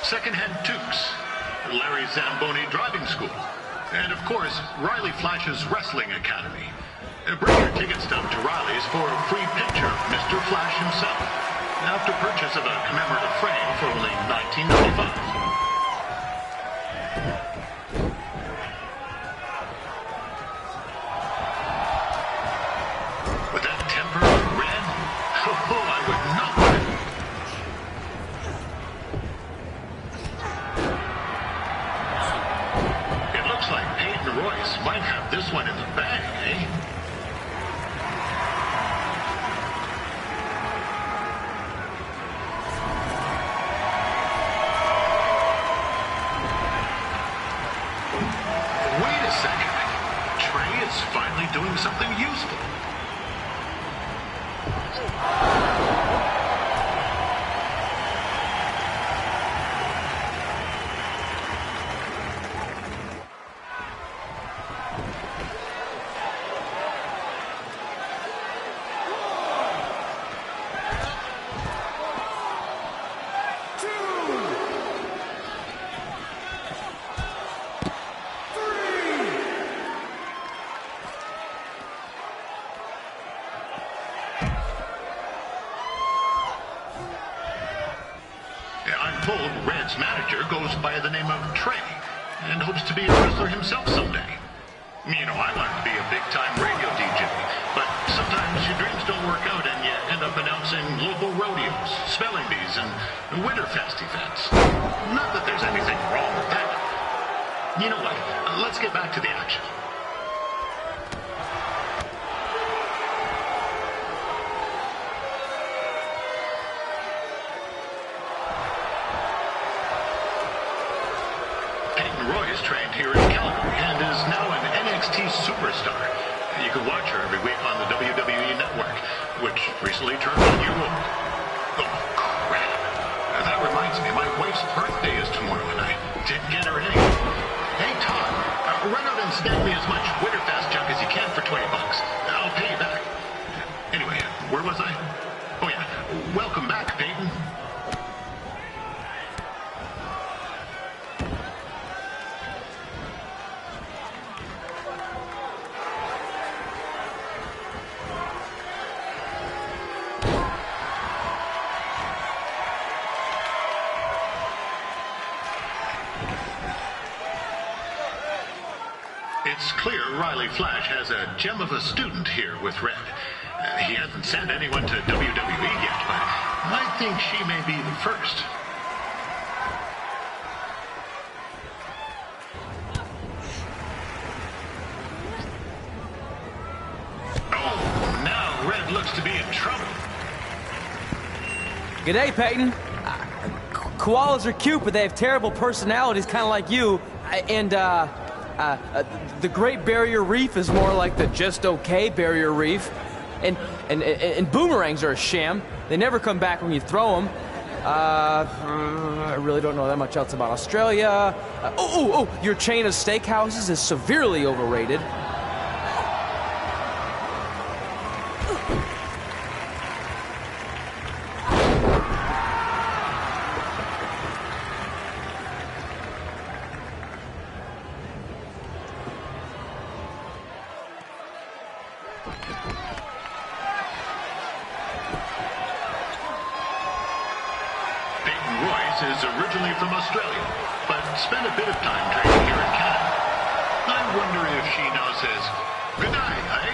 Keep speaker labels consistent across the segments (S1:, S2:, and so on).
S1: Secondhand Toques, Larry Zamboni Driving School, and of course, Riley Flash's Wrestling Academy. Bring your ticket stub to Riley's for a free picture of Mr. Flash himself, after purchase of a commemorative frame for only $19.95. Might have this one in the bag, eh? Wait a second. Trey is finally doing something useful. Told Red's manager goes by the name of Trey and hopes to be a wrestler himself someday. You know, I want to be a big-time radio DJ, but sometimes your dreams don't work out and you end up announcing local rodeos, spelling bees, and Winterfest events. Not that there's anything wrong with that. You know what? Let's get back to the action. Royce trained here in Calgary and is now an NXT superstar. You can watch her every week on the WWE Network, which recently turned 1 year old. Oh, crap. That reminds me, my wife's birthday is tomorrow, and I didn't get her anything. Hey, Todd, run out and snag me as much Winterfest junk as you can for $20. I'll pay you back. Anyway, where was I? Oh, yeah. Welcome back, Peyton. It's clear Riley Flash has a gem of a student here with Red. He hasn't sent anyone to WWE yet, but I think she may be the first. Oh, now Red looks to be in trouble.
S2: G'day, Peyton. Koalas are cute, but they have terrible personalities, kind of like you. The Great Barrier Reef is more like the just okay Barrier Reef. And boomerangs are a sham. They never come back when you throw them. I really don't know that much else about Australia. Your chain of steakhouses is severely overrated.
S1: Is originally from Australia, but spent a bit of time training here in Canada. I wonder if she now says, good night, eh?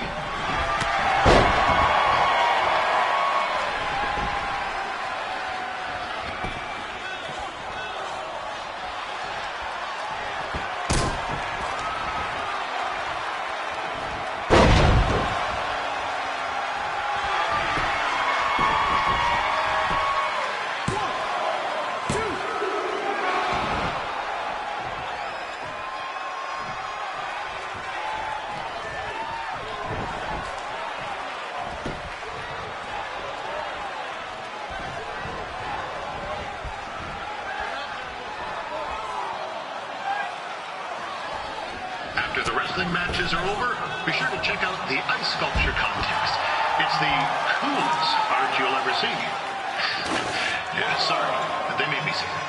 S1: After the wrestling matches are over, be sure to check out the ice sculpture contest. It's the coolest art you'll ever see. Yeah, sorry, they made me say that.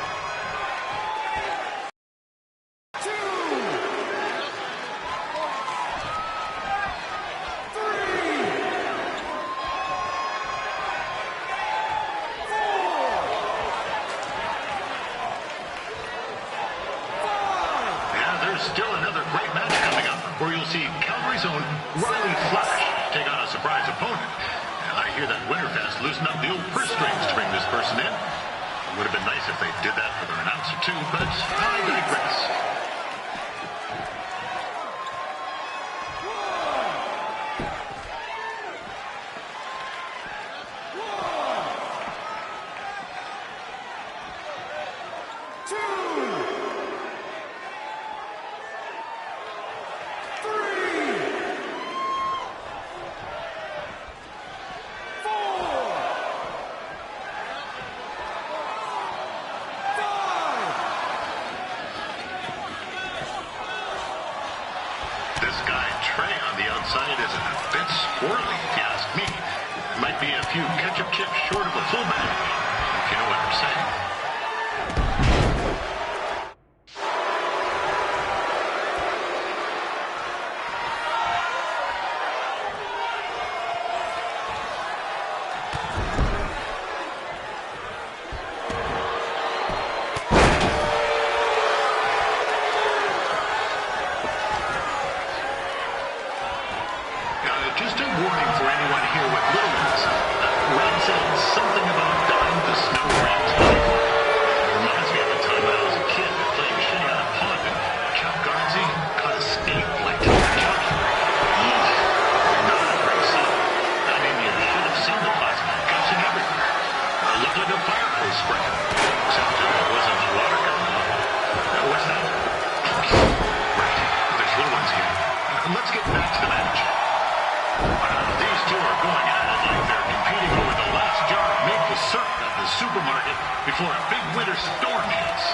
S1: still another great match coming up where you'll see Calgary's own Riley Flash take on a surprise opponent. I hear that Winterfest loosened up the old purse strings to bring this person in. It would have been nice if they did that for their announcer too, but I digress. This guy, Trey, on the outside is a bit squirrely, if you ask me. Might be a few ketchup chips short of a full bag, if you know what I'm saying. Just a warning for anyone here with little ones. Red said something about dying to snow rings. It reminds me of the time when I was a kid playing shinny on a pond and Chuck Garnsey caught a skate like to the Chuck. Not a great sight. I mean, you should have seen the plasma gushing everywhere. It looked like a fire hose spray. Except it wasn't water coming out. What's that? Right. There's little ones here. Let's get back to the match. These two are going at it like they're competing over the last jar of maple syrup at the supermarket before a big winter storm hits.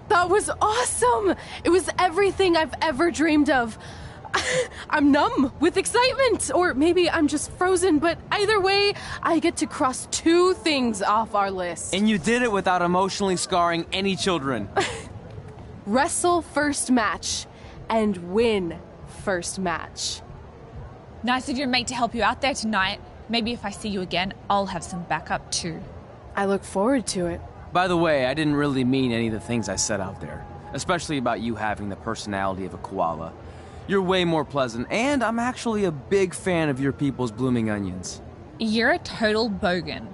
S3: That was awesome! It was everything I've ever dreamed of. I'm numb with excitement, or maybe I'm just frozen, but either way, I get to cross 2 things off our list.
S2: And you did it without emotionally scarring any children.
S3: Wrestle first match, and win first match.
S4: Nice of your mate to help you out there tonight. Maybe if I see you again, I'll have some backup too.
S3: I look forward to it.
S2: By the way, I didn't really mean any of the things I said out there. Especially about you having the personality of a koala. You're way more pleasant, and I'm actually a big fan of your people's blooming onions.
S4: You're a total bogan.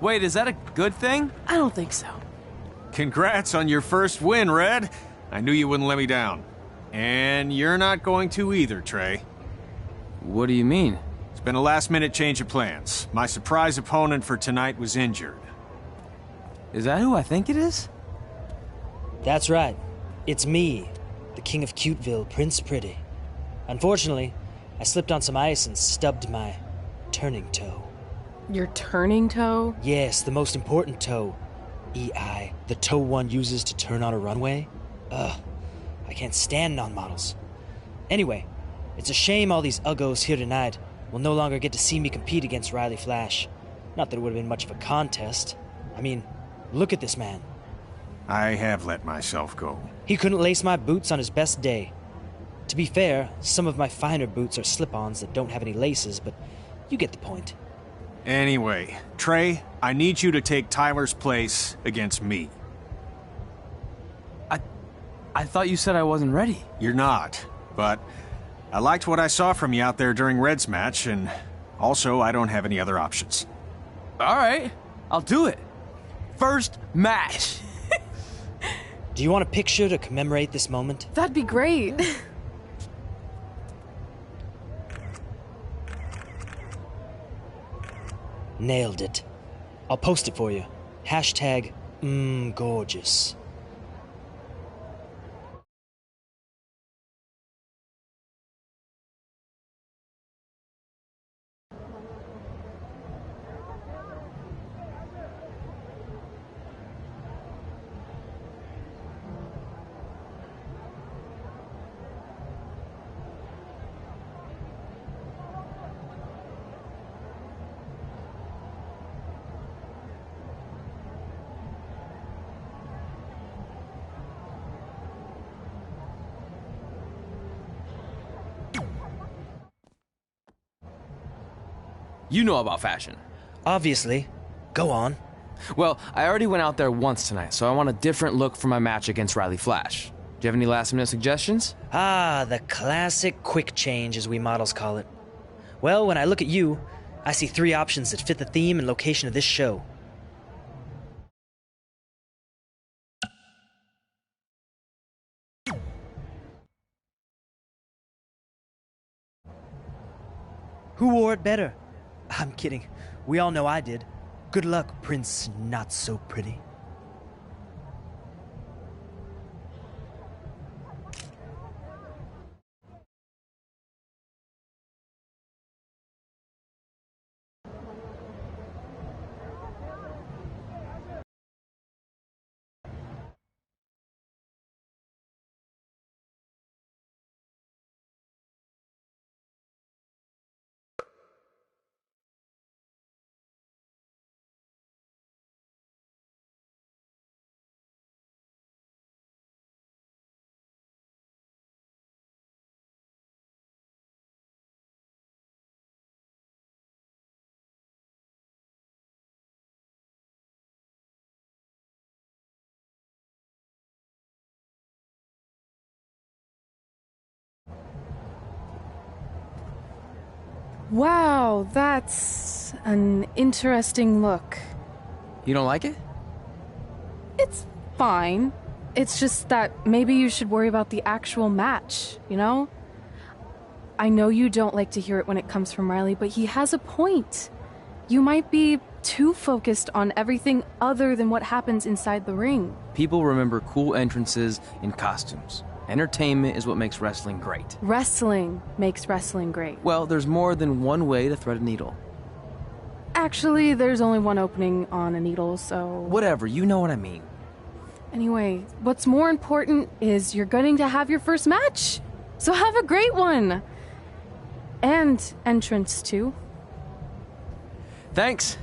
S2: Wait, is that a good thing?
S3: I don't think so.
S5: Congrats on your first win, Red. I knew you wouldn't let me down. And you're not going to either, Trey.
S2: What do you mean?
S5: It's been a last-minute change of plans. My surprise opponent for tonight was injured.
S2: Is that who I think it is?
S6: That's right. It's me, the King of Cuteville, Prince Pretty. Unfortunately, I slipped on some ice and stubbed my turning toe.
S3: Your turning toe?
S6: Yes, the most important toe. EI, the toe one uses to turn on a runway. Ugh, I can't stand non-models. Anyway, it's a shame all these uggos here tonight will no longer get to see me compete against Riley Flash. Not that it would have been much of a contest, I mean, look at this man.
S5: I have let myself go.
S6: He couldn't lace my boots on his best day. To be fair, some of my finer boots are slip-ons that don't have any laces, but you get the point.
S5: Anyway, Trey, I need you to take Tyler's place against me.
S2: I thought you said I wasn't ready.
S5: You're not, but I liked what I saw from you out there during Red's match, and also I don't have any other options.
S2: All right, I'll do it. First match.
S6: Do you want a picture to commemorate this moment?
S3: That'd be great.
S6: Nailed it. I'll post it for you. Hashtag gorgeous.
S2: You know about fashion.
S6: Obviously. Go on.
S2: Well, I already went out there once tonight, so I want a different look for my match against Riley Flash. Do you have any last-minute suggestions?
S6: Ah, the classic quick change, as we models call it. Well, when I look at you, I see 3 options that fit the theme and location of this show. Who wore it better? I'm kidding. We all know I did. Good luck, Prince Not So Pretty.
S3: Wow, that's an interesting look.
S2: You don't like it?
S3: It's fine. It's just that maybe you should worry about the actual match, you know? I know you don't like to hear it when it comes from Riley, but he has a point. You might be too focused on everything other than what happens inside the ring.
S2: People remember cool entrances and costumes. Entertainment is what makes wrestling great.
S3: Wrestling makes wrestling great.
S2: Well, there's more than one way to thread a needle.
S3: Actually, there's only one opening on a needle, so...
S2: Whatever, you know what I mean.
S3: Anyway, what's more important is you're going to have your first match. So have a great one. And entrance, too.
S2: Thanks.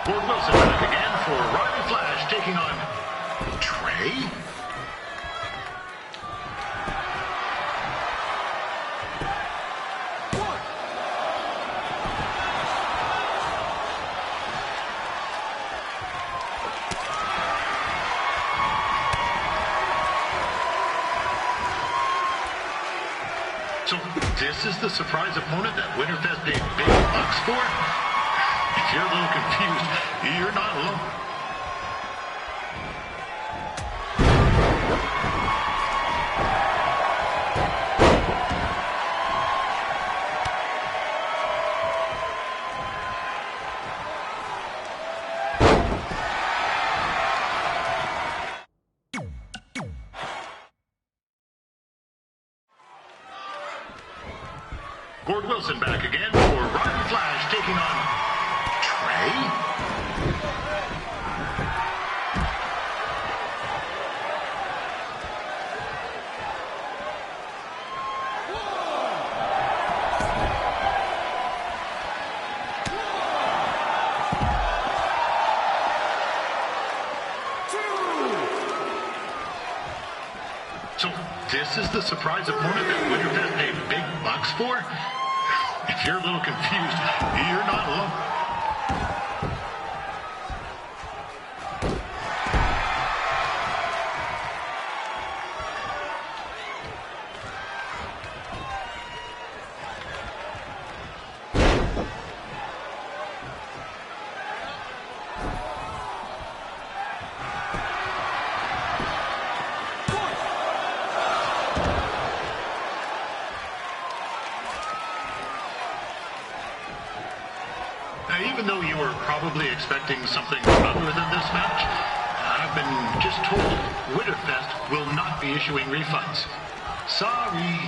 S1: Gord Wilson back again for Riley Flash taking on Trey. So this is the surprise opponent that Winterfest paid big bucks for? If you're a little confused, you're not alone. Gord Wilson back again for Riley Flash taking on Trey. So this is the surprise opponent that Winterfest paid big bucks for? If you're a little confused, you're not alone. Even though you were probably expecting something other than this match, I've been just told Winterfest will not be issuing refunds. Sorry.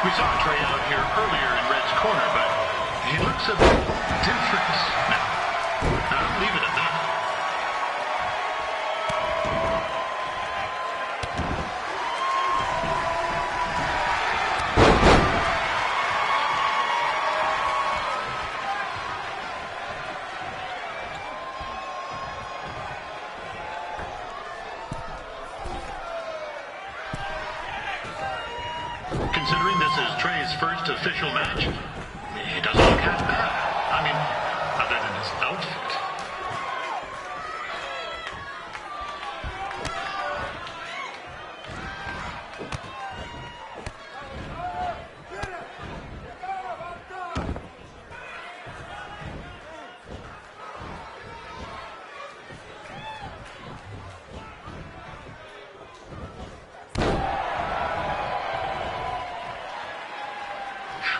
S1: We saw Trey out here earlier in Red's corner, but he looks a bit different now. I'll leave it at that. Considering this is Trey's first official match, he doesn't look half bad. I mean, other than his outfit.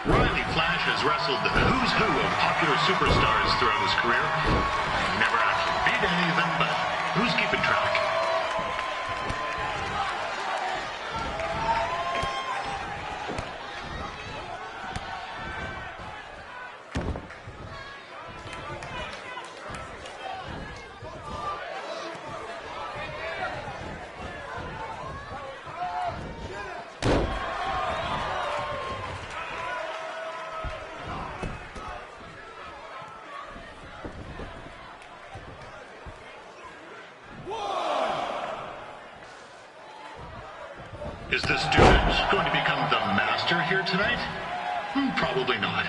S1: Riley Flash has wrestled the who's who of popular superstars throughout his career. He never actually beat any of them, but who's keeping track? Is this student going to become the master here tonight? Probably not,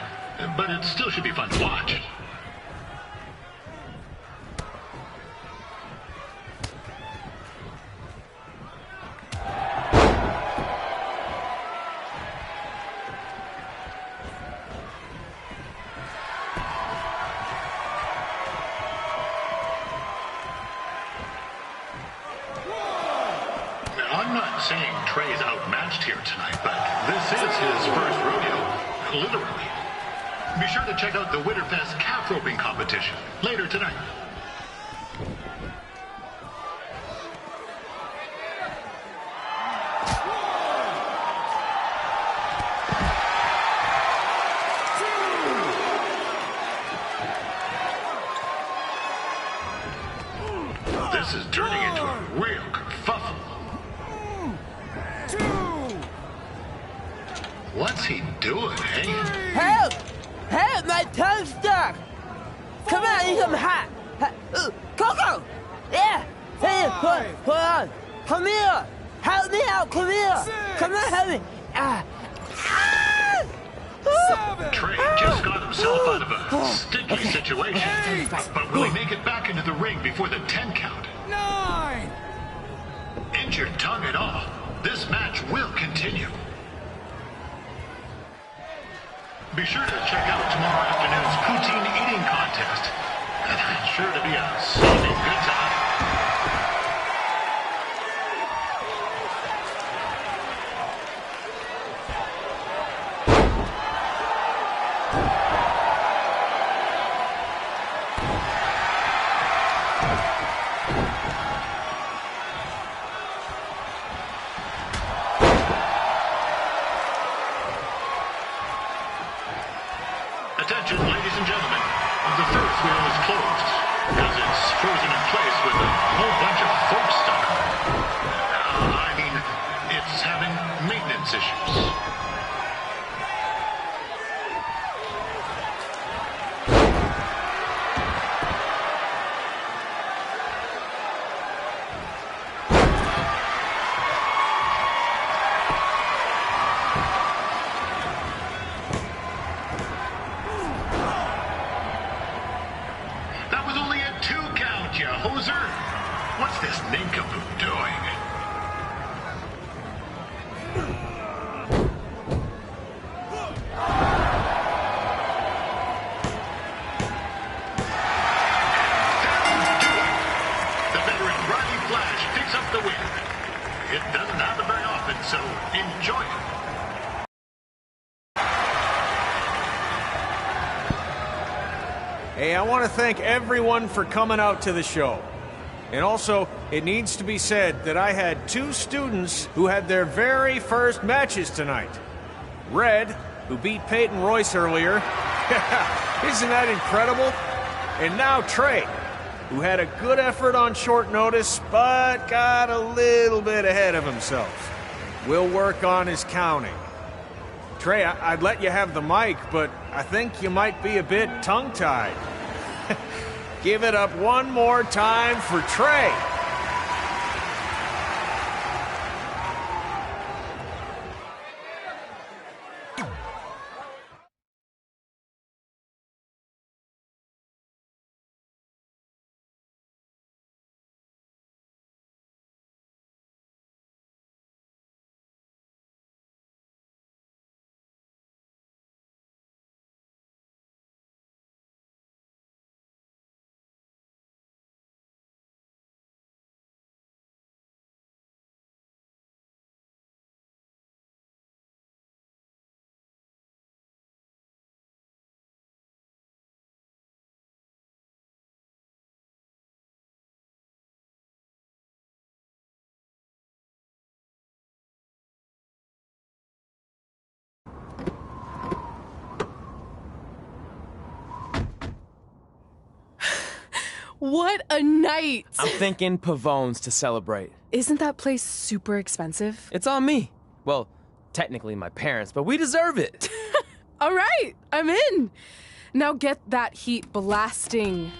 S1: but it still should be fun to watch. I'm not saying Trey's outmatched here tonight, but this is his first rodeo, literally. Be sure to check out the Winterfest calf roping competition later tonight. What's he doing, eh?
S2: Help! Help! My tongue's stuck! Come on, I need some hot! Coco! Yeah! Hey, hold on! Come here! Help me out! Come here! Come on, help me!
S1: Trey just got himself out of a sticky situation. But will he make it back into the ring before the 10 count?
S5: 9!
S1: Injured tongue and all, this match will continue. Be sure to check out tomorrow afternoon's poutine eating contest. It's sure to be a sounding good time. Attention, ladies and gentlemen. The first wheel is closed because it's frozen in place with a whole bunch of folk stuff. I mean, it's having maintenance issues. That was only a 2 count, you hoser. What's this nincompoop doing? The veteran Riley Flash picks up the win. It doesn't happen very often, so enjoy it.
S5: Hey, I want to thank everyone for coming out to the show. And also, it needs to be said that I had 2 students who had their very first matches tonight. Red, who beat Peyton Royce earlier. Isn't that incredible? And now Trey, who had a good effort on short notice, but got a little bit ahead of himself. We'll work on his counting. Trey, I'd let you have the mic, but I think you might be a bit tongue-tied. Give it up one more time for Trey.
S3: What a night!
S2: I'm thinking Pavone's to celebrate.
S3: Isn't that place super expensive?
S2: It's on me. Well, technically my parents, but we deserve it.
S3: All right, I'm in. Now get that heat blasting.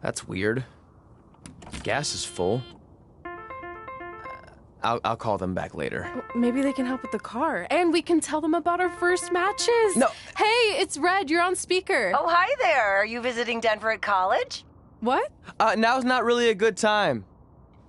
S2: That's weird. Gas is full. I'll call them back later.
S3: Maybe they can help with the car. And we can tell them about our first matches.
S2: No.
S3: Hey, it's Red. You're on speaker.
S7: Oh, hi there. Are you visiting Denver at college?
S3: What?
S2: Now's not really a good time.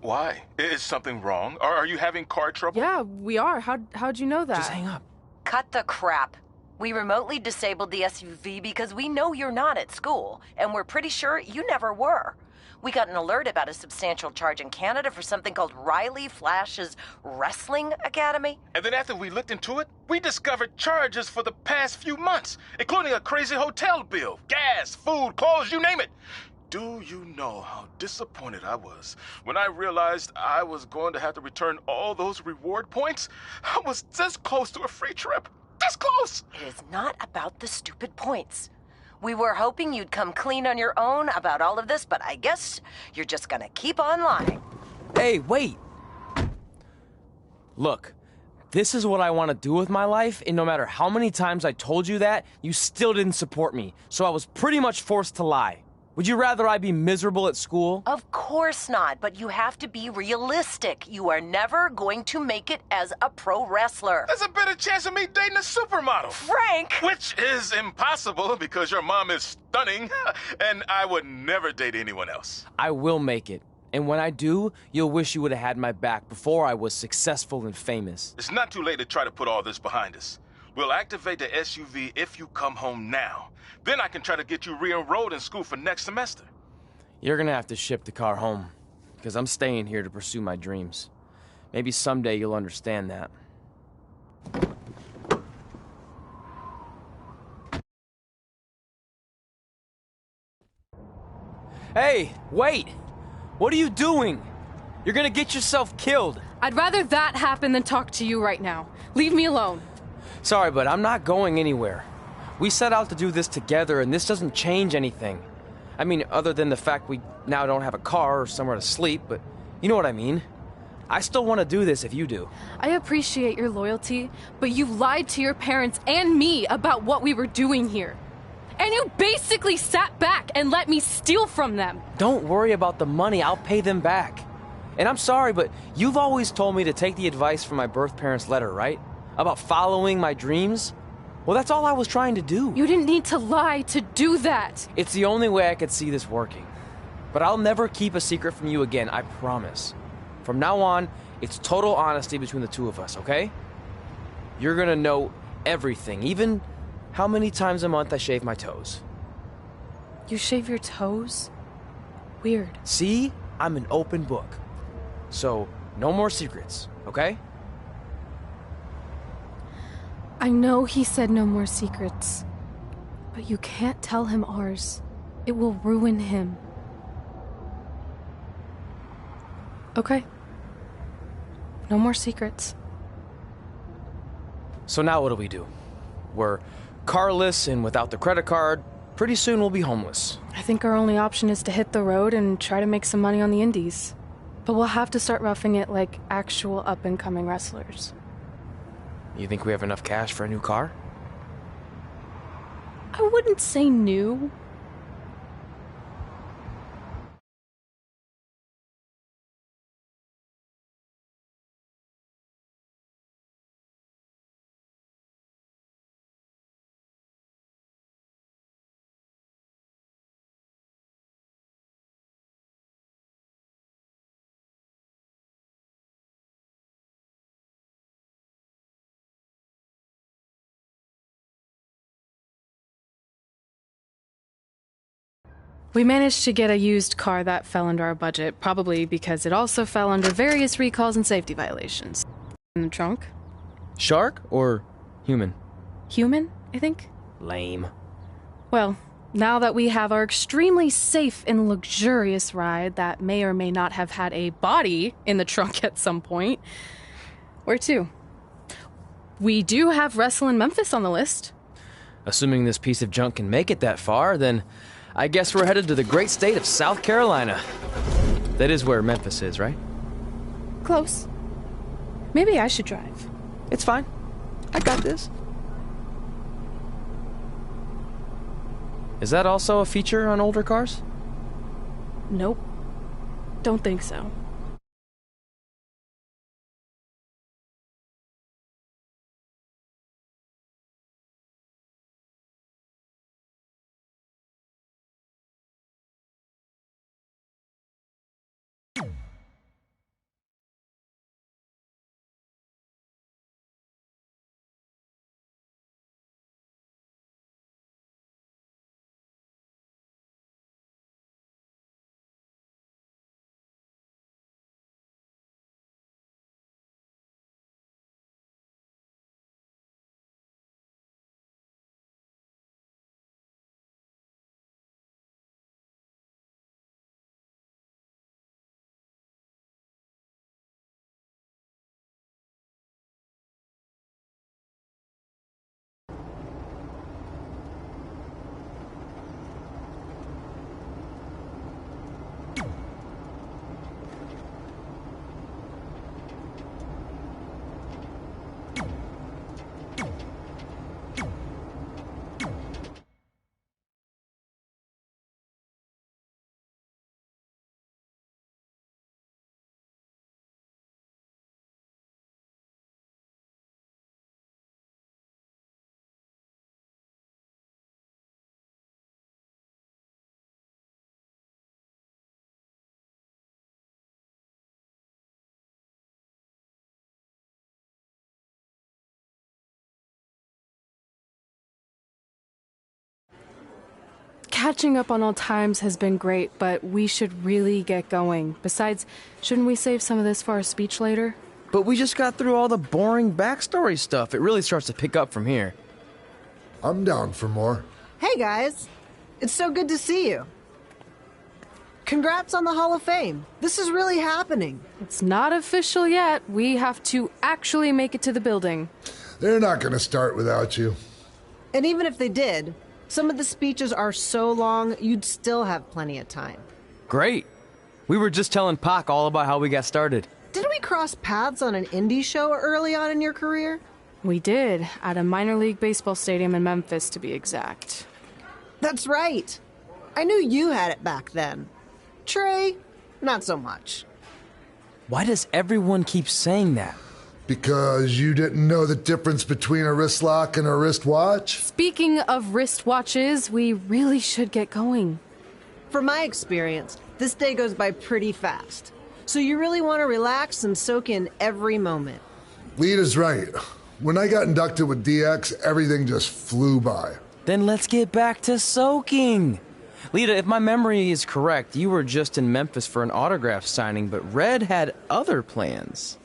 S8: Why? Is something wrong? Or are you having car trouble?
S3: Yeah, we are. How'd you know that?
S2: Just hang up.
S7: Cut the crap. We remotely disabled the SUV because we know you're not at school, and we're pretty sure you never were. We got an alert about a substantial charge in Canada for something called Riley Flash's Wrestling Academy.
S8: And then after we looked into it, we discovered charges for the past few months, including a crazy hotel bill, gas, food, clothes, you name it. Do you know how disappointed I was when I realized I was going to have to return all those reward points? I was this close to a free trip. This close!
S7: It is not about the stupid points. We were hoping you'd come clean on your own about all of this, but I guess you're just gonna keep on lying.
S2: Hey, wait! Look, this is what I want to do with my life, and no matter how many times I told you that, you still didn't support me, so I was pretty much forced to lie. Would you rather I be miserable at school?
S7: Of course not, but you have to be realistic. You are never going to make it as a pro wrestler.
S8: There's a better chance of me dating a supermodel.
S7: Frank!
S8: Which is impossible because your mom is stunning, and I would never date anyone else.
S2: I will make it. And when I do, you'll wish you would have had my back before I was successful and famous.
S8: It's not too late to try to put all this behind us. We'll activate the SUV if you come home now. Then I can try to get you re-enrolled in school for next semester.
S2: You're gonna have to ship the car home, because I'm staying here to pursue my dreams. Maybe someday you'll understand that. Hey, wait! What are you doing? You're gonna get yourself killed.
S3: I'd rather that happen than talk to you right now. Leave me alone.
S2: Sorry, but I'm not going anywhere. We set out to do this together, and this doesn't change anything. I mean, other than the fact we now don't have a car or somewhere to sleep, but you know what I mean. I still want to do this if you do.
S3: I appreciate your loyalty, but you lied to your parents and me about what we were doing here. And you basically sat back and let me steal from them.
S2: Don't worry about the money, I'll pay them back. And I'm sorry, but you've always told me to take the advice from my birth parents' letter, right? About following my dreams? Well, that's all I was trying to do.
S3: You didn't need to lie to do that.
S2: It's the only way I could see this working. But I'll never keep a secret from you again, I promise. From now on, it's total honesty between the two of us, okay? You're gonna know everything, even how many times a month I shave my toes.
S3: You shave your toes? Weird.
S2: See? I'm an open book. So, no more secrets, okay?
S3: I know he said no more secrets, but you can't tell him ours. It will ruin him. Okay. No more secrets.
S2: So now what do we do? We're carless and without the credit card. Pretty soon we'll be homeless.
S3: I think our only option is to hit the road and try to make some money on the indies. But we'll have to start roughing it like actual up-and-coming wrestlers.
S2: You think we have enough cash for a new car?
S3: I wouldn't say new. We managed to get a used car that fell under our budget, probably because it also fell under various recalls and safety violations. In the trunk?
S2: Shark or human?
S3: Human, I think?
S2: Lame.
S3: Well, now that we have our extremely safe and luxurious ride that may or may not have had a body in the trunk at some point, where to? We do have Wrestle in Memphis on the list.
S2: Assuming this piece of junk can make it that far, then I guess we're headed to the great state of South Carolina. That is where Memphis is, right?
S3: Close. Maybe I should drive.
S2: It's fine. I got this. Is that also a feature on older cars?
S3: Nope. Don't think so. Catching up on old times has been great, but we should really get going. Besides, shouldn't we save some of this for our speech later?
S2: But we just got through all the boring backstory stuff. It really starts to pick up from here.
S9: I'm down for more.
S10: Hey guys, it's so good to see you. Congrats on the Hall of Fame. This is really happening.
S3: It's not official yet. We have to actually make it to the building.
S9: They're not going to start without you.
S10: And even if they did, some of the speeches are so long, you'd still have plenty of time.
S2: Great. We were just telling Pac all about how we got started.
S10: Didn't we cross paths on an indie show early on in your career?
S3: We did, at a minor league baseball stadium in Memphis, to be exact.
S10: That's right. I knew you had it back then. Trey, not so much.
S2: Why does everyone keep saying that?
S9: Because you didn't know the difference between a wrist lock and a wristwatch?
S3: Speaking of wristwatches, we really should get going.
S10: From my experience, this day goes by pretty fast. So you really want to relax and soak in every moment.
S9: Lita's right. When I got inducted with DX, everything just flew by.
S2: Then let's get back to soaking. Lita, if my memory is correct, you were just in Memphis for an autograph signing, but Red had other plans.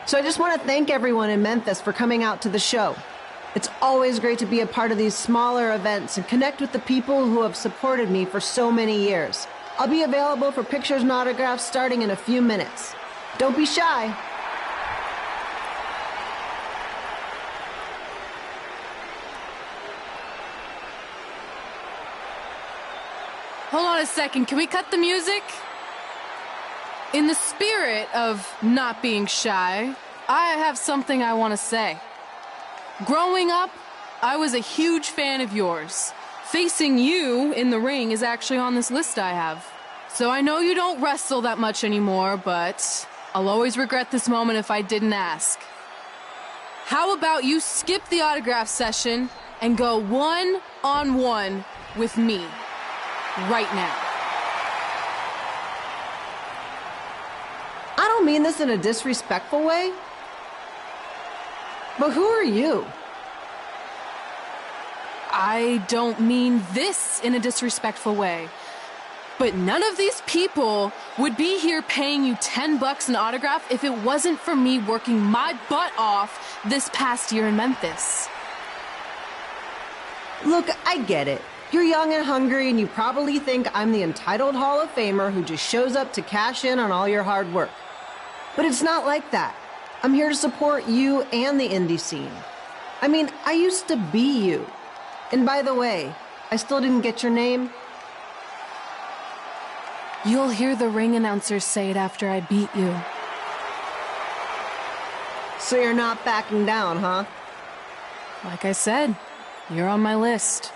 S10: So I just want to thank everyone in Memphis for coming out to the show. It's always great to be a part of these smaller events and connect with the people who have supported me for so many years. I'll be available for pictures and autographs starting in a few minutes. Don't be shy.
S3: Hold on a second, can we cut the music? In the spirit of not being shy, I have something I want to say. Growing up, I was a huge fan of yours. Facing you in the ring is actually on this list I have. So I know you don't wrestle that much anymore, but I'll always regret this moment if I didn't ask. How about you skip the autograph session and go one-on-one with me right now?
S10: I don't mean this in a disrespectful way, but who are you?
S3: I don't mean this in a disrespectful way, but none of these people would be here paying you $10 an autograph if it wasn't for me working my butt off this past year in Memphis.
S10: Look, I get it. You're young and hungry, and you probably think I'm the entitled Hall of Famer who just shows up to cash in on all your hard work. But it's not like that. I'm here to support you and the indie scene. I mean, I used to be you. And by the way, I still didn't get your name.
S3: You'll hear the ring announcers say it after I beat you.
S10: So you're not backing down, huh?
S3: Like I said, you're on my list.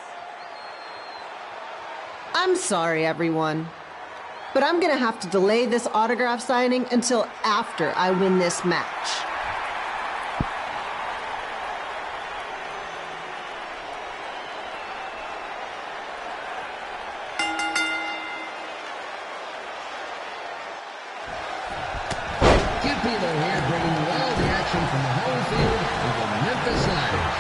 S10: I'm sorry, everyone. But I'm gonna have to delay this autograph signing until after I win this match.
S11: Kid Pilo here, bringing you all the action from the home field of the Memphis Sliders.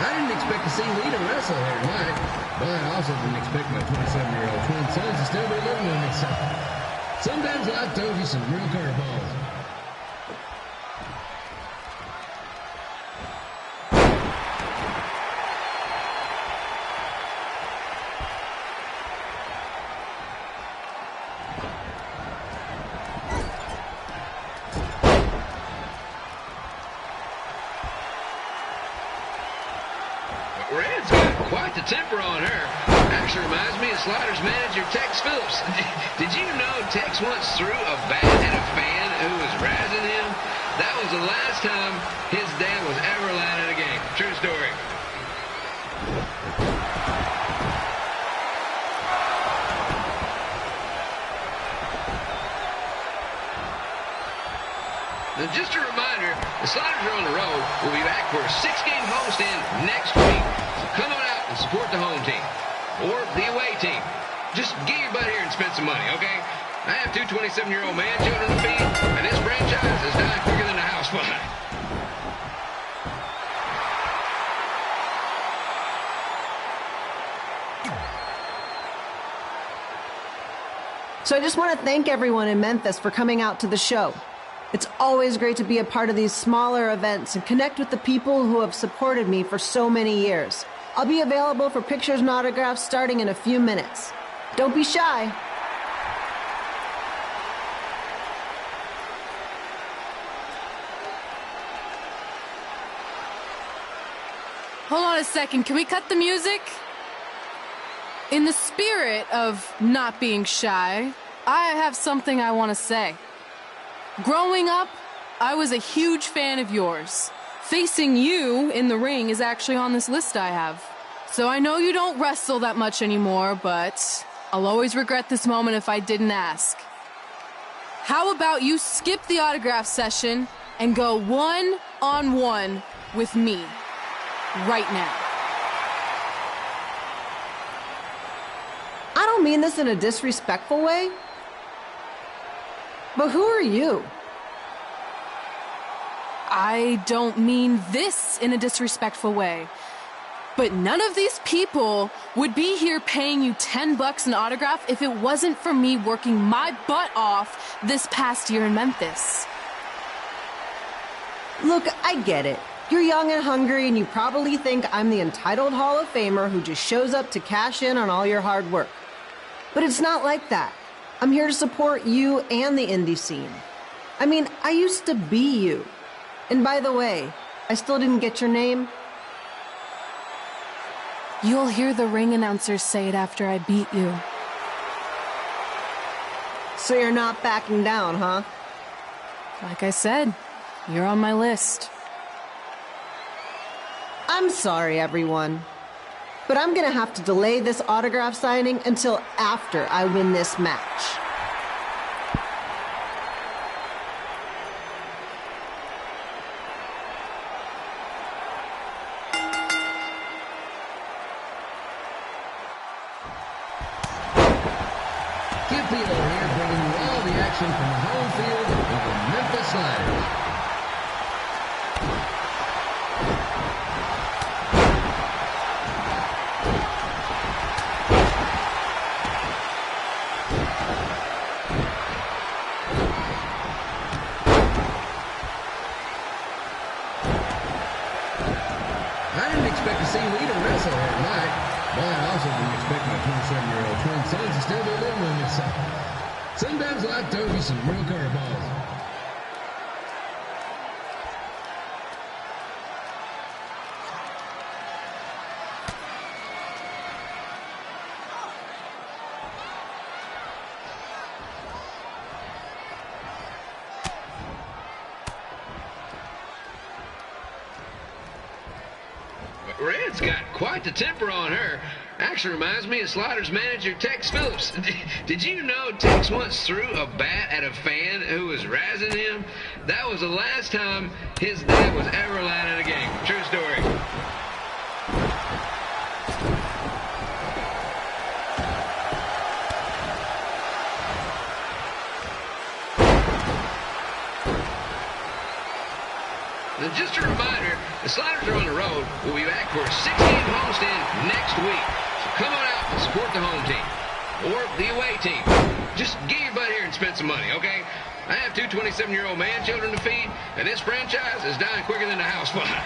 S11: I didn't expect to see Lita wrestle here tonight, but I also didn't expect my 27-year-old twin sons to still be living with me, so sometimes life throws you some real curveballs. Red's got quite the temper on her. Actually reminds me of Sliders manager Tex Phillips. Did you know Tex once threw a bat at a fan who was razzing him? That was the last time his dad was ever allowed at a game. True story. Now, just a reminder, the Sliders are on the road. We'll be back for a 6-game homestand next week. So come on out and support the home team or the away team. Just get your butt here and spend some money, okay? I have two 27-year-old man children to feed, and this franchise is dying quicker than a house fire.
S10: So I just want to thank everyone in Memphis for coming out to the show. It's always great to be a part of these smaller events and connect with the people who have supported me for so many years. I'll be available for pictures and autographs starting in a few minutes. Don't be shy.
S3: Hold on a second. Can we cut the music? In the spirit of not being shy, I have something I want to say. Growing up, I was a huge fan of yours. Facing you in the ring is actually on this list I have. So I know you don't wrestle that much anymore, but I'll always regret this moment if I didn't ask. How about you skip the autograph session and go one-on-one with me right now?
S10: I don't mean this in a disrespectful way. But who are you?
S3: I don't mean this in a disrespectful way. But none of these people would be here paying you $10 an autograph if it wasn't for me working my butt off this past year in Memphis.
S10: Look, I get it. You're young and hungry, and you probably think I'm the entitled Hall of Famer who just shows up to cash in on all your hard work. But it's not like that. I'm here to support you and the indie scene. I mean, I used to be you. And by the way, I still didn't get your name.
S3: You'll hear the ring announcers say it after I beat you.
S10: So you're not backing down, huh?
S3: Like I said, you're on my list.
S10: I'm sorry, everyone. But I'm gonna have to delay this autograph signing until after I win this match.
S11: Kip Pilo here, bringing you all the action from the home field of the Memphis Sliders. I didn't expect to see Lita wrestle here tonight, but I also didn't expect my 27-year-old twin sons to still be living with me, so sometimes life throws you some real curveballs. Red's got quite the temper on her. Actually reminds me of Sliders manager Tex Phillips. Did you know Tex once threw a bat at a fan who was razzing him? That was the last time his dad was ever allowed at a game. True story. And just a reminder, the Sliders are on the road. We'll be back for a 6-game homestand next week. So come on out and support the home team or the away team. Just get your butt here and spend some money, okay? I have two 27-year-old man children to feed, and this franchise is dying quicker than a house fire.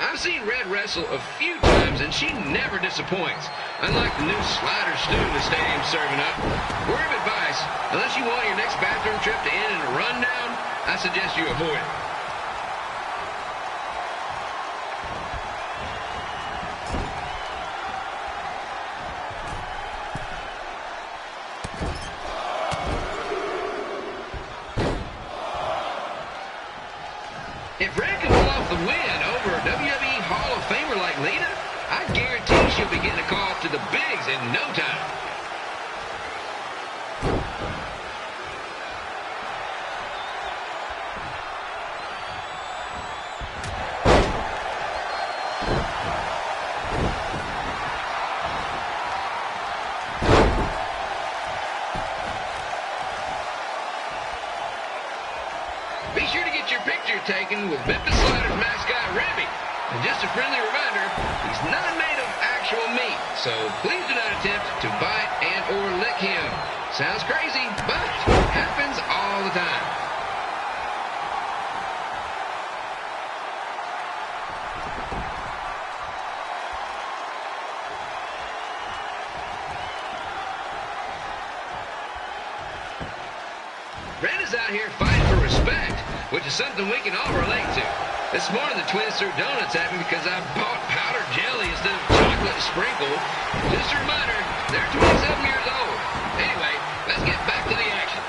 S11: I've seen Red wrestle a few times, and she never disappoints. Unlike the new slider stew the stadium's serving up, word of advice, unless you want your next bathroom trip to end in a rundown, I suggest you avoid it. If Red can pull off the win over a WWE Hall of Famer like Lita, I guarantee she'll be getting a call up to the bigs in no time. Be sure to get your picture taken with Memphis Sliders mascot Remy. And just a friendly reminder, he's not made of actual meat, so please do not attempt to bite and or lick him. Sounds crazy, but happens all the time. Red is out here fighting for respect, which is something we can all relate to. This morning, the twins threw donuts at me because I bought powdered jelly instead of chocolate sprinkle. Just a reminder, they're 27 years old. Anyway, let's get back to the action.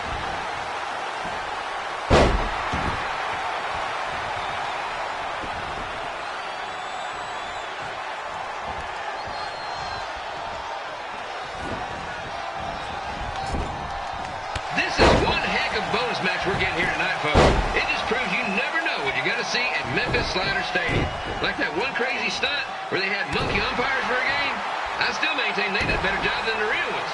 S11: This is one heck of a bonus match we're getting here tonight, folks. It just proves you never know what you're going to see at Memphis Slider Stadium. Like that one crazy stunt where they had monkey umpires for a game. I still maintain they did a better job than the real ones.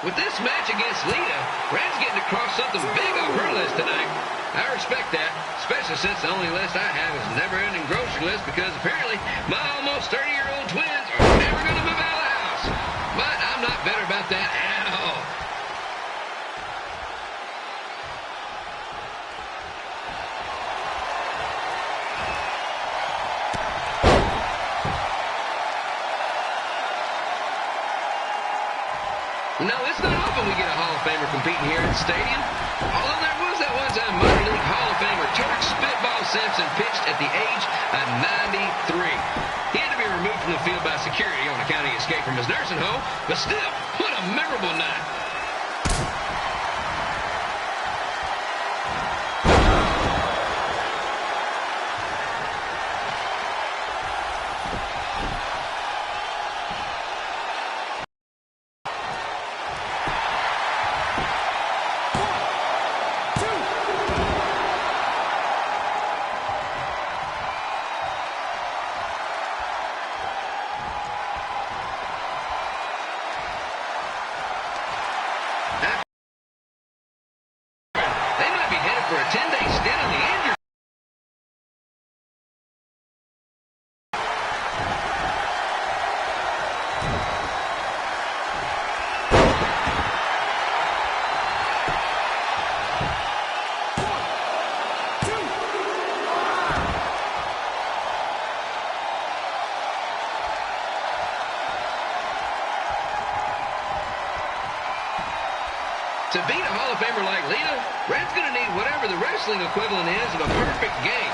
S11: With this match against Lita, Red's getting across something big on her list tonight. I respect that, especially since the only list I have is a never-ending grocery list because apparently my almost 30-year-old twins are never going to move out of the house. But I'm not better about that at all. No, it's not often we get a Hall of Famer competing here at the stadium. Although there was that one time minor league Hall of Famer Torch Spitball Simpson pitched at the age of 93. He had to be removed from the field by security on account of he escaped from his nursing home, but still, what a memorable night. They might be headed for a 10-day stint on the injury. To beat a Hall of Famer like Lita, Red's going to need whatever the wrestling equivalent is of a perfect game.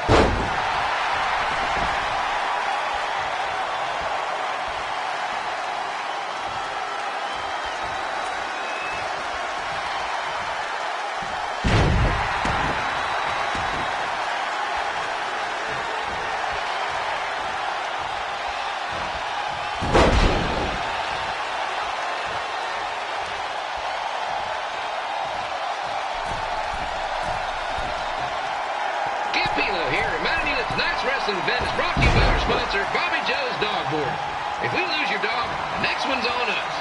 S11: Tonight's wrestling event is brought to you by our sponsor, Bobby Joe's Dog Board. If we lose your dog, the next one's on us.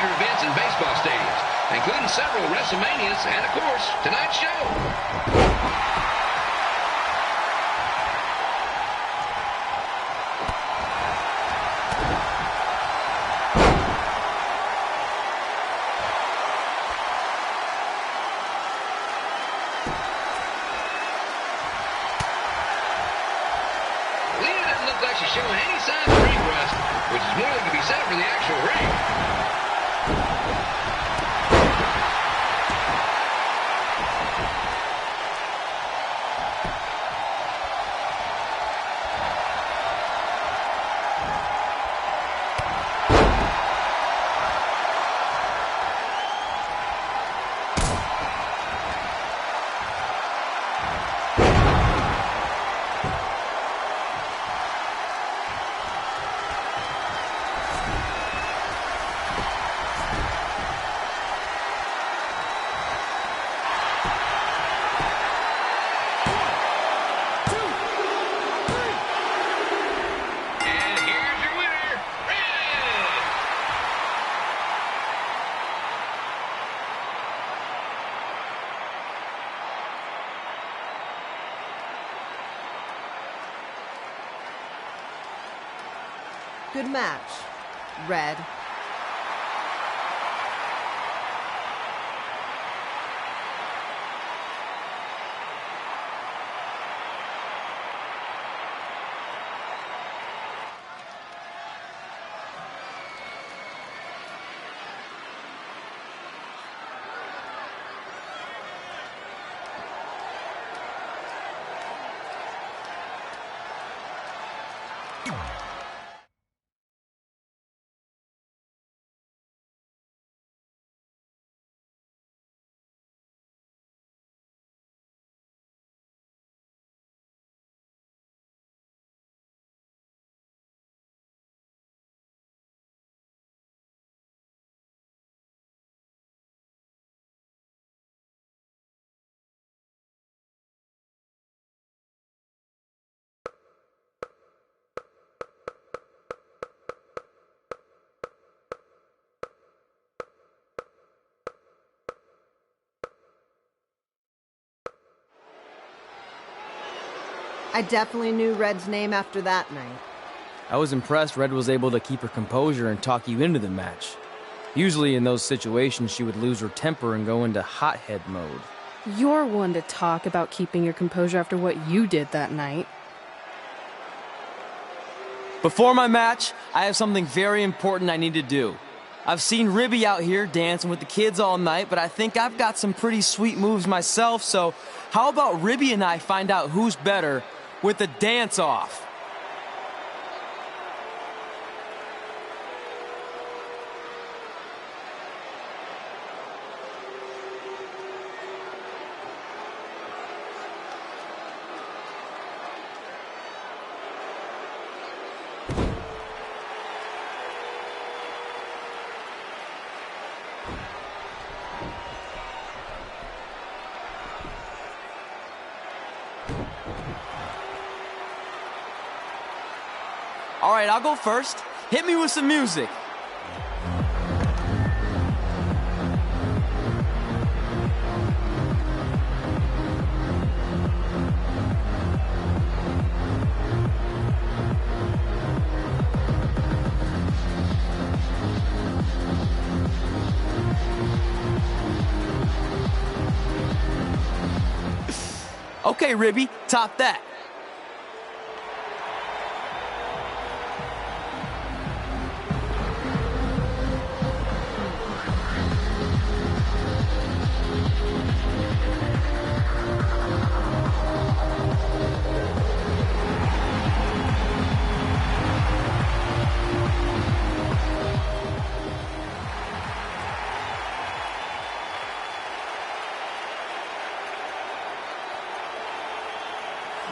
S11: major events in baseball stadiums, including several WrestleManias and, of course, tonight's show. She's showing any signs of ring rust, which is more than can be said for the actual ring.
S10: Good match, Red. I definitely knew Red's name after that night.
S2: I was impressed Red was able to keep her composure and talk you into the match. Usually in those situations, she would lose her temper and go into hothead mode.
S3: You're one to talk about keeping your composure after what you did that night.
S2: Before my match, I have something very important I need to do. I've seen Ribby out here dancing with the kids all night, but I think I've got some pretty sweet moves myself, so how about Ribby and I find out who's better with the dance-off? All right, I'll go first. Hit me with some music. Okay, Ribby, top that.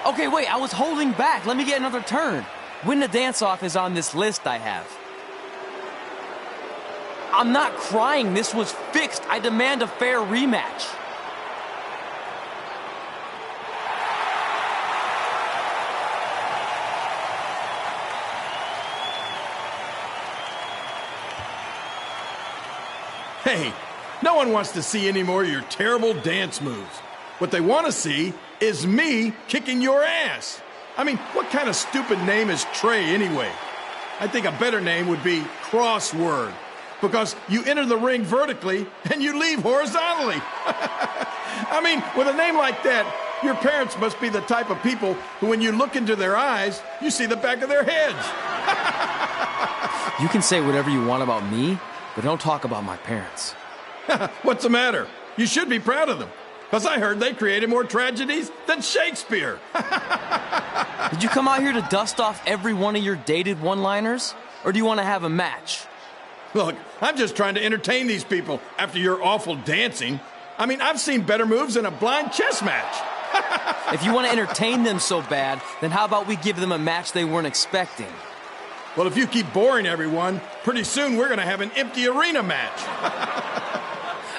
S2: Okay, wait, I was holding back. Let me get another turn. Win the dance-off is on this list I have. I'm not crying. This was fixed. I demand a fair rematch.
S12: Hey, no one wants to see any more of your terrible dance moves. What they want to see is me kicking your ass. I mean, what kind of stupid name is Trey anyway? I think a better name would be Crossword, because you enter the ring vertically and you leave horizontally. I mean, with a name like that, your parents must be the type of people who, when you look into their eyes, you see the back of their heads.
S2: You can say whatever you want about me, but don't talk about my parents.
S12: What's the matter? You should be proud of them, because I heard they created more tragedies than Shakespeare.
S2: Did you come out here to dust off every one of your dated one-liners? Or do you want to have a match?
S12: Look, I'm just trying to entertain these people after your awful dancing. I mean, I've seen better moves than a blind chess match.
S2: If you want to entertain them so bad, then how about we give them a match they weren't expecting?
S12: Well, if you keep boring everyone, pretty soon we're going to have an empty arena match.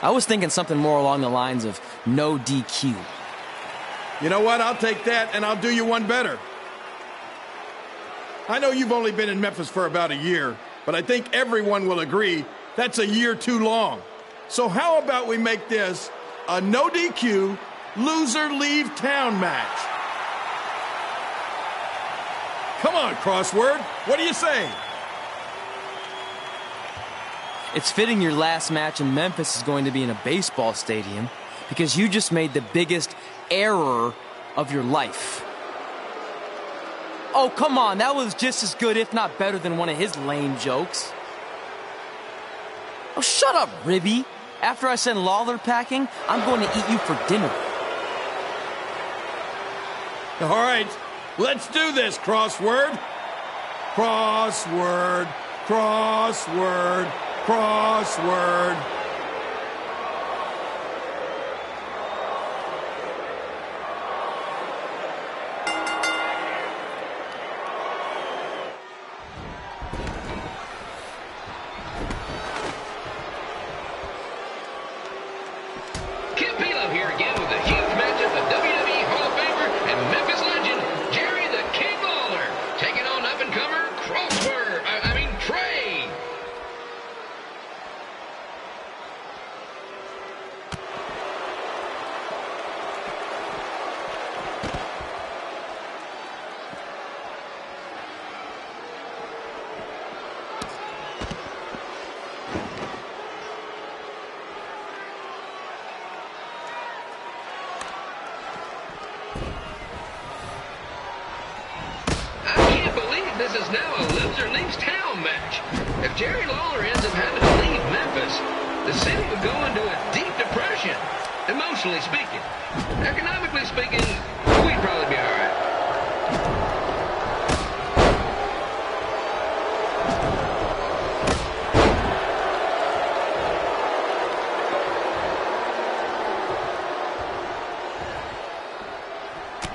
S2: I was thinking something more along the lines of no DQ.
S12: You know what? I'll take that, and I'll do you one better. I know you've only been in Memphis for about a year, but I think everyone will agree that's a year too long. So how about we make this a no DQ, loser leave town match? Come on, Crossword. What do you say?
S2: It's fitting your last match in Memphis is going to be in a baseball stadium because you just made the biggest error of your life. Oh, come on. That was just as good, if not better, than one of his lame jokes. Oh, shut up, Ribby. After I send Lawler packing, I'm going to eat you for dinner.
S12: All right. Let's do this, Crossword. Crossword, crossword, crossword.
S11: Kip Pilo here again with a huge matchup of WWE Hall of Famer and Memphis legend Jerry the King Lawler taking on up-and-comer Trey. This is now a loser leaves town match. If Jerry Lawler ends up having to leave Memphis, the city would go into a deep depression, emotionally speaking. Economically speaking, we'd probably be all right.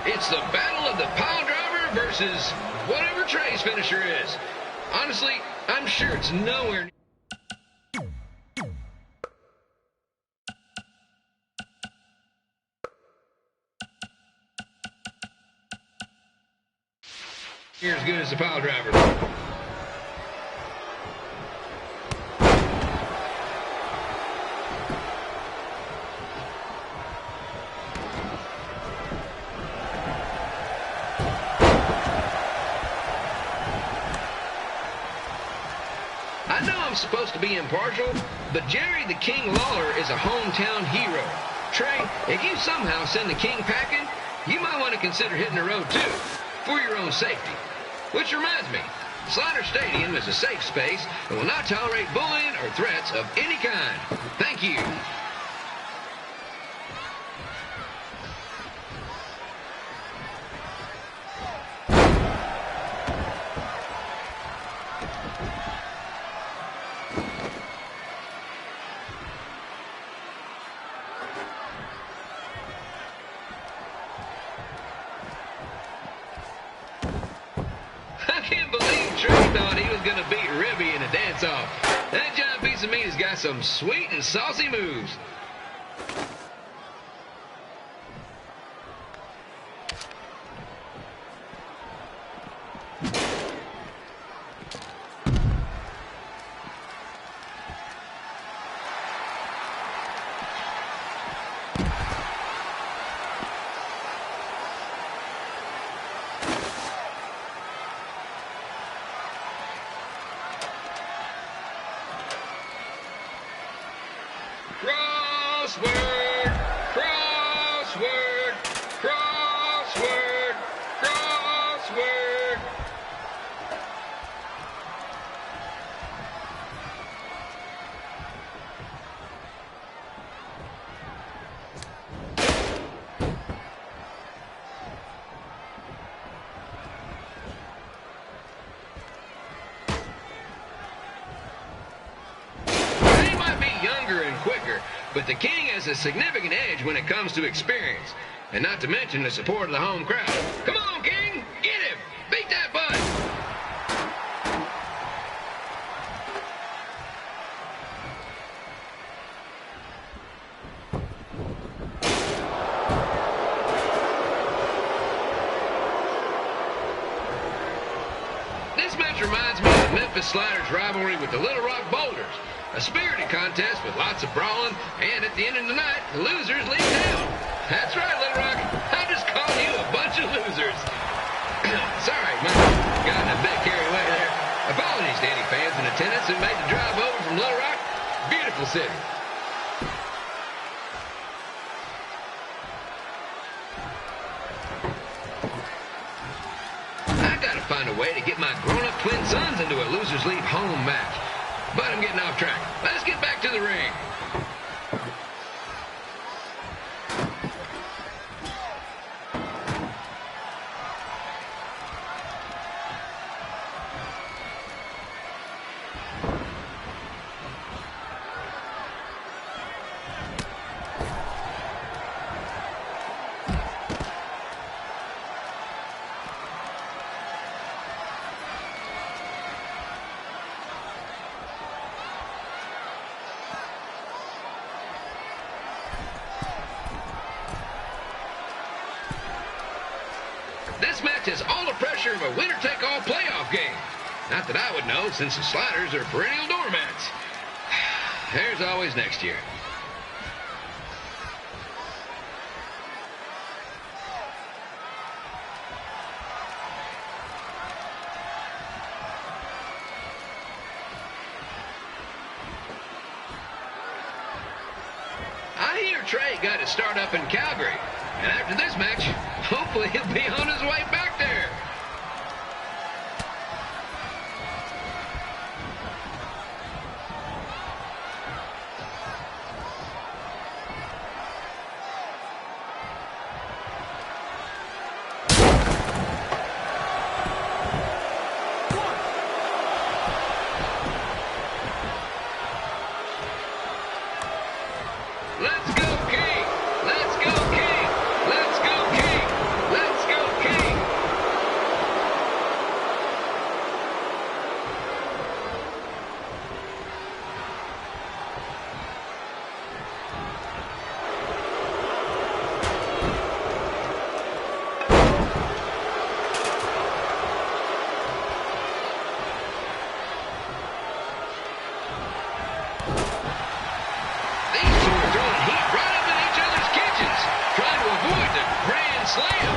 S11: It's the battle of the pile driver versus whatever Trey's finisher is. Honestly, I'm sure it's nowhere near. As good as the pile driver. I know I'm supposed to be impartial, but Jerry the King Lawler is a hometown hero. Trey, if you somehow send the King packing, you might want to consider hitting the road too, for your own safety. Which reminds me, Slaughter Stadium is a safe space and will not tolerate bullying or threats of any kind. Thank you. I can't believe Trey thought he was going to beat Ribby in a dance-off. That giant piece of meat has got some sweet and saucy moves. Crossword, crossword, crossword, crossword. They might be younger and quicker, but the King has a significant edge when it comes to experience, and not to mention the support of the home crowd. Come on, King, get him! Beat that butt! This match reminds me of the Memphis Sliders' rivalry with the Little Rock Boulders. A spirited contest with lots of brawling, and at the end of the night, the losers leave town. That's right, Little Rock. I just called you a bunch of losers. Sorry, got a bit carried away there. Apologies to any fans in attendance who made the drive over from Little Rock. Beautiful city. I gotta find a way to get my grown-up twin sons into a losers leave home match. But I'm getting off track. Let's get back to the ring. This match has all the pressure of a winner-take-all playoff game. Not that I would know, since the Sliders are perennial doormats. There's always next year. I hear Trey got his start up in Calgary. And after this match, hopefully he'll be on his way back there. Let's go, King! Let's go, King! Let's go, King! Let's go, King! These two are throwing heat right up in each other's kitchens, trying to avoid the Grand Slam.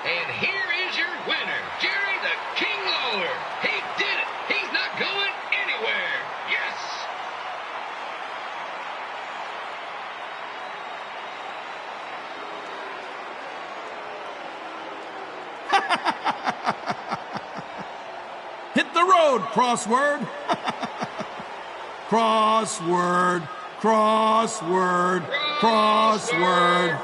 S11: And here is your winner, Jerry the King Lawler. He did it. He's not going anywhere. Yes!
S12: Hit the road, Crossword. Crossword, crossword, crossword.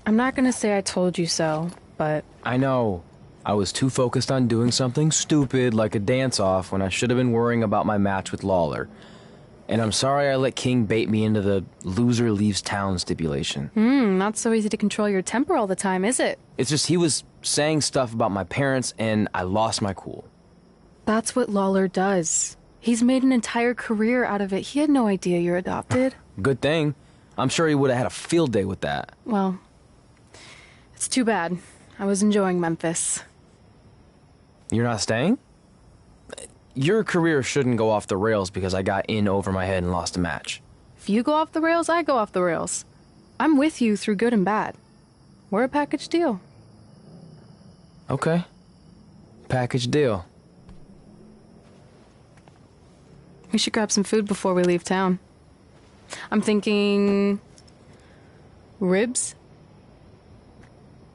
S3: I'm not gonna say I told you so, but...
S2: I know. I was too focused on doing something stupid like a dance-off when I should have been worrying about my match with Lawler. And I'm sorry I let King bait me into the loser leaves town stipulation.
S3: Not so easy to control your temper all the time, is it?
S2: It's just he was saying stuff about my parents and I lost my cool.
S3: That's what Lawler does. He's made an entire career out of it. He had no idea you're adopted.
S2: Good thing. I'm sure he would have had a field day with that.
S3: Well, it's too bad. I was enjoying Memphis.
S2: You're not staying? Your career shouldn't go off the rails because I got in over my head and lost a match.
S3: If you go off the rails, I go off the rails. I'm with you through good and bad. We're a package deal.
S2: Okay. Package deal.
S3: We should grab some food before we leave town. I'm thinking... ribs?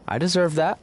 S2: I deserve that.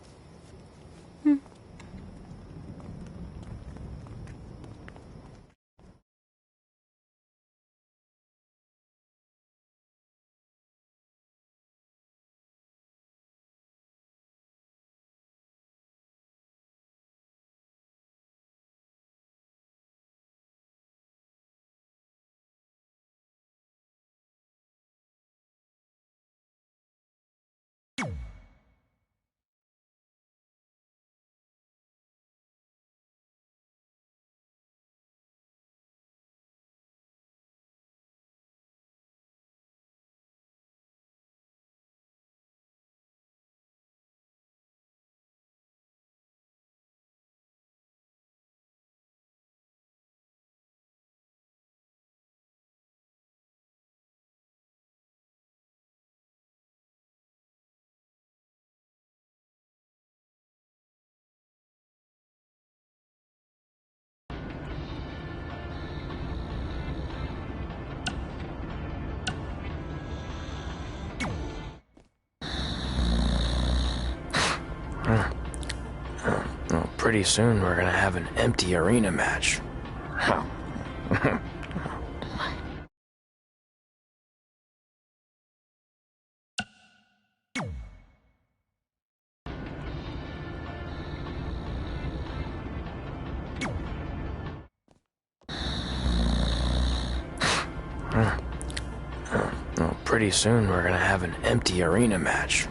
S2: Well, pretty soon we're gonna have an empty arena match. Well, pretty soon we're gonna have an empty arena match.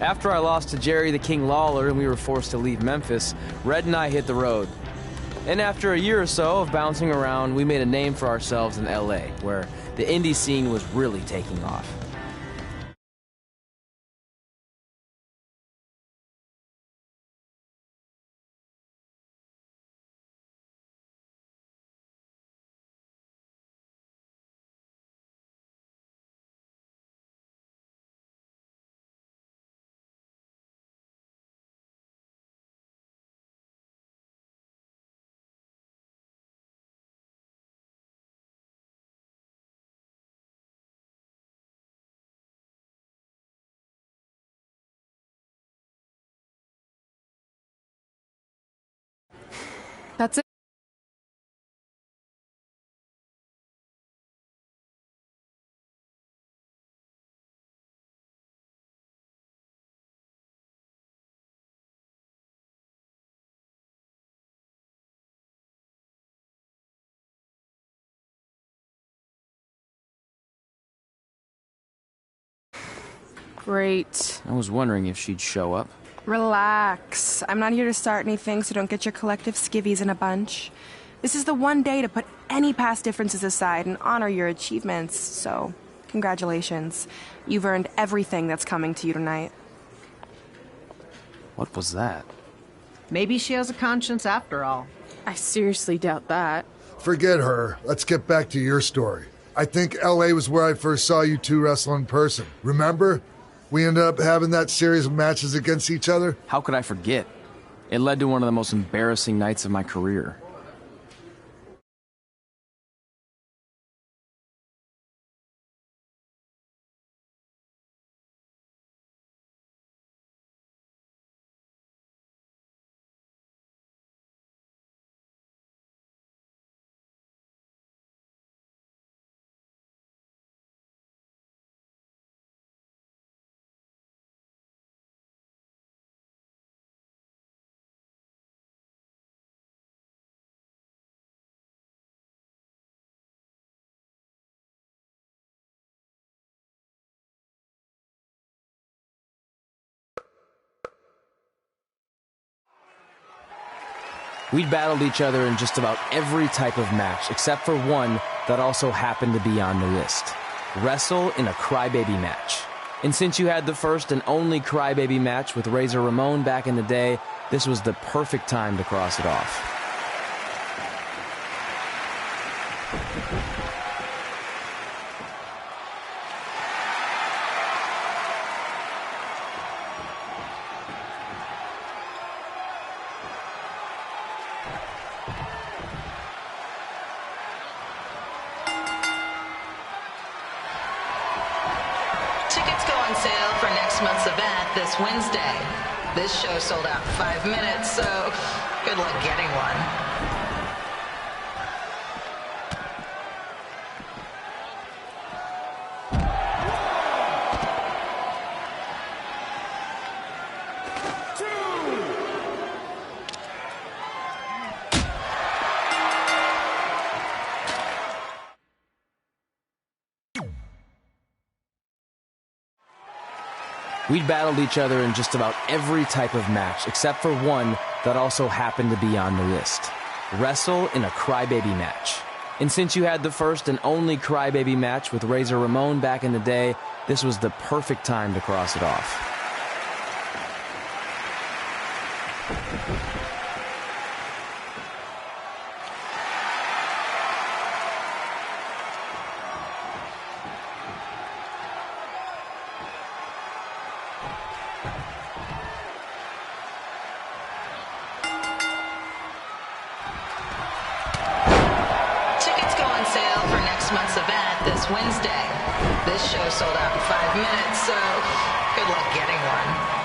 S2: After I lost to Jerry the King Lawler and we were forced to leave Memphis, Red and I hit the road. And after a year or so of bouncing around, we made a name for ourselves in LA, where the indie scene was really taking off.
S3: That's it. Great.
S2: I was wondering if she'd show up.
S13: Relax. I'm not here to start anything, so don't get your collective skivvies in a bunch. This is the one day to put any past differences aside and honor your achievements, so congratulations. You've earned everything that's coming to you tonight.
S2: What was that?
S10: Maybe she has a conscience after all.
S3: I seriously doubt that.
S9: Forget her. Let's get back to your story. I think LA was where I first saw you two wrestle in person. Remember? We ended up having that series of matches against each other.
S2: How could I forget? It led to one of the most embarrassing nights of my career. We'd battled each other in just about every type of match, except for one that also happened to be on the list. Wrestle in a crybaby match. And since you had the first and only crybaby match with Razor Ramon back in the day, this was the perfect time to cross it off.
S7: Tickets go on sale for next month's event this Wednesday. This show sold out in 5 minutes, so good luck getting one.
S2: We'd battled each other in just about every type of match, except for one that also happened to be on the list. Wrestle in a crybaby match. And since you had the first and only crybaby match with Razor Ramon back in the day, this was the perfect time to cross it off.
S7: Month's event this Wednesday. This show sold out in 5 minutes, so good luck getting one.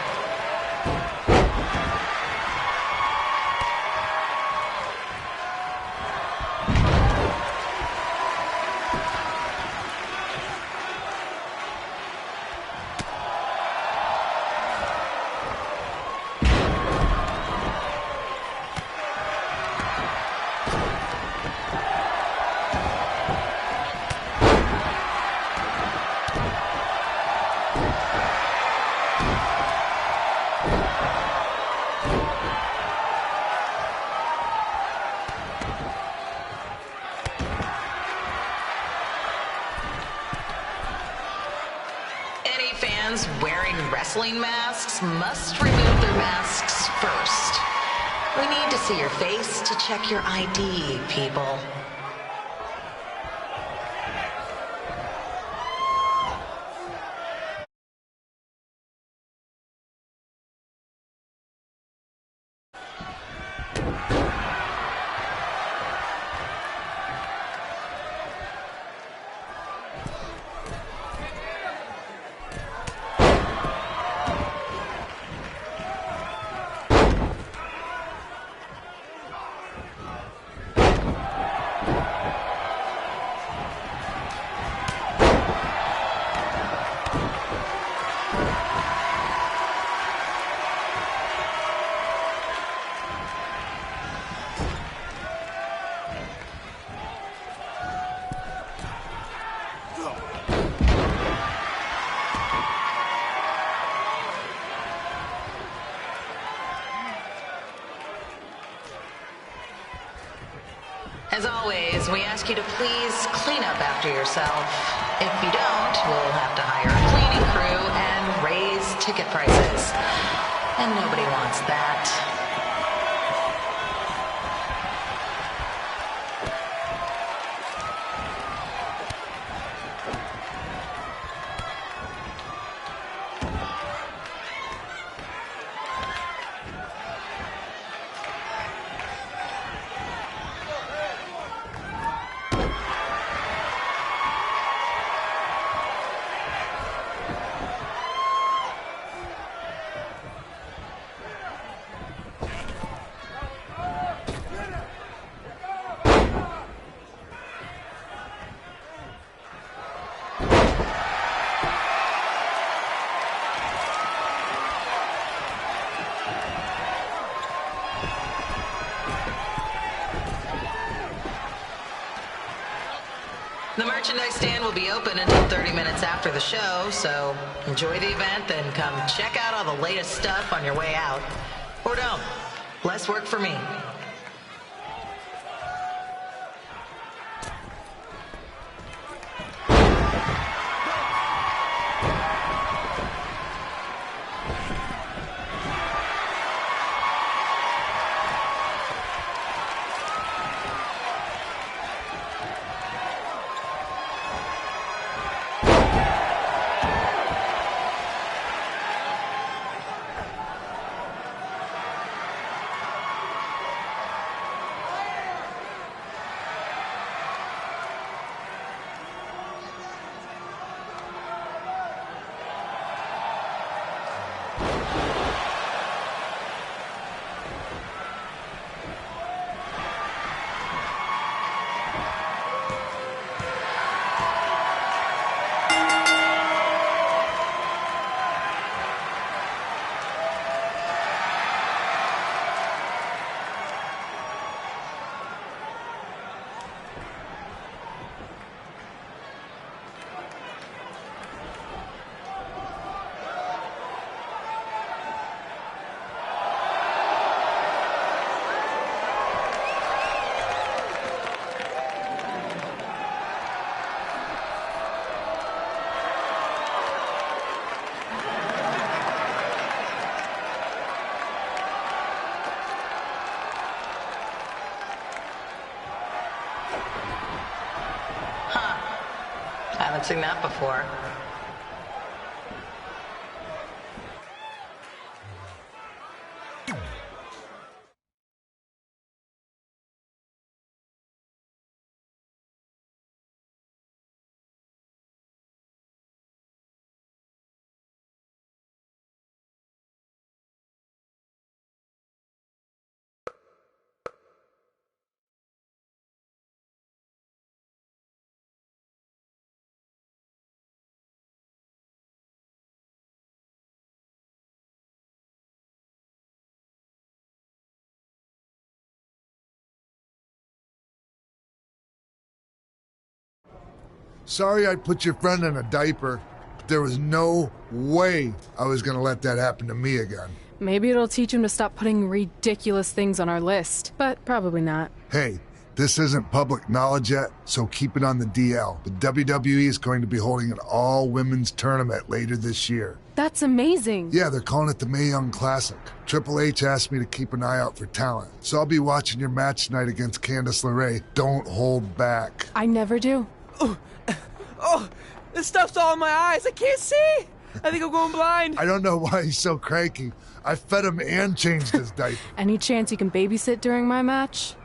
S7: Wearing wrestling masks must remove their masks first. We need to see your face to check your ID, people. As always, we ask you to please clean up after yourself. If you don't, we'll have to hire a cleaning crew and raise ticket prices. And nobody wants that. The merchandise stand will be open until 30 minutes after the show, so enjoy the event, then come check out all the latest stuff on your way out. Or don't. Less work for me. seen that before.
S9: Sorry I put your friend in a diaper, but there was no way I was gonna let that happen to me again.
S3: Maybe it'll teach him to stop putting ridiculous things on our list, but probably not.
S9: Hey, this isn't public knowledge yet, so keep it on the DL. The WWE is going to be holding an all-women's tournament later this year.
S3: That's amazing.
S9: Yeah, they're calling it the Mae Young Classic. Triple H asked me to keep an eye out for talent, so I'll be watching your match tonight against Candice LeRae. Don't hold back.
S3: I never do.
S2: Oh, this stuff's all in my eyes. I can't see. I think I'm going blind.
S9: I don't know why he's so cranky. I fed him and changed his diaper.
S3: Any chance you can babysit during my match?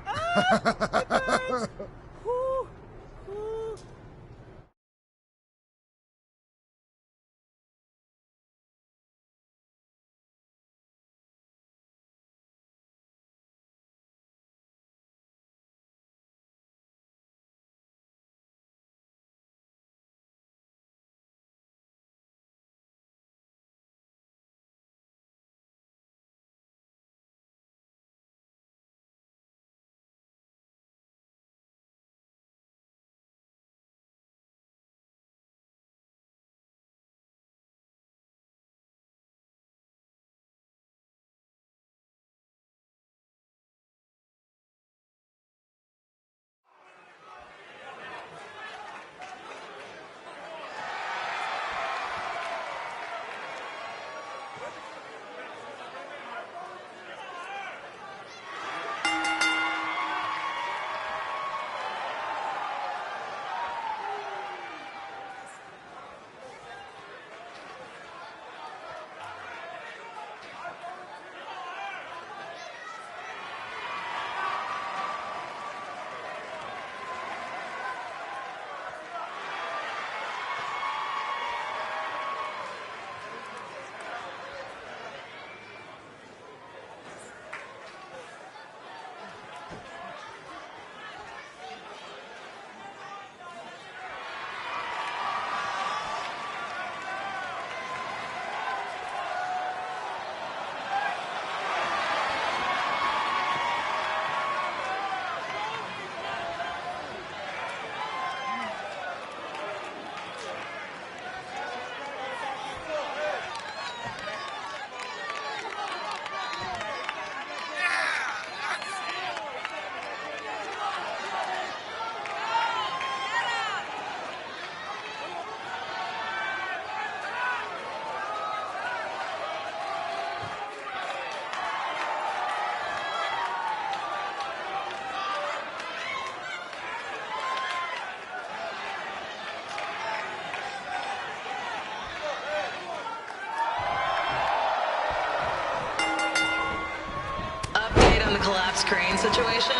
S7: Collapse crane situation?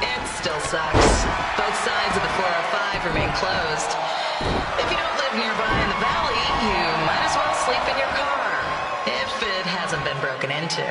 S7: It still sucks. Both sides of the 405 remain closed. If you don't live nearby in the valley, you might as well sleep in your car, if it hasn't been broken into.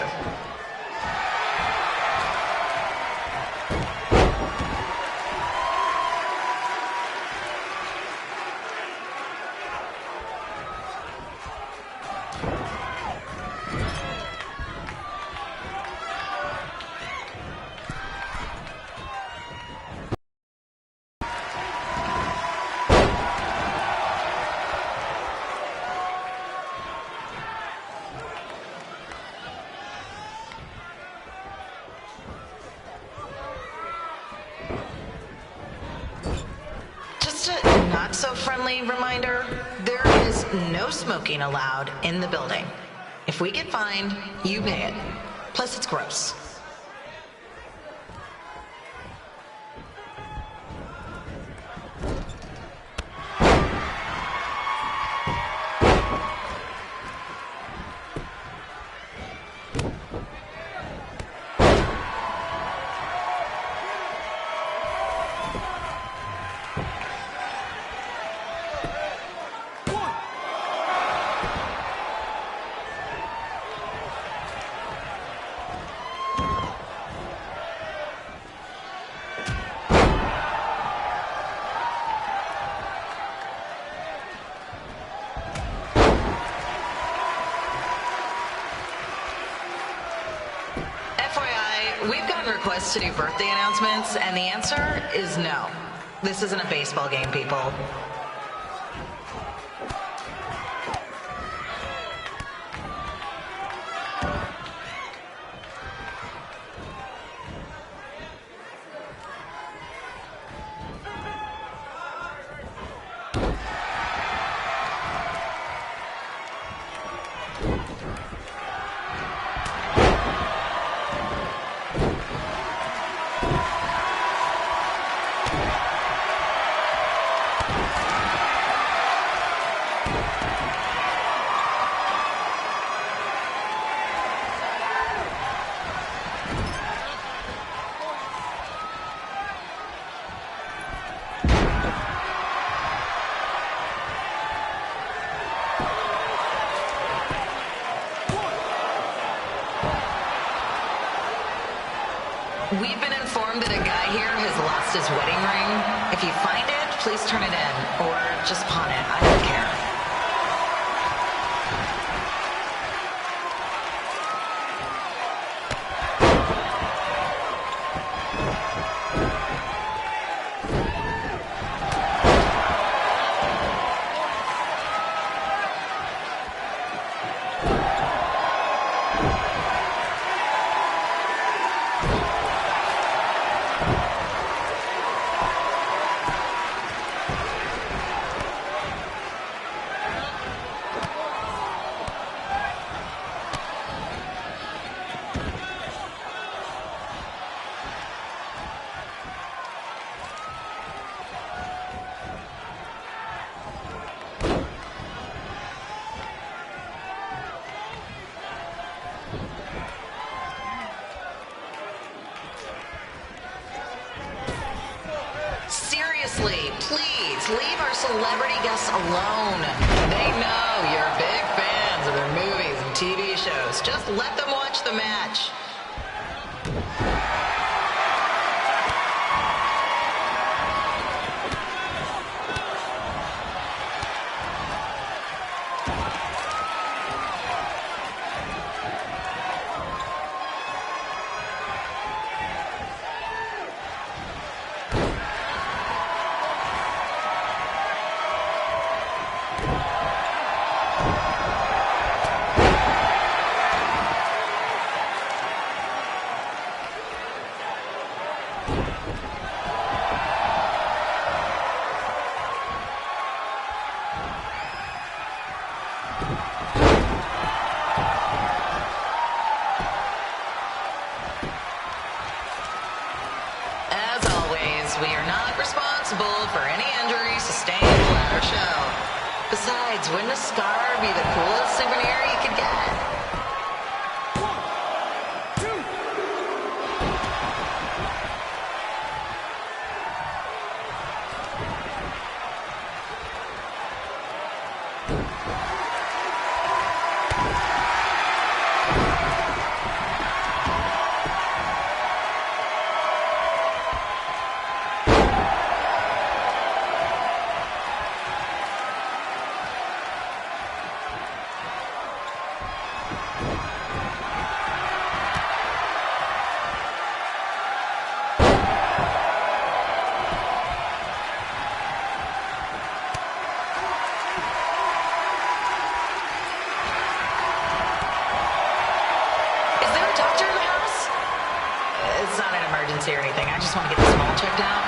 S7: Not-so-friendly reminder, there is no smoking allowed in the building. If we get fined, you pay it. Plus, it's gross. gotten requests to do birthday announcements, and the answer is no. This isn't a baseball game, people. We've been informed that a guy here has lost his wedding ring. If you find it, please turn it in, or just pawn it. I don't care. Seriously, please leave our celebrity guests alone. They know you're big fans of their movies and TV shows. Just let them watch the match. As always, we are not responsible for any injuries sustained at our show. Besides, wouldn't a scar be the coolest souvenir you could get? It's not an emergency or anything. I just want to get the small checked out.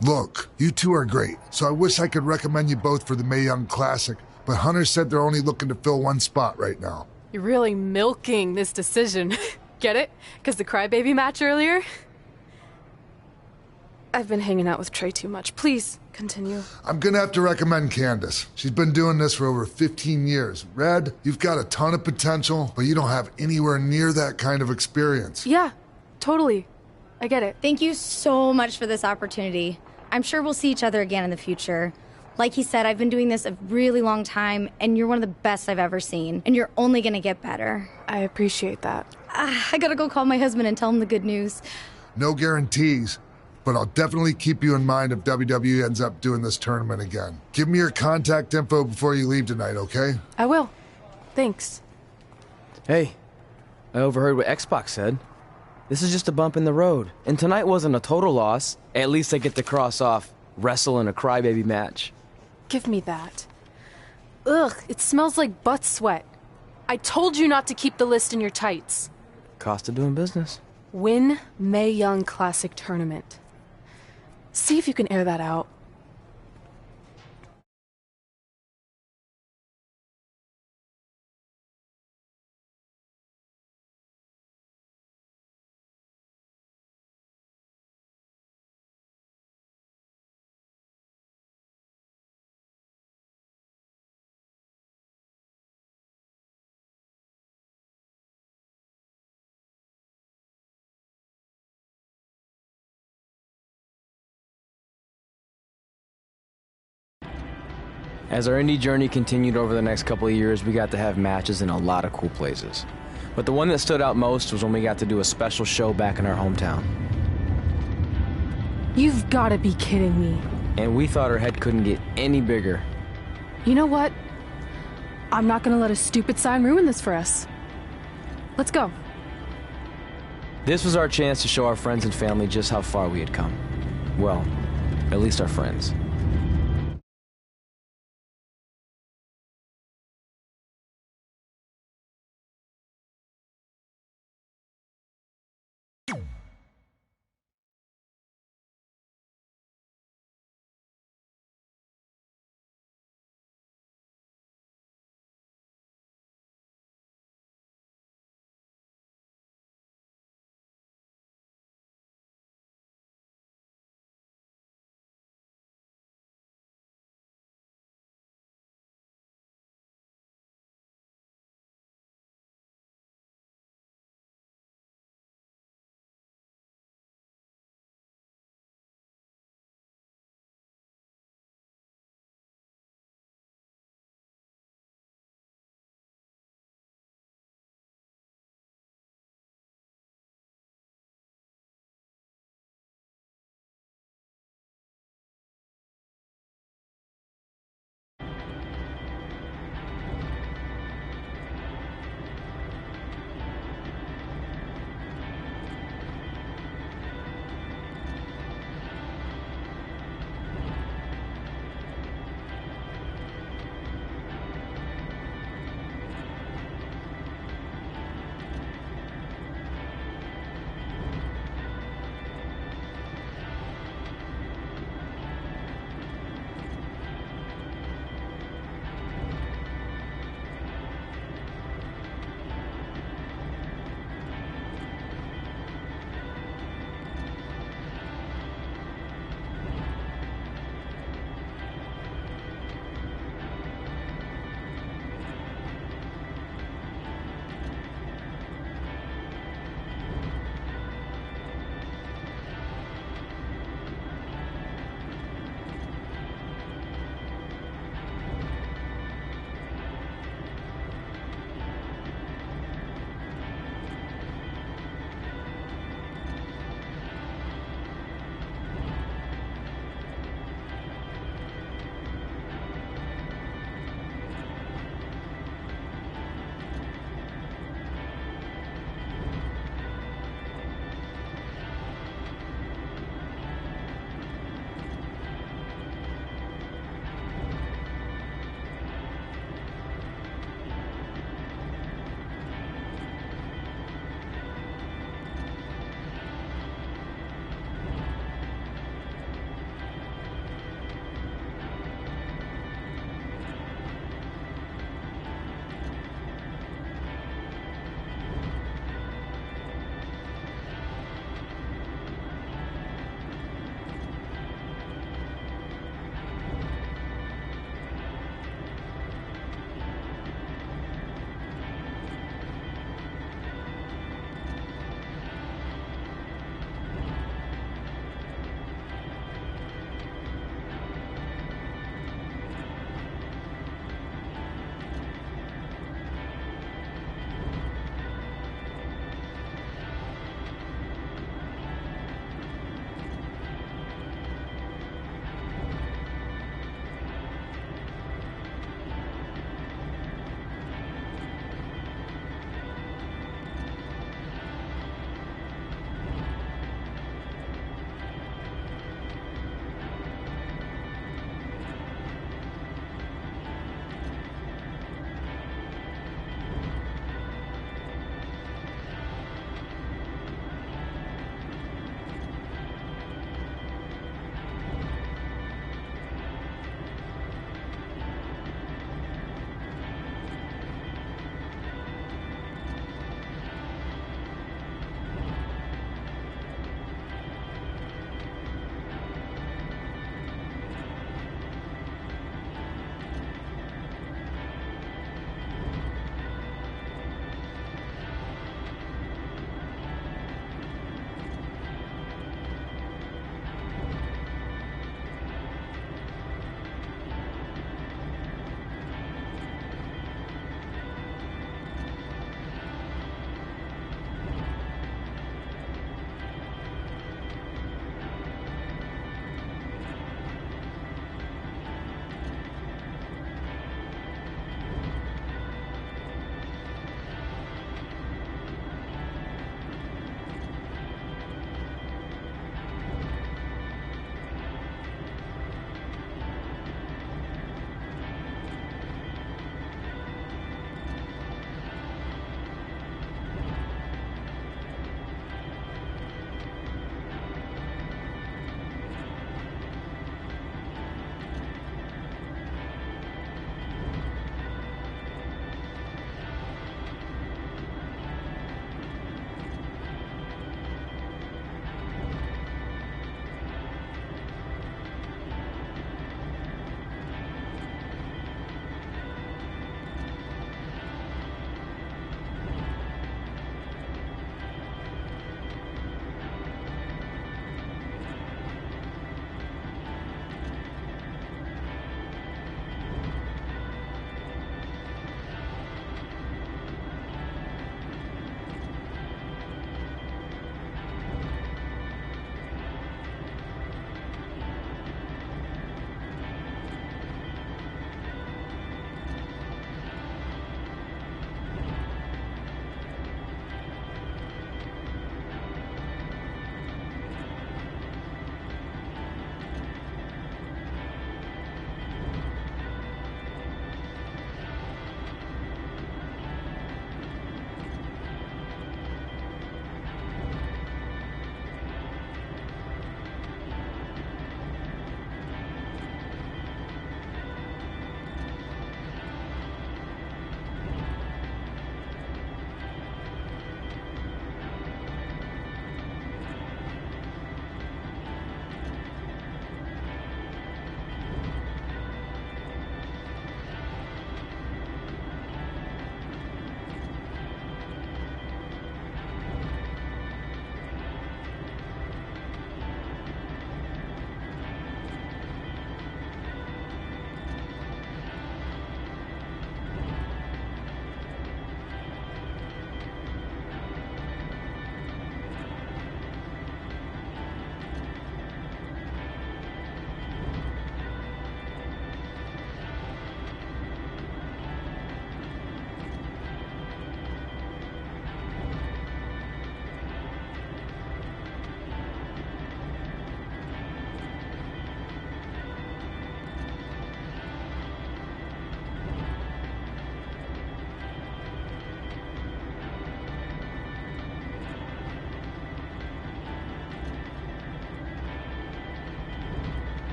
S9: Look, you two are great, so I wish I could recommend you both for the Mae Young Classic, but Hunter said they're only looking to fill one spot right now.
S3: You're really milking this decision. Get it? Because the crybaby match earlier? I've been hanging out with Trey too much. Please, continue.
S9: I'm gonna have to recommend Candace. She's been doing this for over 15 years. Red, you've got a ton of potential, but you don't have anywhere near that kind of experience.
S3: Yeah, totally. I get it.
S14: Thank you so much for this opportunity. I'm sure we'll see each other again in the future. Like he said, I've been doing this a really long time, and you're one of the best I've ever seen. And you're only gonna get better.
S3: I appreciate that.
S14: I gotta go call my husband and tell him the good news.
S9: No guarantees, but I'll definitely keep you in mind if WWE ends up doing this tournament again. Give me your contact info before you leave tonight, okay?
S3: I will. Thanks.
S2: Hey, I overheard what X-Pac said. This is just a bump in the road. And tonight wasn't a total loss. At least I get to cross off wrestle in a crybaby match.
S3: Give me that. Ugh, it smells like butt sweat. I told you not to keep the list in your tights.
S2: Cost of doing business.
S3: Win Mae Young Classic Tournament. See if you can air that out.
S2: As our indie journey continued over the next couple of years, we got to have matches in a lot of cool places. But the one that stood out most was when we got to do a special show back in our hometown.
S3: You've got to be kidding me.
S2: And we thought our head couldn't get any bigger.
S3: You know what? I'm not going to let a stupid sign ruin this for us. Let's go.
S2: This was our chance to show our friends and family just how far we had come. Well, at least our friends.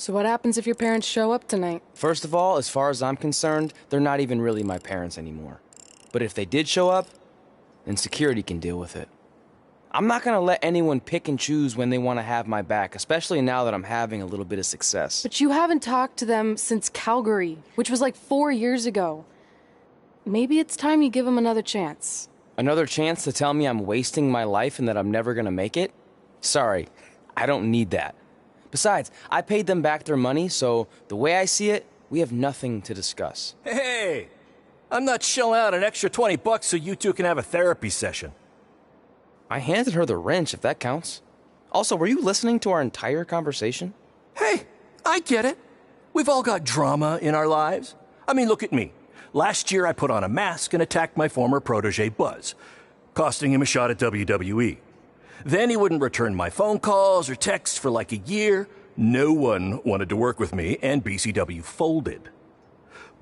S3: So what happens if your parents show up tonight?
S2: First of all, as far as I'm concerned, they're not even really my parents anymore. But if they did show up, then security can deal with it. I'm not gonna let anyone pick and choose when they want to have my back, especially now that I'm having a little bit of success.
S3: But you haven't talked to them since Calgary, which was like 4 years ago. Maybe it's time you give them another chance.
S2: Another chance to tell me I'm wasting my life and that I'm never gonna make it? Sorry, I don't need that. Besides, I paid them back their money, so the way I see it, we have nothing to discuss.
S15: Hey, I'm not shelling out an extra $20 so you two can have a therapy session.
S2: I handed her the wrench, if that counts. Also, were you listening to our entire conversation?
S15: Hey, I get it. We've all got drama in our lives. I mean, look at me. Last year, I put on a mask and attacked my former protege, Buzz, costing him a shot at WWE. Then he wouldn't return my phone calls or texts for like a year. No one wanted to work with me, and BCW folded.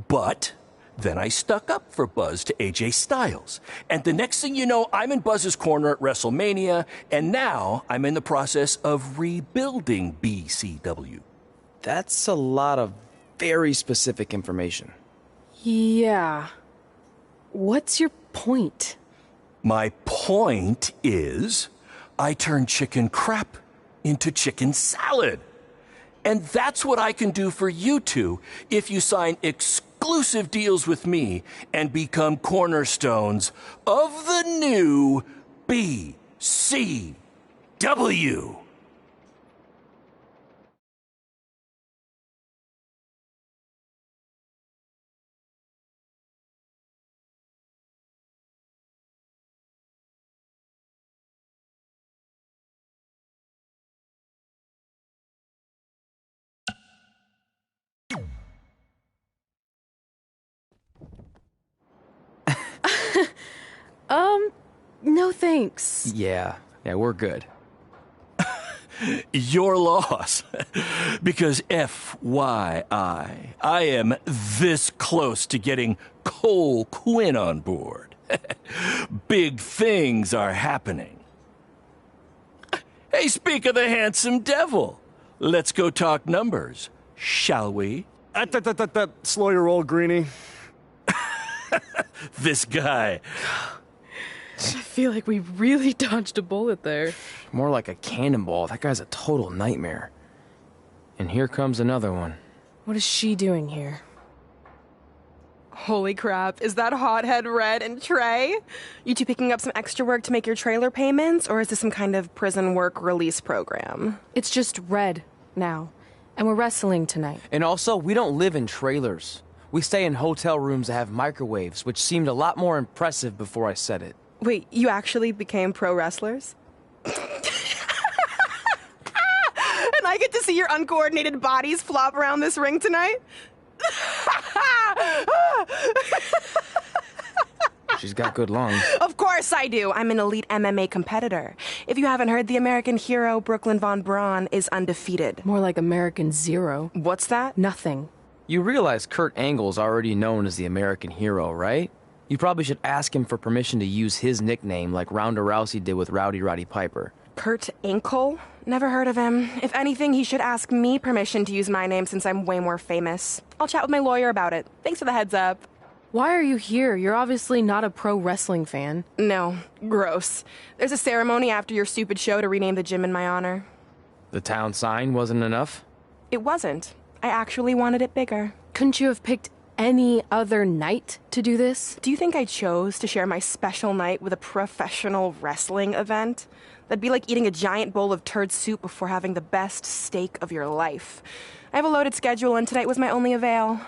S15: But then I stuck up for Buzz to AJ Styles. And the next thing you know, I'm in Buzz's corner at WrestleMania, and now I'm in the process of rebuilding BCW.
S2: That's a lot of very specific information.
S3: Yeah. What's your point?
S15: My point is, I turned chicken crap into chicken salad. And that's what I can do for you two if you sign exclusive deals with me and become cornerstones of the new BCW.
S3: No thanks.
S2: Yeah, we're good.
S15: Your loss. Because FYI, I am this close to getting Cole Quinn on board. Big things are happening. Hey, speak of the handsome devil. Let's go talk numbers, shall we?
S16: Slow your roll, Greenie.
S15: This guy.
S3: I feel like we really dodged a bullet there.
S2: More like a cannonball. That guy's a total nightmare. And here comes another one.
S3: What is she doing here?
S13: Holy crap, is that hothead Red and Trey? You two picking up some extra work to make your trailer payments, or is this some kind of prison work release program?
S3: It's just Red now, and we're wrestling tonight.
S2: And also, we don't live in trailers. We stay in hotel rooms that have microwaves, which seemed a lot more impressive before I said it.
S13: Wait, you actually became pro wrestlers? And I get to see your uncoordinated bodies flop around this ring tonight?
S2: She's got good lungs.
S13: Of course I do. I'm an elite MMA competitor. If you haven't heard, the American hero, Brooklyn Von Braun, is undefeated.
S3: More like American Zero.
S13: What's that?
S3: Nothing.
S2: You realize Kurt Angle's already known as the American hero, right? You probably should ask him for permission to use his nickname like Ronda Rousey did with Rowdy Roddy Piper.
S13: Kurt Angle? Never heard of him. If anything, he should ask me permission to use my name since I'm way more famous. I'll chat with my lawyer about it. Thanks for the heads up.
S3: Why are you here? You're obviously not a pro wrestling fan.
S13: No, gross. There's a ceremony after your stupid show to rename the gym in my honor.
S2: The town sign wasn't enough?
S13: It wasn't. I actually wanted it bigger.
S3: Couldn't you have picked any other night to do this?
S13: Do you think I chose to share my special night with a professional wrestling event? That'd be like eating a giant bowl of turd soup before having the best steak of your life. I have a loaded schedule, and tonight was my only avail.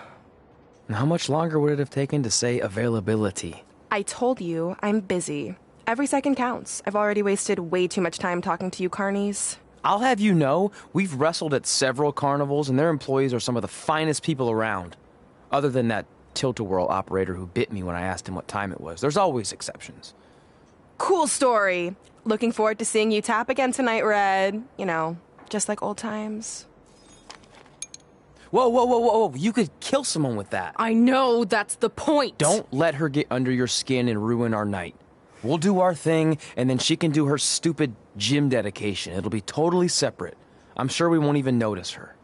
S2: And how much longer would it have taken to say availability?
S13: I told you, I'm busy. Every second counts. I've already wasted way too much time talking to you carnies.
S2: I'll have you know, we've wrestled at several carnivals, and their employees are some of the finest people around. Other than that tilt-a-whirl operator who bit me when I asked him what time it was. There's always exceptions.
S13: Cool story. Looking forward to seeing you tap again tonight, Red. You know, just like old times.
S2: Whoa. You could kill someone with that.
S3: I know, that's the point.
S2: Don't let her get under your skin and ruin our night. We'll do our thing, and then she can do her stupid gym dedication. It'll be totally separate. I'm sure we won't even notice her.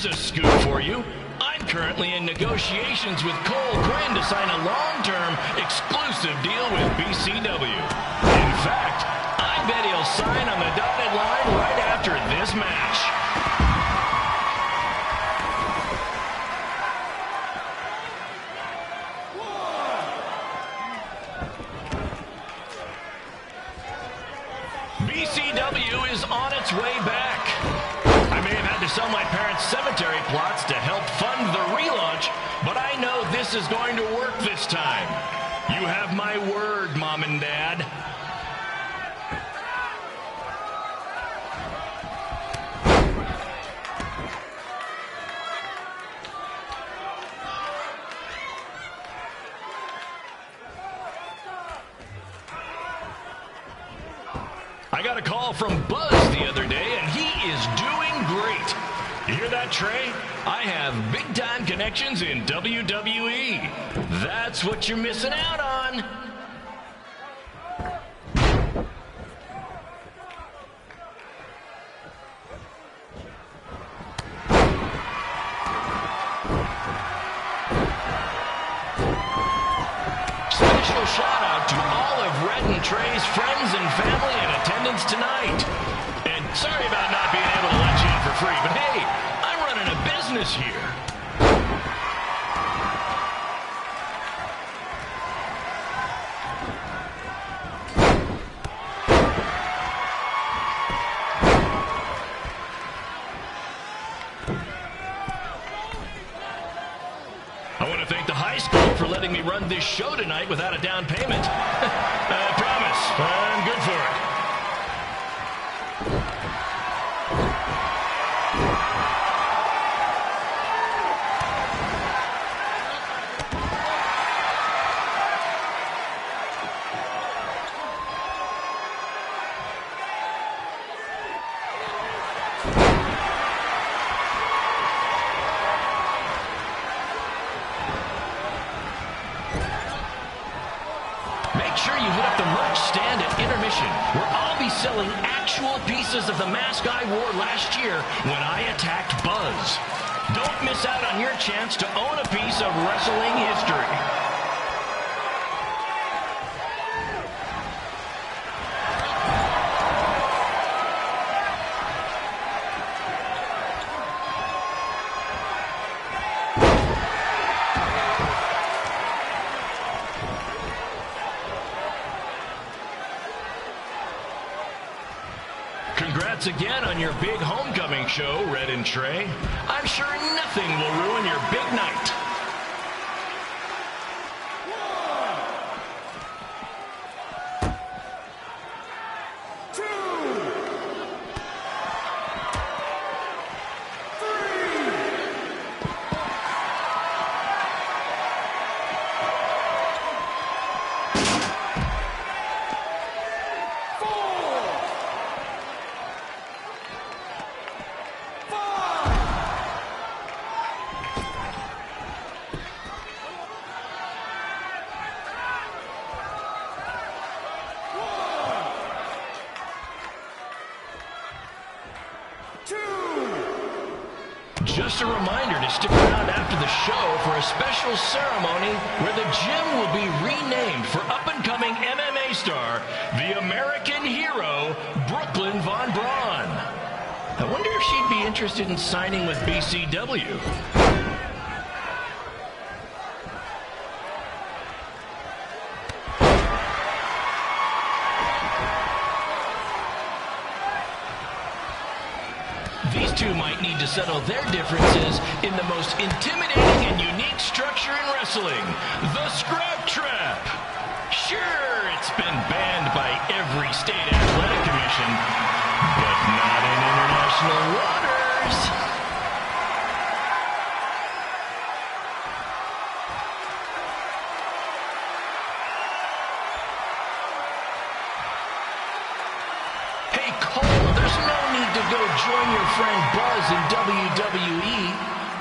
S17: Here's a scoop for you. I'm currently in negotiations with Cole Quinn to sign a long-term exclusive deal with BCW. In fact, I bet he'll sign on the dotted line right after this match. BCW is on its way back. I may have had to sell my parents' cemetery plots to help fund the relaunch, but I know this is going to work this time. You have my word, Mom and Dad. I got a call from Buzz the other day, and he is doing great. You hear that, Trey? I have big-time connections in WWE. That's what you're missing out on. Special shout-out to all of Red and Trey's friends and family in attendance tonight. And sorry about not being able to let you in for free, but hey, I'm running a business here. I want to thank the high school for letting me run this show tonight without a down payment. I promise, I'm good for it. Make sure you hit up the merch stand at intermission, where I'll be selling actual pieces of the mask I wore last year when I attacked Buzz. Don't miss out on your chance to own a piece of wrestling history. Congrats again on your big homecoming show, Red and Trey. I'm sure nothing will ruin your big night. Just a reminder to stick around after the show for a special ceremony where the gym will be renamed for up-and-coming MMA star, the American hero, Brooklyn Von Braun. I wonder if she'd be interested in signing with BCW. These two might need to settle their differences in the most intimidating and unique structure in wrestling, the Scrap Trap. Sure, it's been banned by every state athletic commission, but not in international waters. Hey, Cole, there's no need to go join your friend Buzz in WWE.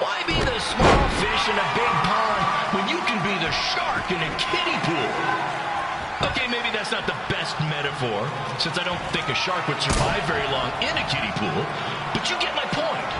S17: Why be the small fish in a big pond when you can be the shark in a kiddie pool? Okay, maybe that's not the best metaphor, since I don't think a shark would survive very long in a kiddie pool, but you get my point.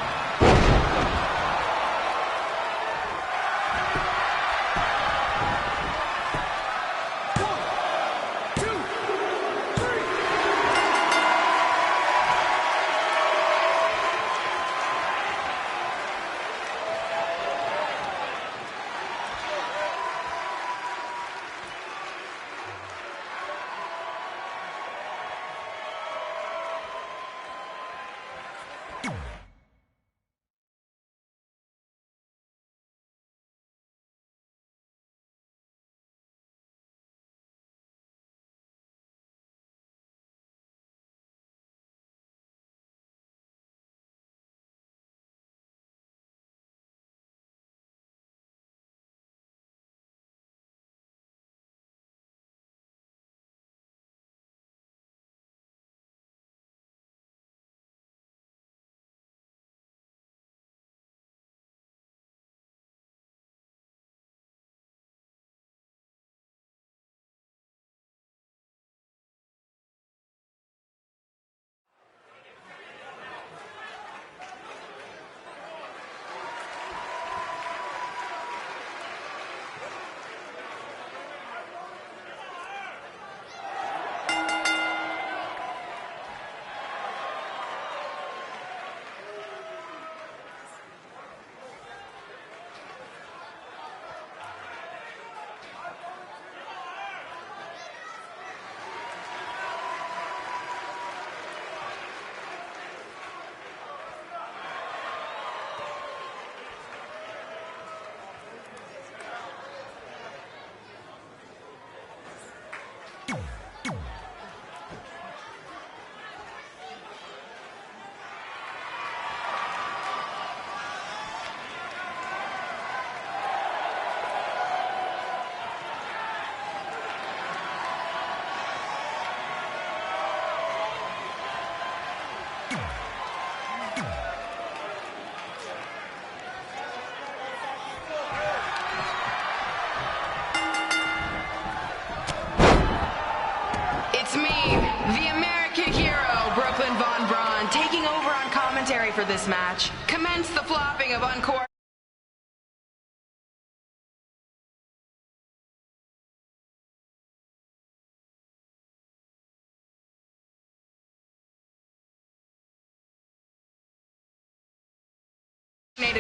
S13: for this match. Commence the flopping of uncoordinated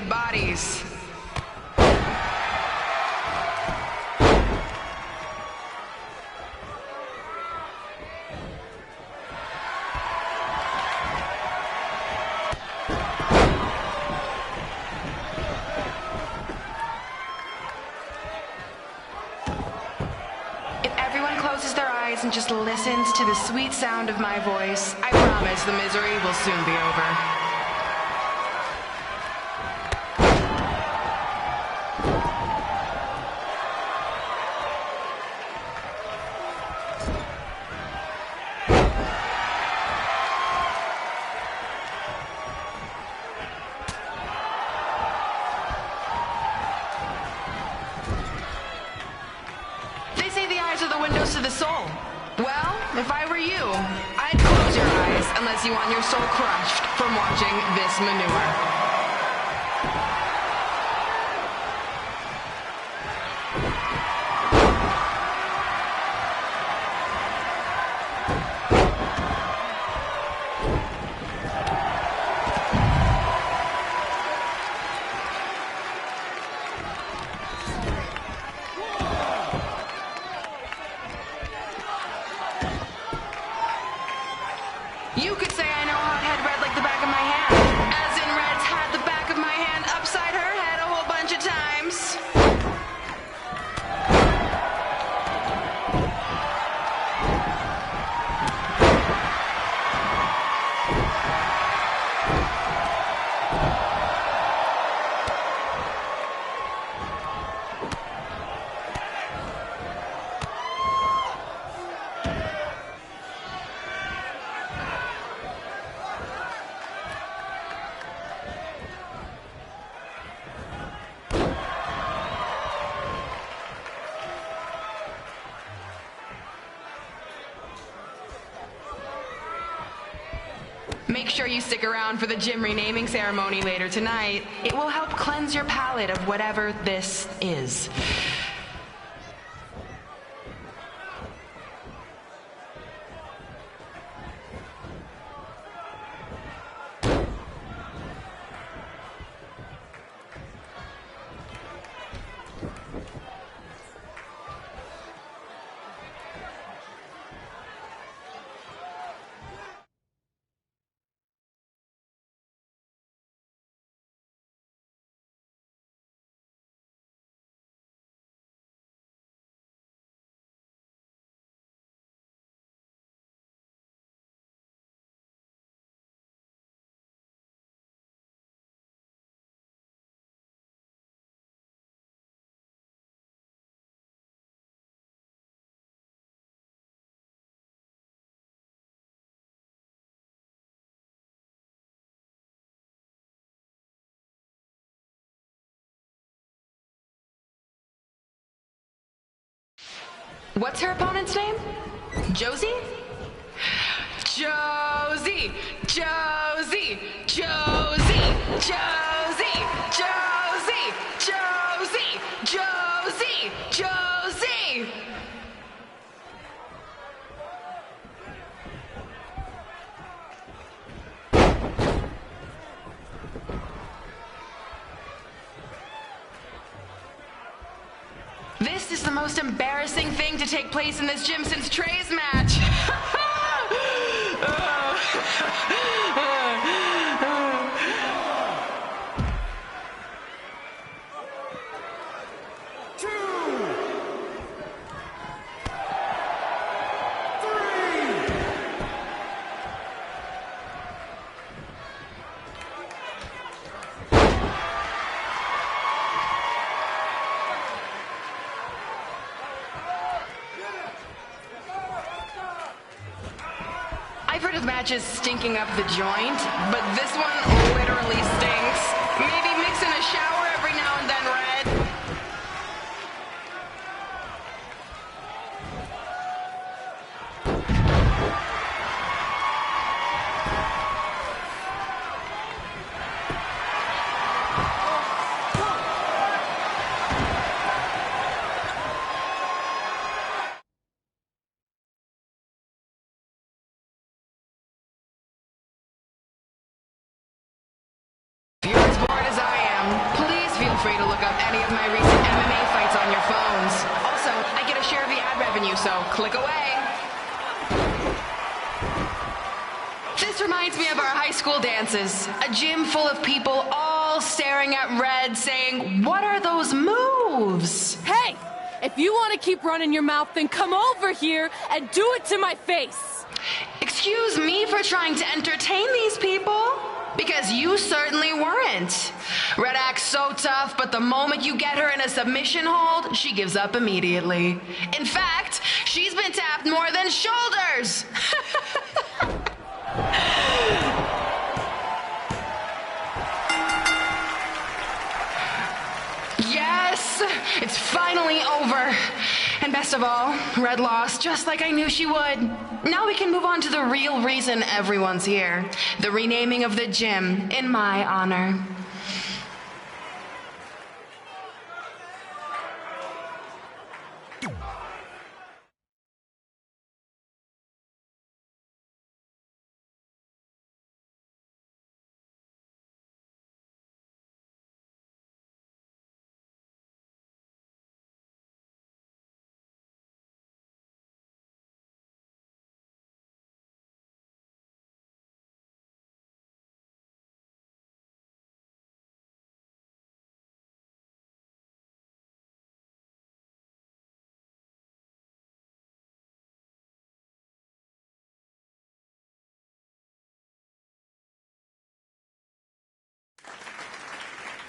S13: bodies. If everyone closes their eyes and just listens to the sweet sound of my voice, I promise the misery will soon be over. To the soul. Well, if I were you, I'd close your eyes unless you want your soul crushed from watching this manure. You could say I know Hothead Red like the back of my hand, as in Red's had the back of my hand upside her head a whole bunch of times. Make sure you stick around for the gym renaming ceremony later tonight. It will help cleanse your palate of whatever this is. What's her opponent's name? Josie? Josie! Josie! Josie! Josie! Josie! Josie! Josie! Josie! This is the most embarrassing thing to take place in this gym since Trey's match. I've heard of matches stinking up the joint, but this one literally stinks. Maybe mix in a shower every now and then, Red. free to look up any of my recent MMA fights on your phones. Also, I get a share of the ad revenue, so click away. This reminds me of our high school dances. A gym full of people all staring at Red saying, "What are those moves?"
S3: Hey, if you want to keep running your mouth, then come over here and do it to my face.
S13: Excuse me for trying to entertain these people? Because you certainly weren't. Red acts so tough, but the moment you get her in a submission hold, she gives up immediately. In fact, she's been tapped more than shoulders. Yes, it's finally over. And best of all, Red lost just like I knew she would. Now we can move on to the real reason everyone's here. The renaming of the gym in my honor.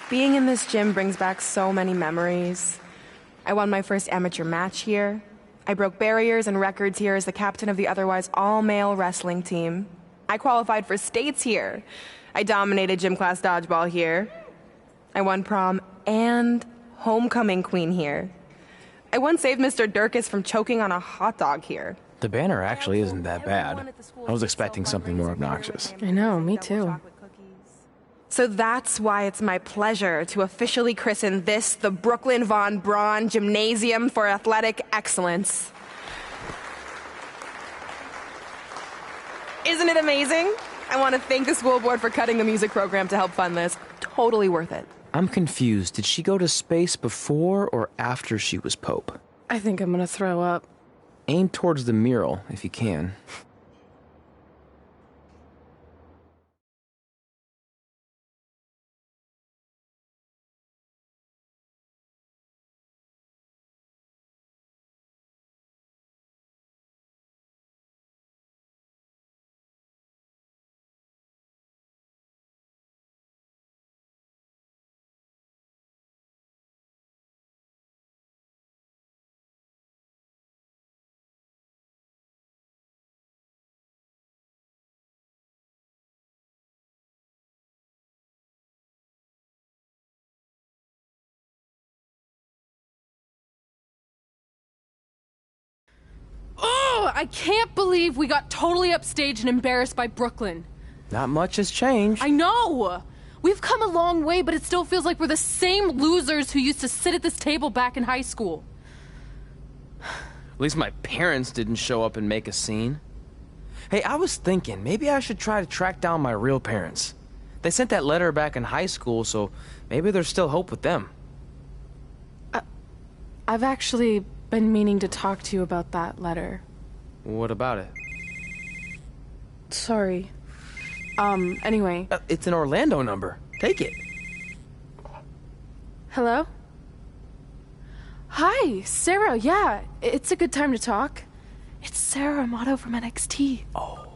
S13: Being in this gym brings back so many memories. I won my first amateur match here. I broke barriers and records here as the captain of the otherwise all-male wrestling team. I qualified for states here. I dominated gym class dodgeball here. I won prom and homecoming queen here. I once saved Mr. Durkis from choking on a hot dog here.
S2: The banner actually isn't that bad. I was expecting something more obnoxious.
S3: I know, me too.
S13: So that's why it's my pleasure to officially christen this the Brooklyn Von Braun Gymnasium for Athletic Excellence. Isn't it amazing? I want to thank the school board for cutting the music program to help fund this. Totally worth it.
S2: I'm confused. Did she go to space before or after she was Pope?
S3: I think I'm gonna throw up.
S2: Aim towards the mural, if you can.
S3: Oh, I can't believe we got totally upstaged and embarrassed by Brooklyn.
S2: Not much has changed.
S3: I know! We've come a long way, but it still feels like we're the same losers who used to sit at this table back in high school.
S2: At least my parents didn't show up and make a scene. Hey, I was thinking, maybe I should try to track down my real parents. They sent that letter back in high school, so maybe there's still hope with them.
S3: I've actually been meaning to talk to you about that letter.
S2: What about it?
S3: Sorry. Anyway.
S2: It's an Orlando number. Take it.
S3: Hello? Hi, Sarah. Yeah, it's a good time to talk. It's Sarah Amato from NXT.
S2: Oh.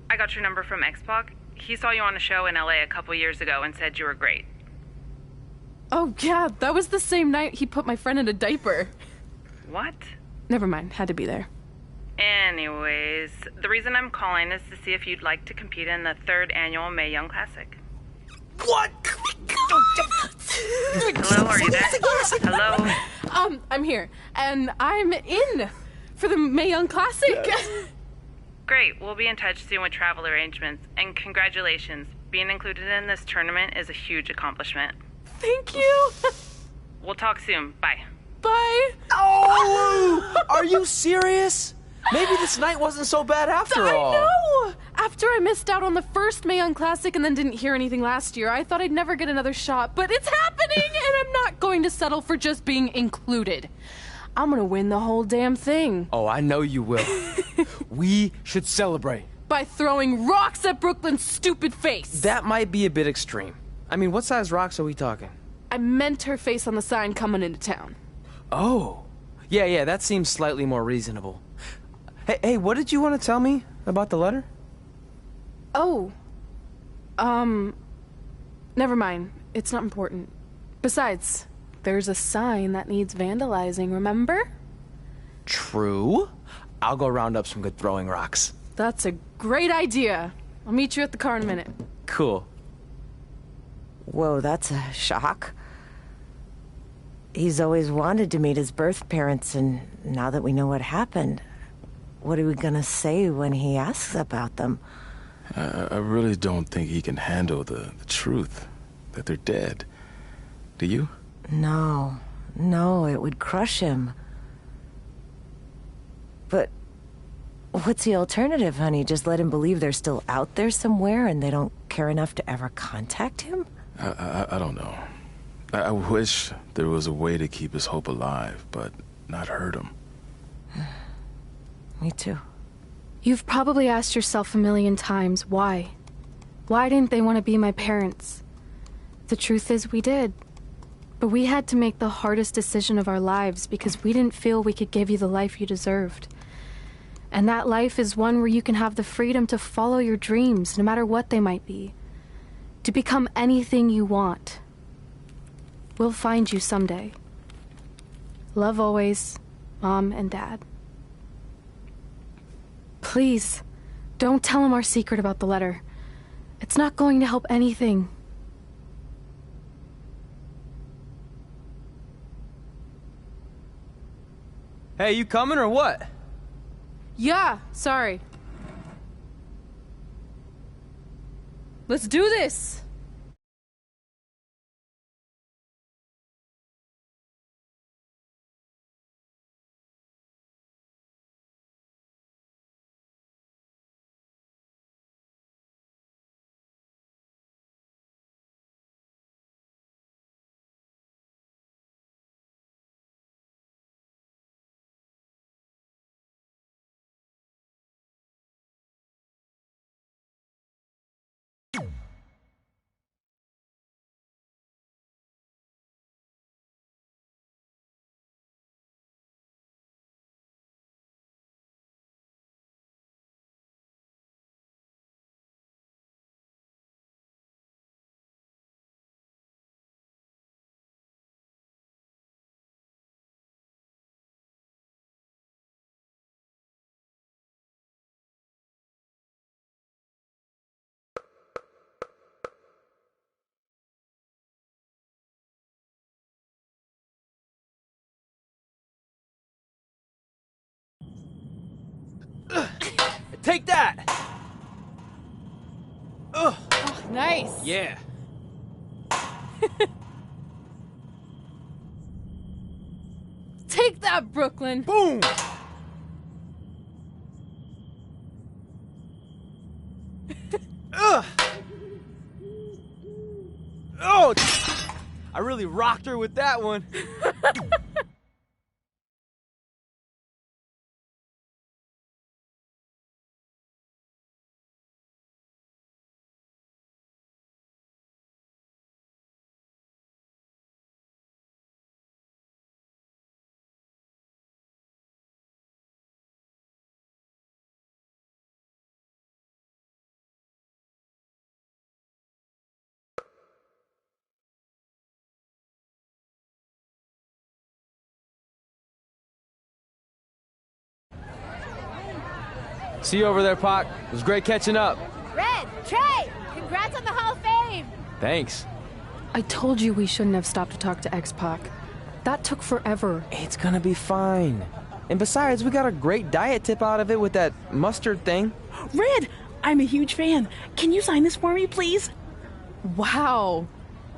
S18: I got your number from X-Pac. He saw you on a show in LA a couple years ago and said you were great.
S3: Oh, yeah, that was the same night he put my friend in a diaper.
S18: What?
S3: Never mind, had to be there.
S18: Anyways, the reason I'm calling is to see if you'd like to compete in the 3rd annual Mae Young Classic.
S2: What?
S18: Hello, are you there? Hello?
S3: I'm here, and I'm in for the Mae Young Classic.
S18: Yes. Great, we'll be in touch soon with travel arrangements, and congratulations. Being included in this tournament is a huge accomplishment.
S3: Thank you.
S18: We'll talk soon. Bye.
S3: Bye.
S2: Oh! Are you serious? Maybe this night wasn't so bad after all.
S3: I know! After I missed out on the first Mae Young Classic and then didn't hear anything last year, I thought I'd never get another shot, but it's happening, and I'm not going to settle for just being included. I'm gonna win the whole damn thing.
S2: Oh, I know you will. We should celebrate.
S3: By throwing rocks at Brooklyn's stupid face.
S2: That might be a bit extreme. I mean, what size rocks are we talking?
S3: I meant her face on the sign coming into town.
S2: Oh. Yeah, that seems slightly more reasonable. Hey, what did you want to tell me about the letter?
S3: Oh. Never mind. It's not important. Besides, there's a sign that needs vandalizing, remember?
S2: True. I'll go round up some good throwing rocks.
S3: That's a great idea. I'll meet you at the car in a minute.
S2: Cool.
S7: Whoa, that's a shock. He's always wanted to meet his birth parents, and now that we know what happened, what are we gonna say when he asks about them?
S8: I really don't think he can handle the truth, that they're dead. Do you?
S7: No, it would crush him. But what's the alternative, honey? Just let him believe they're still out there somewhere and they don't care enough to ever contact him?
S8: I don't know. I wish there was a way to keep his hope alive, but not hurt him.
S7: Me too.
S3: You've probably asked yourself a million times, why? Why didn't they want to be my parents? The truth is, we did. But we had to make the hardest decision of our lives because we didn't feel we could give you the life you deserved. And that life is one where you can have the freedom to follow your dreams, no matter what they might be. To become anything you want. We'll find you someday. Love always, Mom and Dad. Please, don't tell him our secret about the letter. It's not going to help anything.
S2: Hey, you coming or what?
S3: Yeah, sorry. Let's do this!
S2: Take that! Ugh.
S3: Oh, nice.
S2: Yeah.
S3: Take that, Brooklyn.
S2: Boom! Ugh. Oh! I really rocked her with that one. See you over there, Pac. It was great catching up.
S19: Red, Trey, congrats on the Hall of Fame.
S2: Thanks.
S3: I told you we shouldn't have stopped to talk to X-Pac. That took forever.
S2: It's gonna be fine. And besides, we got a great diet tip out of it with that mustard thing.
S20: Red, I'm a huge fan. Can you sign this for me, please?
S3: Wow.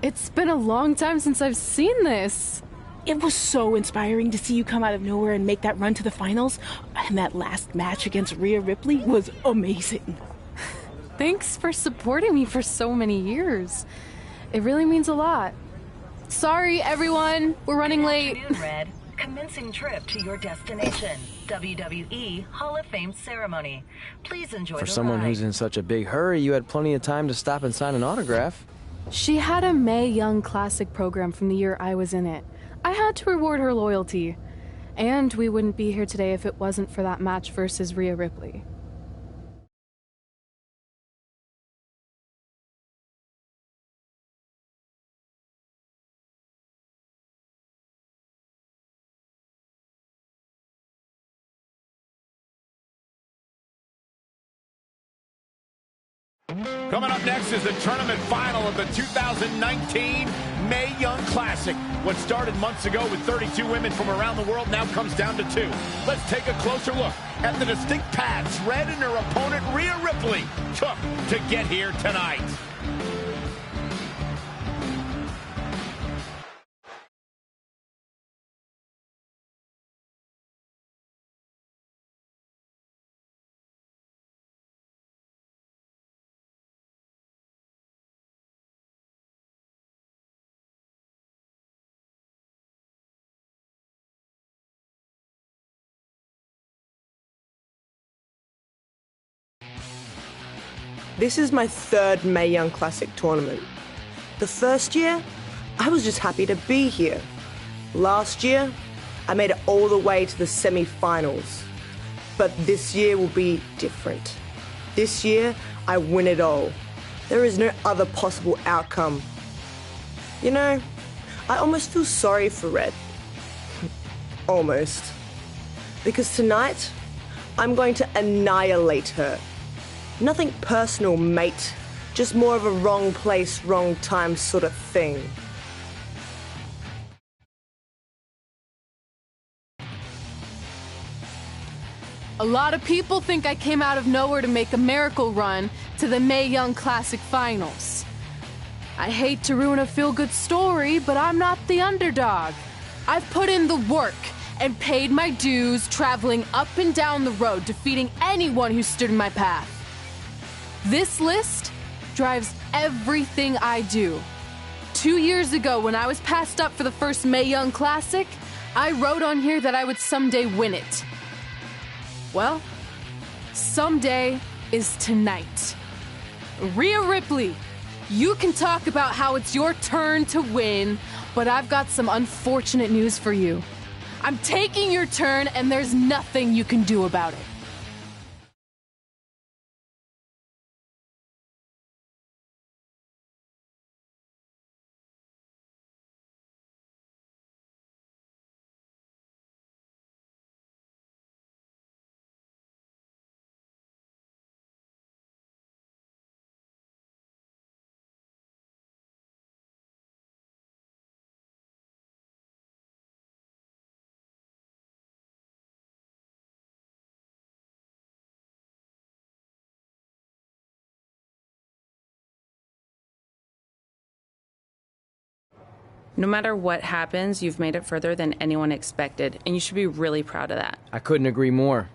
S3: It's been a long time since I've seen this.
S20: It was so inspiring to see you come out of nowhere and make that run to the finals. And that last match against Rhea Ripley was amazing.
S3: Thanks for supporting me for so many years. It really means a lot. Sorry, everyone. We're running late.
S7: Good afternoon, Red. Commencing trip to your destination. WWE Hall of Fame ceremony. Please enjoy
S2: For
S7: the
S2: someone
S7: ride.
S2: who's in such a big hurry, you had plenty of time to stop and sign an autograph.
S3: She had a Mae Young Classic program from the year I was in it. I had to reward her loyalty. And we wouldn't be here today if it wasn't for that match versus Rhea Ripley.
S21: Coming up next is the tournament final of the 2019 Mae Young Classic. What started months ago with 32 women from around the world now comes down to 2. Let's take a closer look at the distinct paths Red and her opponent Rhea Ripley took to get here tonight.
S22: This is my 3rd Mae Young Classic tournament. The first year, I was just happy to be here. Last year, I made it all the way to the semi-finals. But this year will be different. This year, I win it all. There is no other possible outcome. You know, I almost feel sorry for Red. Almost. Because tonight, I'm going to annihilate her. Nothing personal, mate. Just more of a wrong place, wrong time sort of thing.
S3: A lot of people think I came out of nowhere to make a miracle run to the Mae Young Classic Finals. I hate to ruin a feel-good story, but I'm not the underdog. I've put in the work and paid my dues traveling up and down the road, defeating anyone who stood in my path. This list drives everything I do. 2 years ago, when I was passed up for the first Mae Young Classic, I wrote on here that I would someday win it. Well, someday is tonight. Rhea Ripley, you can talk about how it's your turn to win, but I've got some unfortunate news for you. I'm taking your turn, and there's nothing you can do about it.
S18: No matter what happens, you've made it further than anyone expected, and you should be really proud of that.
S2: I couldn't agree more.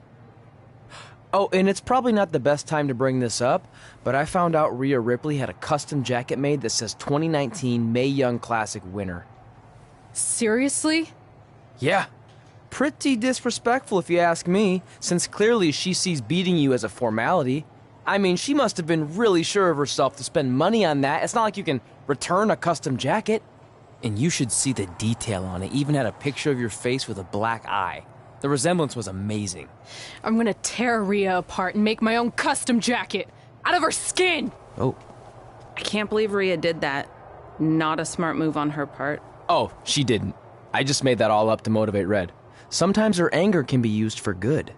S2: Oh, and it's probably not the best time to bring this up, but I found out Rhea Ripley had a custom jacket made that says 2019 Mae Young Classic winner.
S3: Seriously?
S2: Yeah. Pretty disrespectful if you ask me, since clearly she sees beating you as a formality. I mean, she must have been really sure of herself to spend money on that. It's not like you can return a custom jacket. And you should see the detail on it. Even had a picture of your face with a black eye. The resemblance was amazing.
S3: I'm gonna tear Rhea apart and make my own custom jacket out of her skin.
S2: Oh.
S18: I can't believe Rhea did that. Not a smart move on her part.
S2: Oh, she didn't. I just made that all up to motivate Red. Sometimes her anger can be used for good.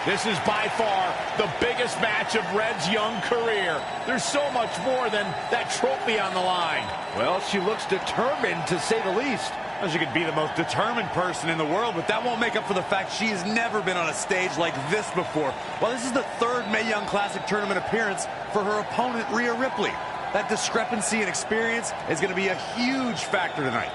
S21: This is by far the biggest match of Red's young career. There's so much more than that trophy on the line.
S4: Well, she looks determined, to say the least.
S21: Well, she could be the most determined person in the world, but that won't make up for the fact she has never been on a stage like this before. Well, this is the third Mae Young Classic tournament appearance for her opponent, Rhea Ripley. That discrepancy in experience is going to be a huge factor tonight.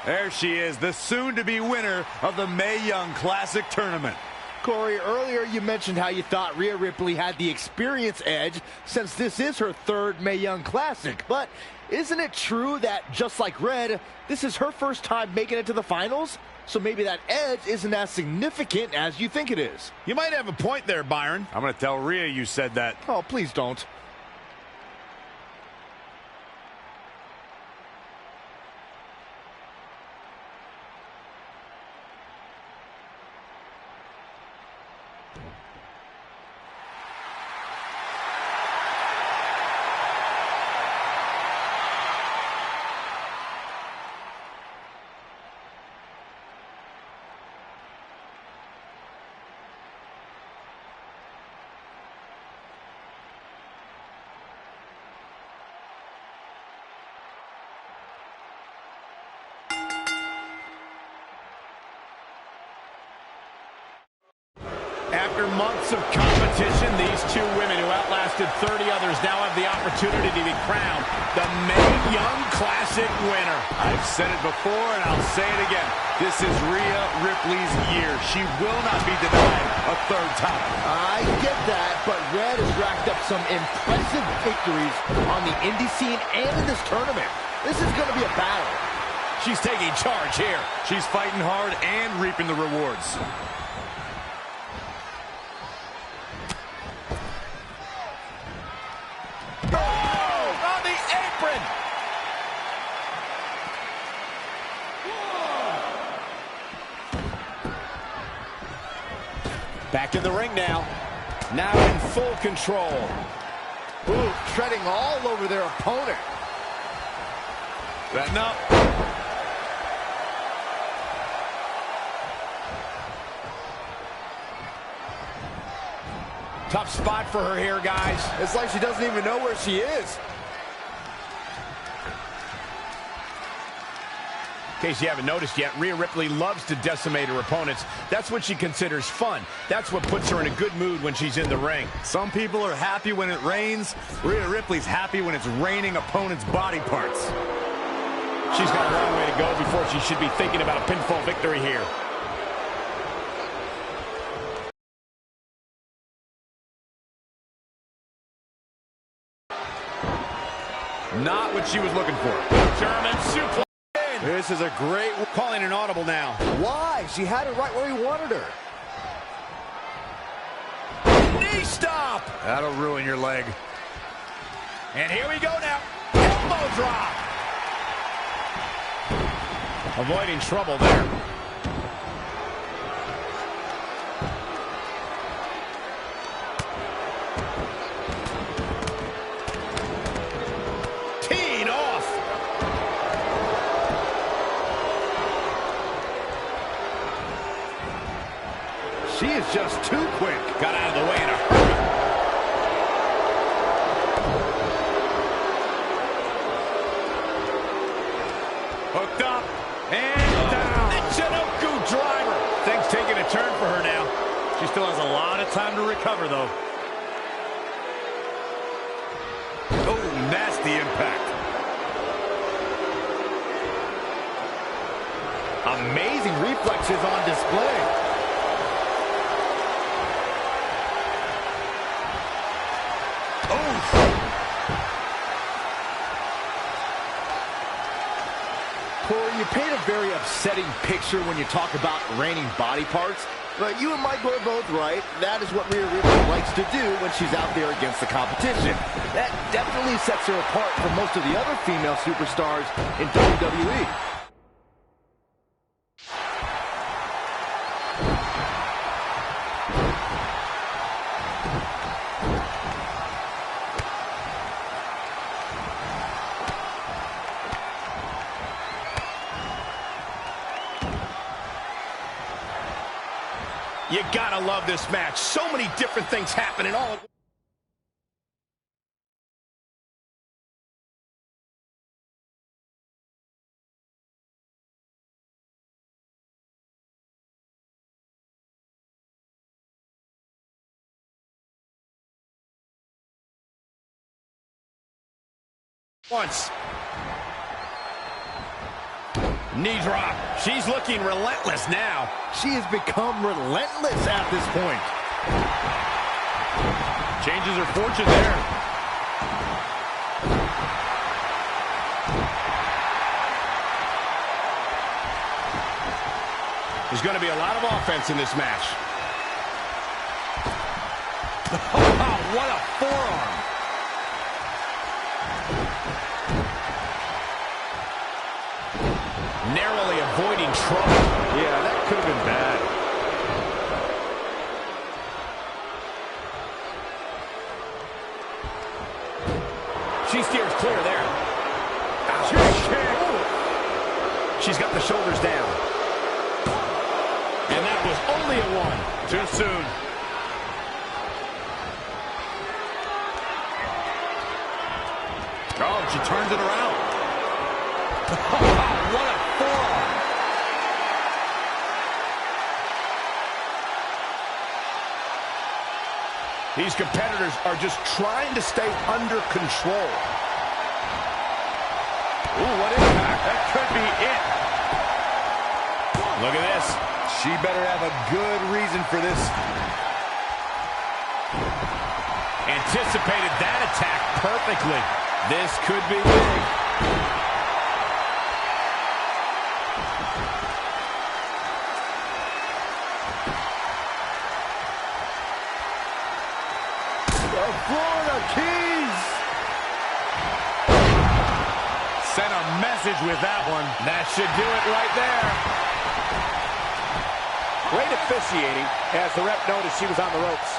S21: There she is, the soon-to-be winner of the Mae Young Classic Tournament.
S4: Corey, earlier you mentioned how you thought Rhea Ripley had the experience edge since this is her third Mae Young Classic. But isn't it true that, just like Red, this is her first time making it to the finals? So maybe that edge isn't as significant as you think it is.
S21: You might have a point there, Byron. I'm going to tell Rhea you said that.
S4: Oh, please don't.
S21: After months of competition, these two women who outlasted 30 others now have the opportunity to be crowned the Mae Young Classic winner. I've said it before and I'll say it again. This is Rhea Ripley's year. She will not be denied a third time.
S4: I get that, but Red has racked up some impressive victories on the indie scene and in this tournament. This is going to be a battle.
S21: She's taking charge here. She's fighting hard and reaping the rewards. Back in the ring now. Now in full control.
S4: Ooh, treading all over their opponent.
S21: Setting up. Tough spot for her here, guys.
S4: It's like she doesn't even know where she is.
S21: In case you haven't noticed yet, Rhea Ripley loves to decimate her opponents. That's what she considers fun. That's what puts her in a good mood when she's in the ring. Some people are happy when it rains. Rhea Ripley's happy when it's raining opponents' body parts. She's got a long way to go before she should be thinking about a pinfall victory here. Not what she was looking for. German suplex. This is a great... Calling an audible now.
S4: Why? She had it right where he wanted her.
S21: Knee stop! That'll ruin your leg. And here we go now. Elbow drop. Avoiding trouble there. Teed off. She is just too quick. Got out of the way in a hurry. Hooked up. And down. Michinoku driver. Things taking a turn for her now. She still has a lot of time to recover, though. Oh, nasty impact. amazing reflexes on display.
S4: Corey, you paint a very upsetting picture when you talk about raining body parts, but you and Michael are both right. That is what Rhea Ripley likes to do when she's out there against the competition. That definitely sets her apart from most of the other female superstars in WWE.
S21: You gotta love this match. So many different things happening all at once. Knee drop. She's looking relentless now.
S4: She has become relentless at this point.
S21: Changes her fortune there. There's going to be a lot of offense in this match. Oh, what a forearm. Narrowly avoiding trouble. Yeah, that could have been bad. She steers clear there. She's got the shoulders down. And that was only a one. Too soon. Oh, she turns it around. What a forearm. These competitors are just trying to stay under control. Ooh, what impact. That could be it. Look at this.
S4: She better have a good reason for this.
S21: Anticipated that attack perfectly. This could be big.
S4: Florida Keys!
S21: Sent a message with that one. That should do it right there. Great officiating as the ref noticed she was on the ropes.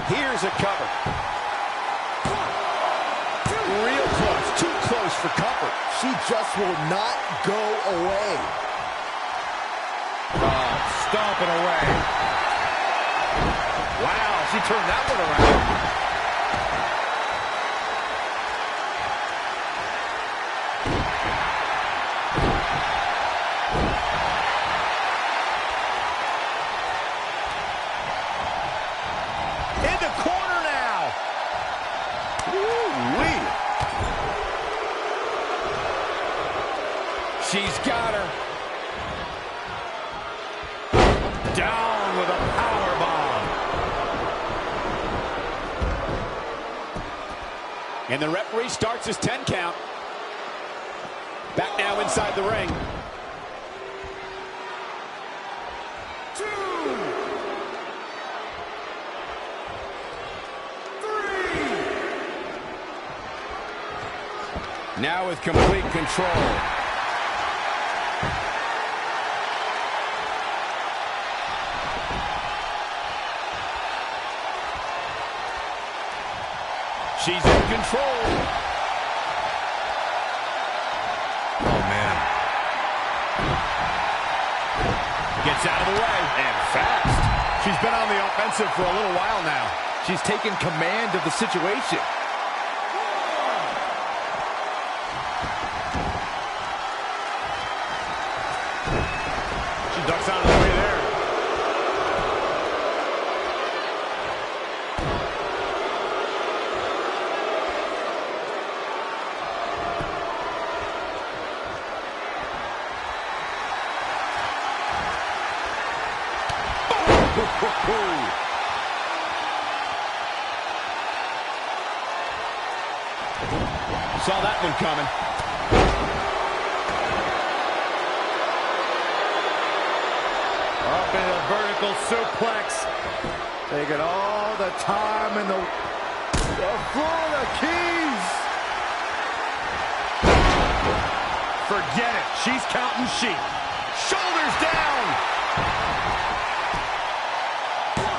S21: Here's a cover. Real close. Too close for comfort.
S4: She just will not go away.
S21: Stomping away. Wow, she turned that one around. In the corner now. Woo-wee. She's got her. Down with a power bomb. And the referee starts his 10 count. Back now inside the ring. 2, 3. Now with complete control. She's in control. Oh, man. Gets out of the way. And fast. She's been on the offensive for a little while now.
S4: She's taken command of the situation.
S21: She ducks out of the way there. Saw that one coming.
S4: Up in a vertical suplex. Taking all the time in the Florida Keys.
S21: Forget it. She's counting sheep. Shoulders down. 1,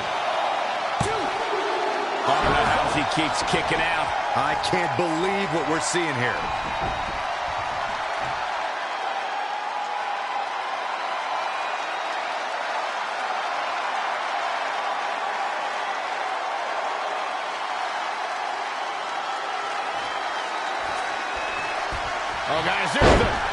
S21: 2. I don't know how he keeps kicking out.
S4: I can't believe what we're seeing here.
S21: Oh, guys, there's the...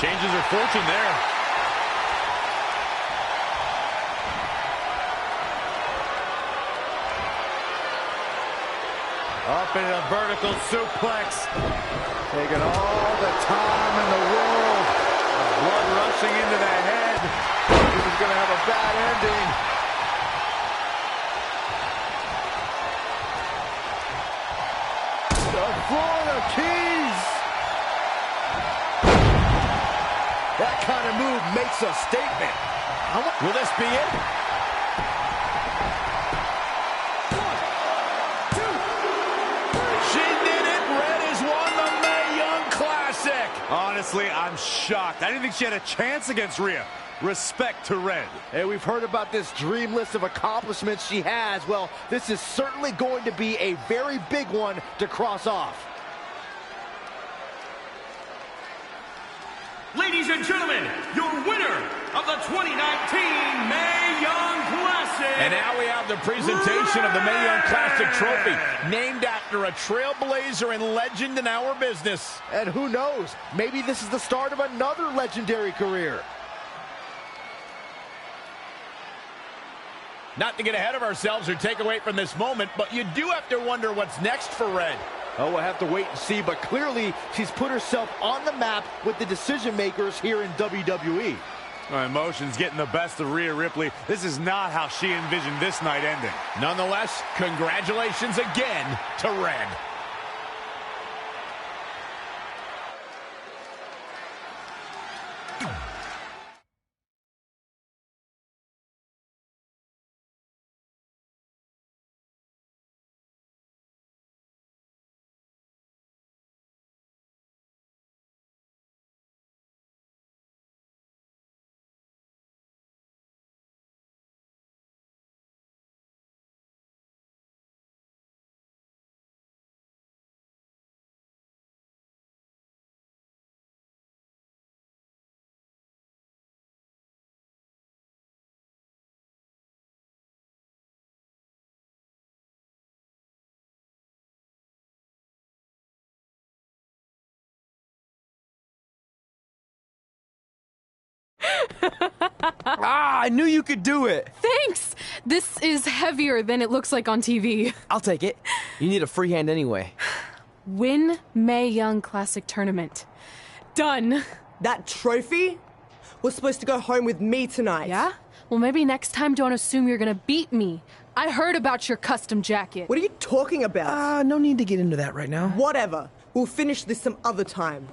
S21: Changes her fortune there.
S4: Up in a vertical suplex. Taking all the time in the world. Blood rushing into the head. This is going to have a bad ending. The Florida Keys. That kind of move makes a statement.
S21: Will this be it? 1, 2. She did it. Red has won the Mae Young Classic.
S4: Honestly, I'm shocked. I didn't think she had a chance against Rhea. Respect to Red. Hey, we've heard about this dream list of accomplishments she has. Well, this is certainly going to be a very big one to cross off.
S17: Ladies and gentlemen, your winner of the 2019 Mae Young Classic.
S21: And now we have the presentation of the Mae Young Classic trophy, named after a trailblazer and legend in our business.
S4: And who knows, maybe this is the start of another legendary career.
S21: Not to get ahead of ourselves or take away from this moment, but you do have to wonder what's next for Red.
S4: Oh, we'll have to wait and see, but clearly she's put herself on the map with the decision makers here in WWE.
S21: Emotions getting the best of Rhea Ripley. This is not how she envisioned this night ending. Nonetheless, congratulations again to Red.
S2: I knew you could do it.
S3: Thanks! This is heavier than it looks like on TV.
S2: I'll take it. You need a free hand anyway.
S3: Win Mae Young Classic Tournament. Done.
S22: That trophy was supposed to go home with me tonight.
S3: Yeah? Well, maybe next time don't assume you're gonna beat me. I heard about your custom jacket.
S22: What are you talking about?
S2: No need to get into that right now.
S22: Whatever. We'll finish this some other time.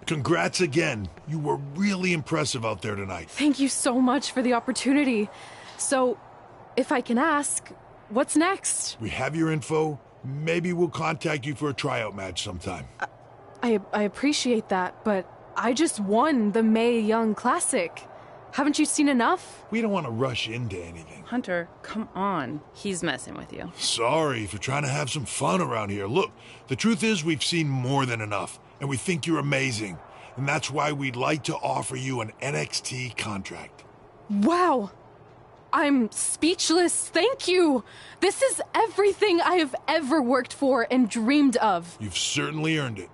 S1: Congrats again. You were really impressive out there tonight.
S3: Thank you so much for the opportunity. So, if I can ask, what's next?
S1: We have your info. Maybe we'll contact you for a tryout match sometime.
S3: I appreciate that, but I just won the Mae Young Classic. Haven't you seen enough?
S1: We don't want to rush into anything.
S18: Hunter, come on. He's messing with you.
S1: Sorry for trying to have some fun around here. Look, the truth is we've seen more than enough, and we think you're amazing. And that's why we'd like to offer you an NXT contract.
S3: Wow. I'm speechless. Thank you. This is everything I have ever worked for and dreamed of.
S1: You've certainly earned it.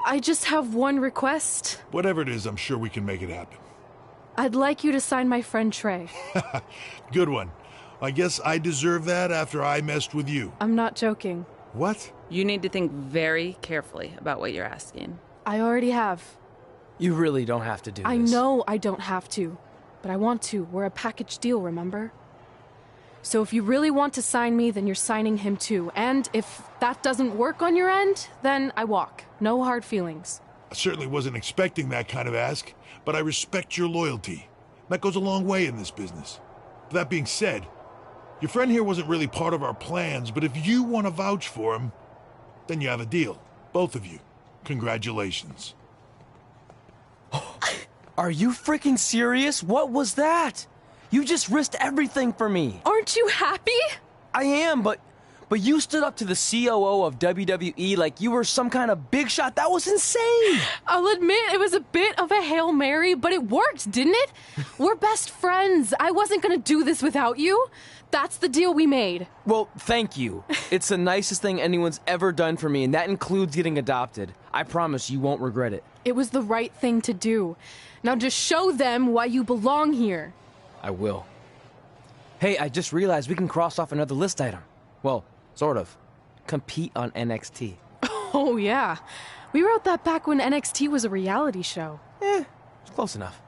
S3: I just have one request.
S1: Whatever it is, I'm sure we can make it happen.
S3: I'd like you to sign my friend Trey.
S1: Good one. I guess I deserve that after I messed with you.
S3: I'm not joking.
S1: What?
S18: You need to think very carefully about what you're asking.
S3: I already have.
S2: You really don't have to do this.
S3: I know I don't have to, but I want to. We're a package deal, remember? So if you really want to sign me, then you're signing him too. And if that doesn't work on your end, then I walk. No hard feelings.
S1: I certainly wasn't expecting that kind of ask, but I respect your loyalty. That goes a long way in this business. That being said, your friend here wasn't really part of our plans, but if you want to vouch for him, then you have a deal. Both of you. Congratulations.
S2: Are you freaking serious? What was that? You just risked everything for me.
S3: Aren't you happy?
S2: I am, but you stood up to the COO of WWE like you were some kind of big shot. That was insane.
S3: I'll admit it was a bit of a Hail Mary, but it worked, didn't it? We're best friends. I wasn't gonna do this without you. That's the deal we made.
S2: Well, thank you. It's the nicest thing anyone's ever done for me, and that includes getting adopted. I promise you won't regret it.
S3: It was the right thing to do. Now just show them why you belong here.
S2: I will. Hey, I just realized we can cross off another list item. Well, sort of. Compete on NXT.
S3: Oh, yeah. We wrote that back when NXT was a reality show.
S2: It's close enough.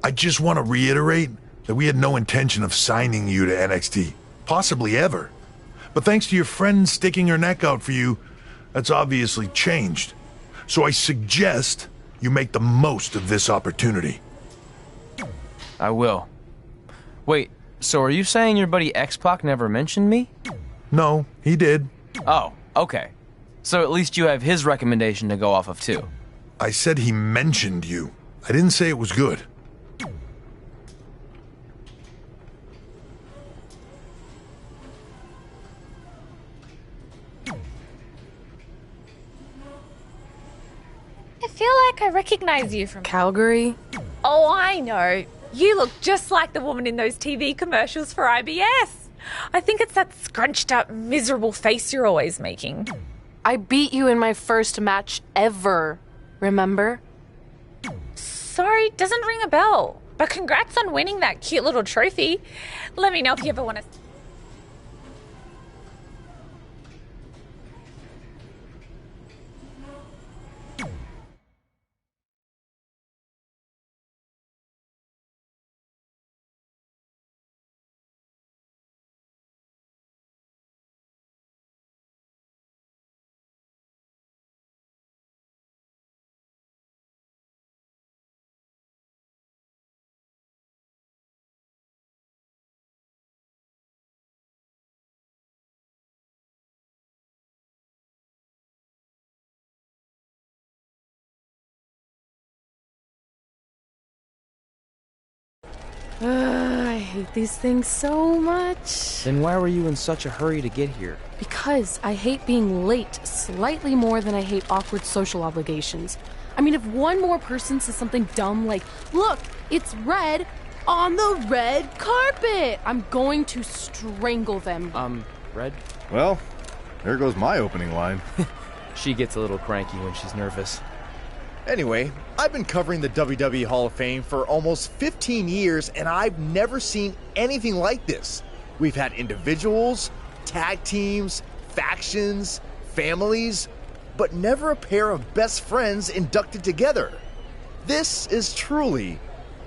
S1: I just want to reiterate that we had no intention of signing you to NXT, possibly ever. But thanks to your friend sticking her neck out for you, that's obviously changed. So I suggest you make the most of this opportunity.
S2: I will. Wait, so are you saying your buddy X-Pac never mentioned me?
S1: No, he did.
S2: Oh, okay. So at least you have his recommendation to go off of too.
S1: I said he mentioned you. I didn't say it was good.
S5: I feel like I recognize you from
S3: Calgary.
S5: Oh, I know. You look just like the woman in those TV commercials for IBS. I think it's that scrunched up, miserable face you're always making.
S3: I beat you in my first match ever, remember?
S5: Sorry, doesn't ring a bell. But congrats on winning that cute little trophy. Let me know if you ever want to...
S3: I hate these things so much.
S2: Then why were you in such a hurry to get here?
S3: Because I hate being late slightly more than I hate awkward social obligations. I mean, if one more person says something dumb like, look, it's red on the red carpet, I'm going to strangle them.
S2: Red?
S6: Well, there goes my opening line.
S2: She gets a little cranky when she's nervous.
S4: Anyway, I've been covering the WWE Hall of Fame for almost 15 years, and I've never seen anything like this. We've had individuals, tag teams, factions, families, but never a pair of best friends inducted together. This is truly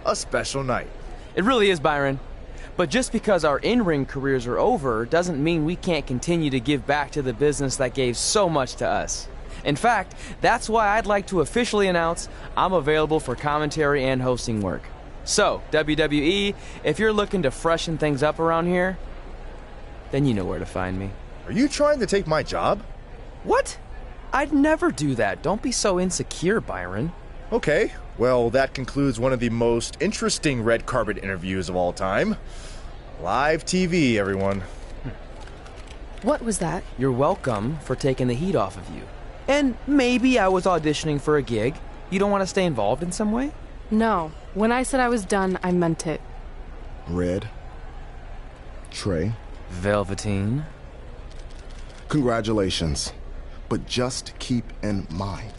S4: a special night.
S2: It really is, Byron. But just because our in-ring careers are over doesn't mean we can't continue to give back to the business that gave so much to us. In fact, that's why I'd like to officially announce I'm available for commentary and hosting work. So, WWE, if you're looking to freshen things up around here, then you know where to find me.
S4: Are you trying to take my job?
S2: What? I'd never do that. Don't be so insecure, Byron.
S4: Okay, well, that concludes one of the most interesting red carpet interviews of all time. Live TV, everyone.
S3: What was that?
S2: You're welcome for taking the heat off of you. And maybe I was auditioning for a gig. You don't want to stay involved in some way?
S3: No. When I said I was done, I meant it.
S6: Red. Trey.
S2: Velveteen.
S6: Congratulations. But just keep in mind,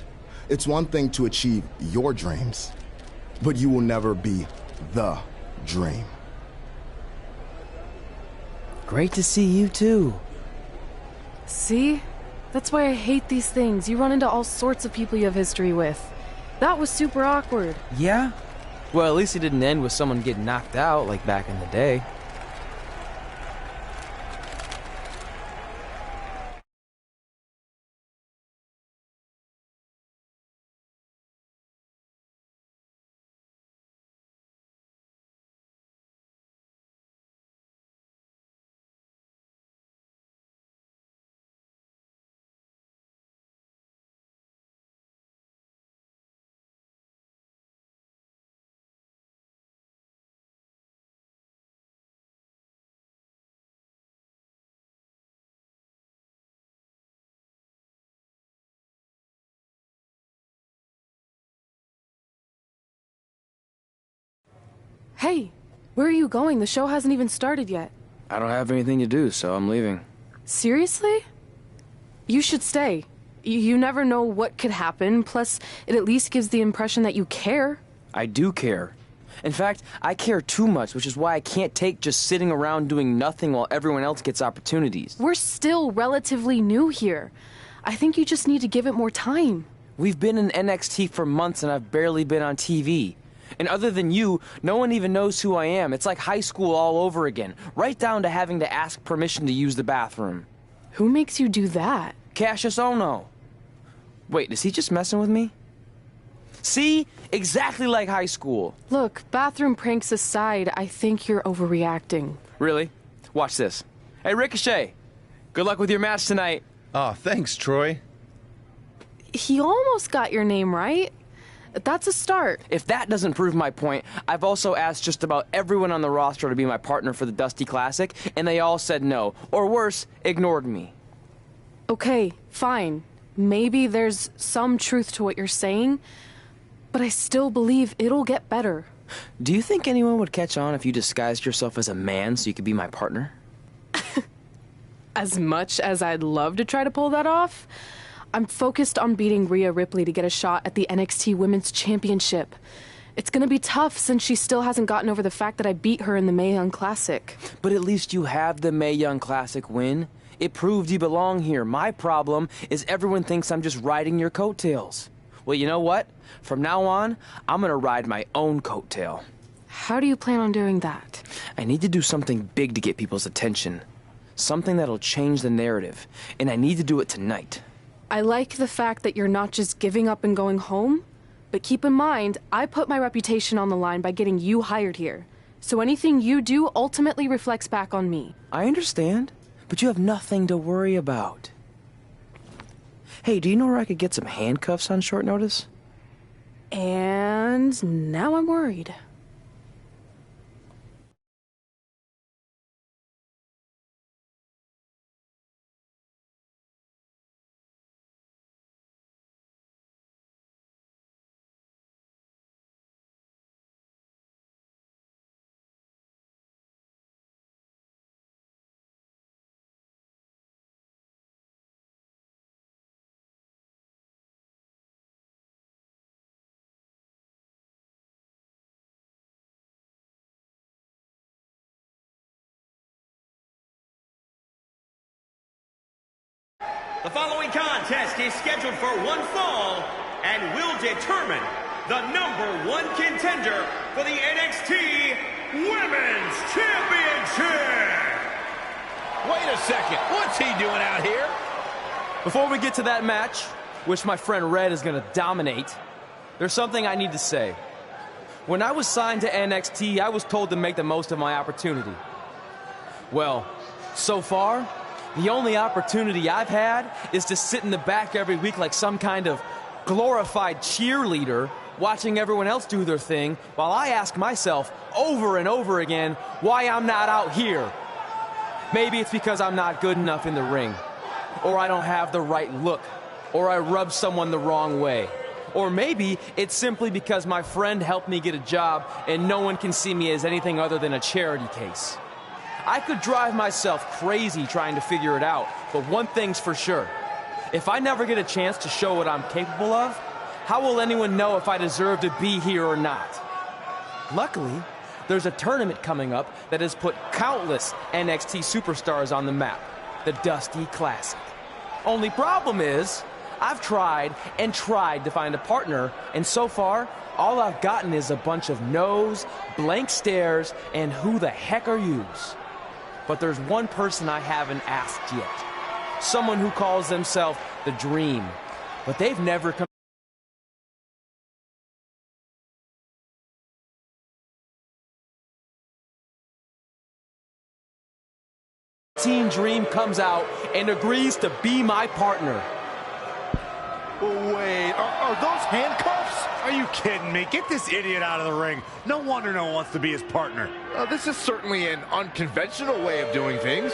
S6: it's one thing to achieve your dreams, but you will never be the dream.
S2: Great to see you too.
S3: See? That's why I hate these things. You run into all sorts of people you have history with. That was super awkward.
S2: Yeah? Well, at least it didn't end with someone getting knocked out like back in the day.
S3: Hey, where are you going? The show hasn't even started yet.
S2: I don't have anything to do, so I'm leaving.
S3: Seriously? You should stay. You never know what could happen, plus it at least gives the impression that you care.
S2: I do care. In fact, I care too much, which is why I can't take just sitting around doing nothing while everyone else gets opportunities.
S3: We're still relatively new here. I think you just need to give it more time.
S2: We've been in NXT for months and I've barely been on TV. And other than you, no one even knows who I am. It's like high school all over again, right down to having to ask permission to use the bathroom.
S3: Who makes you do that?
S2: Cassius Ohno. Wait, is he just messing with me? See? Exactly like high school.
S3: Look, bathroom pranks aside, I think you're overreacting.
S2: Really? Watch this. Hey, Ricochet. Good luck with your match tonight.
S4: Aw, thanks, Troy.
S3: He almost got your name right. That's a start.
S2: If that doesn't prove my point, I've also asked just about everyone on the roster to be my partner for the Dusty Classic, and they all said no. Or worse, ignored me.
S3: Okay, fine. Maybe there's some truth to what you're saying, but I still believe it'll get better.
S2: Do you think anyone would catch on if you disguised yourself as a man so you could be my partner?
S3: As much as I'd love to try to pull that off, I'm focused on beating Rhea Ripley to get a shot at the NXT Women's Championship. It's gonna be tough since she still hasn't gotten over the fact that I beat her in the Mae Young Classic.
S2: But at least you have the Mae Young Classic win. It proved you belong here. My problem is everyone thinks I'm just riding your coattails. Well, you know what? From now on, I'm gonna ride my own coattail.
S3: How do you plan on doing that?
S2: I need to do something big to get people's attention. Something that'll change the narrative. And I need to do it tonight.
S3: I like the fact that you're not just giving up and going home, but keep in mind, I put my reputation on the line by getting you hired here. So anything you do ultimately reflects back on me.
S2: I understand, but you have nothing to worry about. Hey, do you know where I could get some handcuffs on short notice?
S3: And now I'm worried.
S11: The following contest is scheduled for one fall and will determine the #1 contender for the NXT Women's Championship.
S21: Wait a second, what's he doing out here?
S2: Before we get to that match, which my friend Red is going to dominate, there's something I need to say. When I was signed to NXT, I was told to make the most of my opportunity. Well, so far, the only opportunity I've had is to sit in the back every week like some kind of glorified cheerleader, watching everyone else do their thing, while I ask myself over and over again why I'm not out here. Maybe it's because I'm not good enough in the ring, or I don't have the right look, or I rub someone the wrong way. Or maybe it's simply because my friend helped me get a job and no one can see me as anything other than a charity case. I could drive myself crazy trying to figure it out, but one thing's for sure. If I never get a chance to show what I'm capable of, how will anyone know if I deserve to be here or not? Luckily, there's a tournament coming up that has put countless NXT superstars on the map, the Dusty Classic. Only problem is, I've tried and tried to find a partner, and so far, all I've gotten is a bunch of no's, blank stares, and who the heck are yous? But there's one person I haven't asked yet. Someone who calls themselves The Dream, but they've never come. Team Dream comes out and agrees to be my partner.
S21: Wait, are those handcuffs? Are you kidding me? Get this idiot out of the ring. No wonder no one wants to be his partner.
S4: This is certainly an unconventional way of doing things.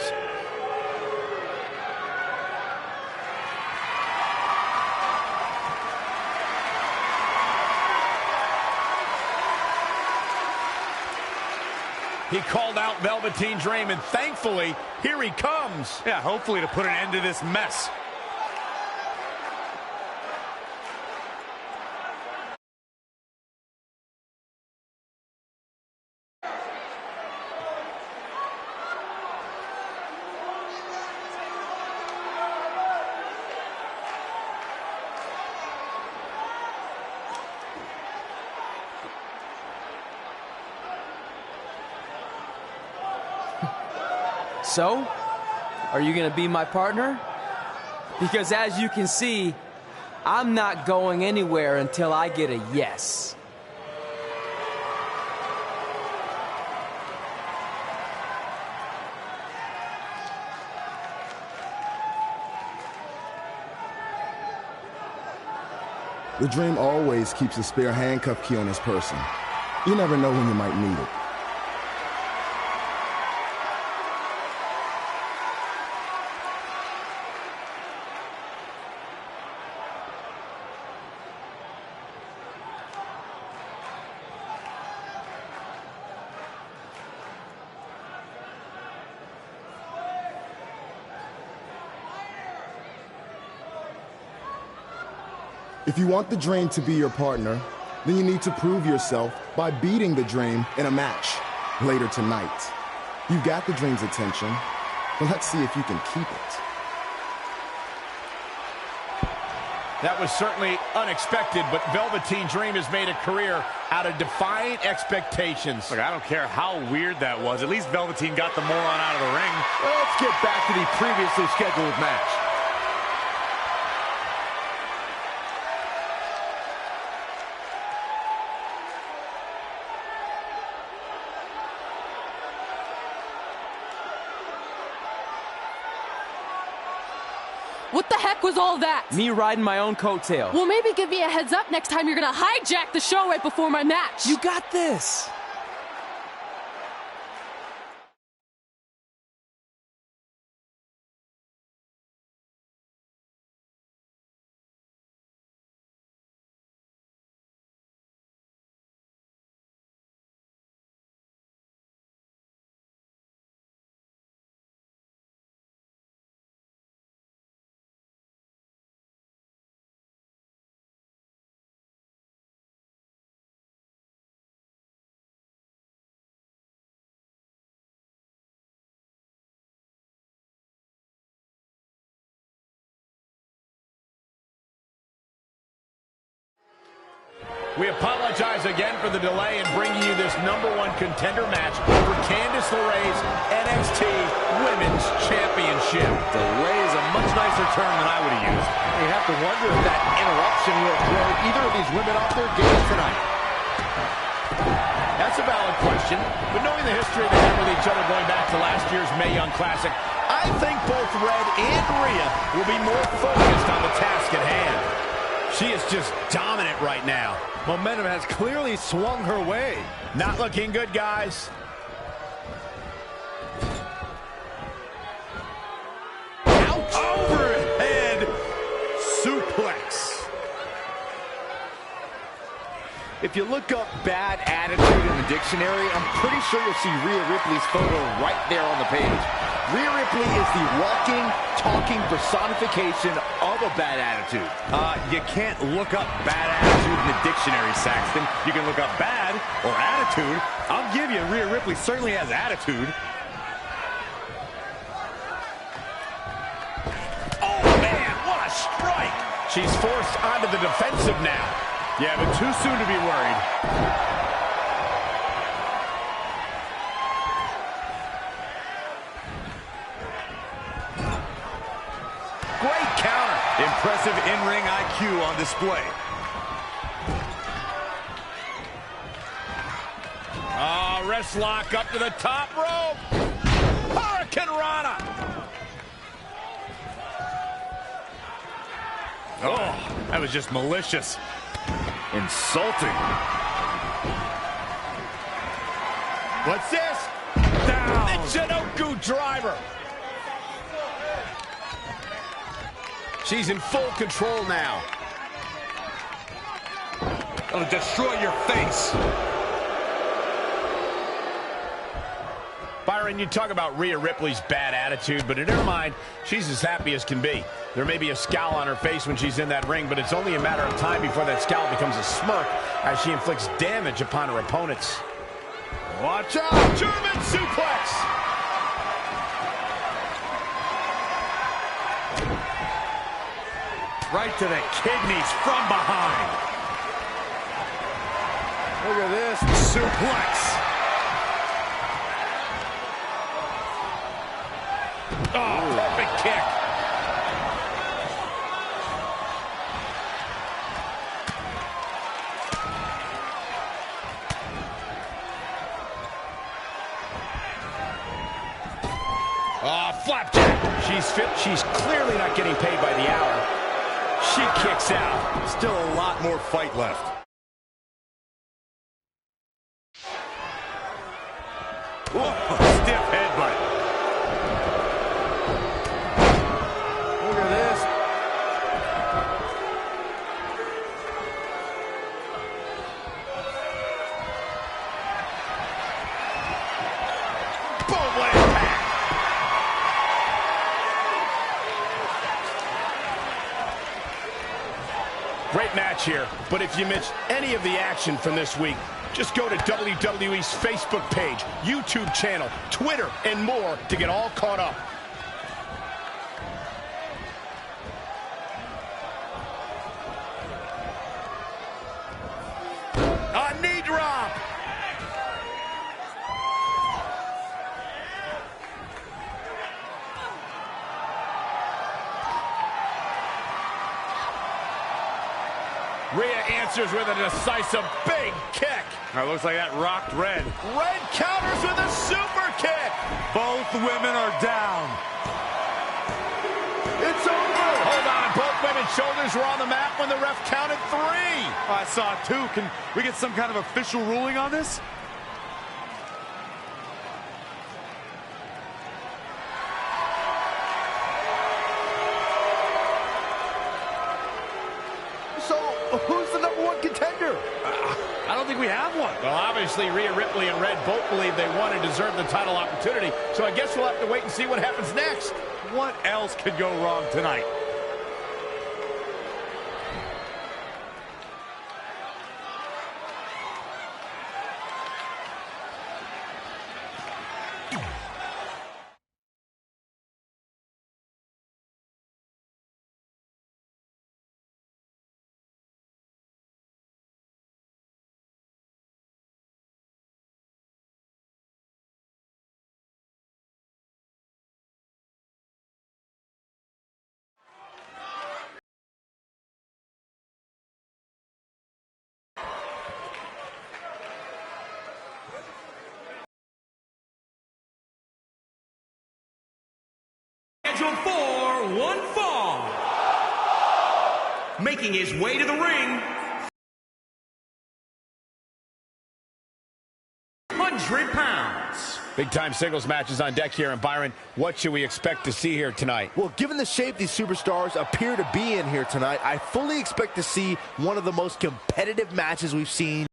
S21: He called out Velveteen Dream, and thankfully, here he comes. Yeah, hopefully to put an end to this mess.
S2: So, are you going to be my partner? Because as you can see, I'm not going anywhere until I get a yes.
S6: The Dream always keeps a spare handcuff key on his person. You never know when you might need it. If you want the Dream to be your partner, then you need to prove yourself by beating the Dream in a match later tonight. You've got the Dream's attention, but let's see if you can keep it.
S21: That was certainly unexpected, but Velveteen Dream has made a career out of defying expectations. Look, I don't care how weird that was. At least Velveteen got the moron out of the ring.
S4: Well, let's get back to the previously scheduled match.
S3: What the heck was all that?
S2: Me riding my own coattail.
S3: Well, maybe give me a heads up next time you're gonna hijack the show right before my match.
S2: You got this.
S21: We apologize again for the delay in bringing you this #1 contender match for Candice LeRae's NXT Women's Championship.
S10: Delay is a much nicer term than I would have used.
S4: You have to wonder if that interruption will throw either of these women off their game tonight.
S21: That's a valid question, but knowing the history they have with each other going back to last year's Mae Young Classic, I think both Red and Rhea will be more focused on the task at hand. She is just dominant right now.
S4: Momentum has clearly swung her way.
S21: Not looking good, guys.
S4: Ouch! Overhead suplex. If you look up bad attitude in the dictionary, I'm pretty sure you'll see Rhea Ripley's photo right there on the page. Rhea Ripley is the walking, talking personification of a bad attitude.
S10: You can't look up bad attitude in the dictionary, Saxton. You can look up bad or attitude. I'll give you, Rhea Ripley certainly has attitude.
S21: Oh, man, what a strike! She's forced onto the defensive now.
S10: Yeah, but too soon to be worried.
S21: Great counter.
S10: Impressive in-ring IQ on display.
S21: Oh, wrist lock up to the top rope. Hurricane Rana.
S10: Oh, that was just malicious. Insulting.
S21: What's this?
S10: Down.
S21: Michinoku driver. She's in full control now.
S10: It'll destroy your face.
S21: Byron, you talk about Rhea Ripley's bad attitude, but in her mind, she's as happy as can be. There may be a scowl on her face when she's in that ring, but it's only a matter of time before that scowl becomes a smirk as she inflicts damage upon her opponents.
S10: Watch out!
S21: German suplex!
S10: Right to the kidneys from behind.
S21: Look at this.
S10: Suplex.
S21: Oh, perfect kick. Oh, flapjack. She's fit. She's clearly not getting paid by the hour. She kicks out.
S10: Still a lot more fight left. Whoa, stiff headbutt.
S21: Look at this. Boom, what impact. Great match here, but if you missed any of the action from this week, just go to WWE's Facebook page, YouTube channel, Twitter, and more to get all caught up. A knee drop. Rhea answers with a decisive big kick.
S10: Looks like that rocked Red.
S21: Red counters with a super kick.
S10: Both women are down.
S21: It's over. Hold on. Both women's shoulders were on the mat when the ref counted 3.
S10: I saw it too. Can we get some kind of official ruling on this?
S4: So, who's the #1 contender?
S10: I don't think we have one.
S21: Well, obviously, Rhea Ripley and Red both believe they won and deserve the title opportunity, so I guess we'll have to wait and see what happens next.
S10: What else could go wrong tonight?
S11: Scheduled for one fall. Making his way to the ring, 100 pounds.
S21: Big-time singles matches on deck here. And Byron, what should we expect to see here tonight?
S4: Well, given the shape these superstars appear to be in here tonight, I fully expect to see one of the most competitive matches we've seen.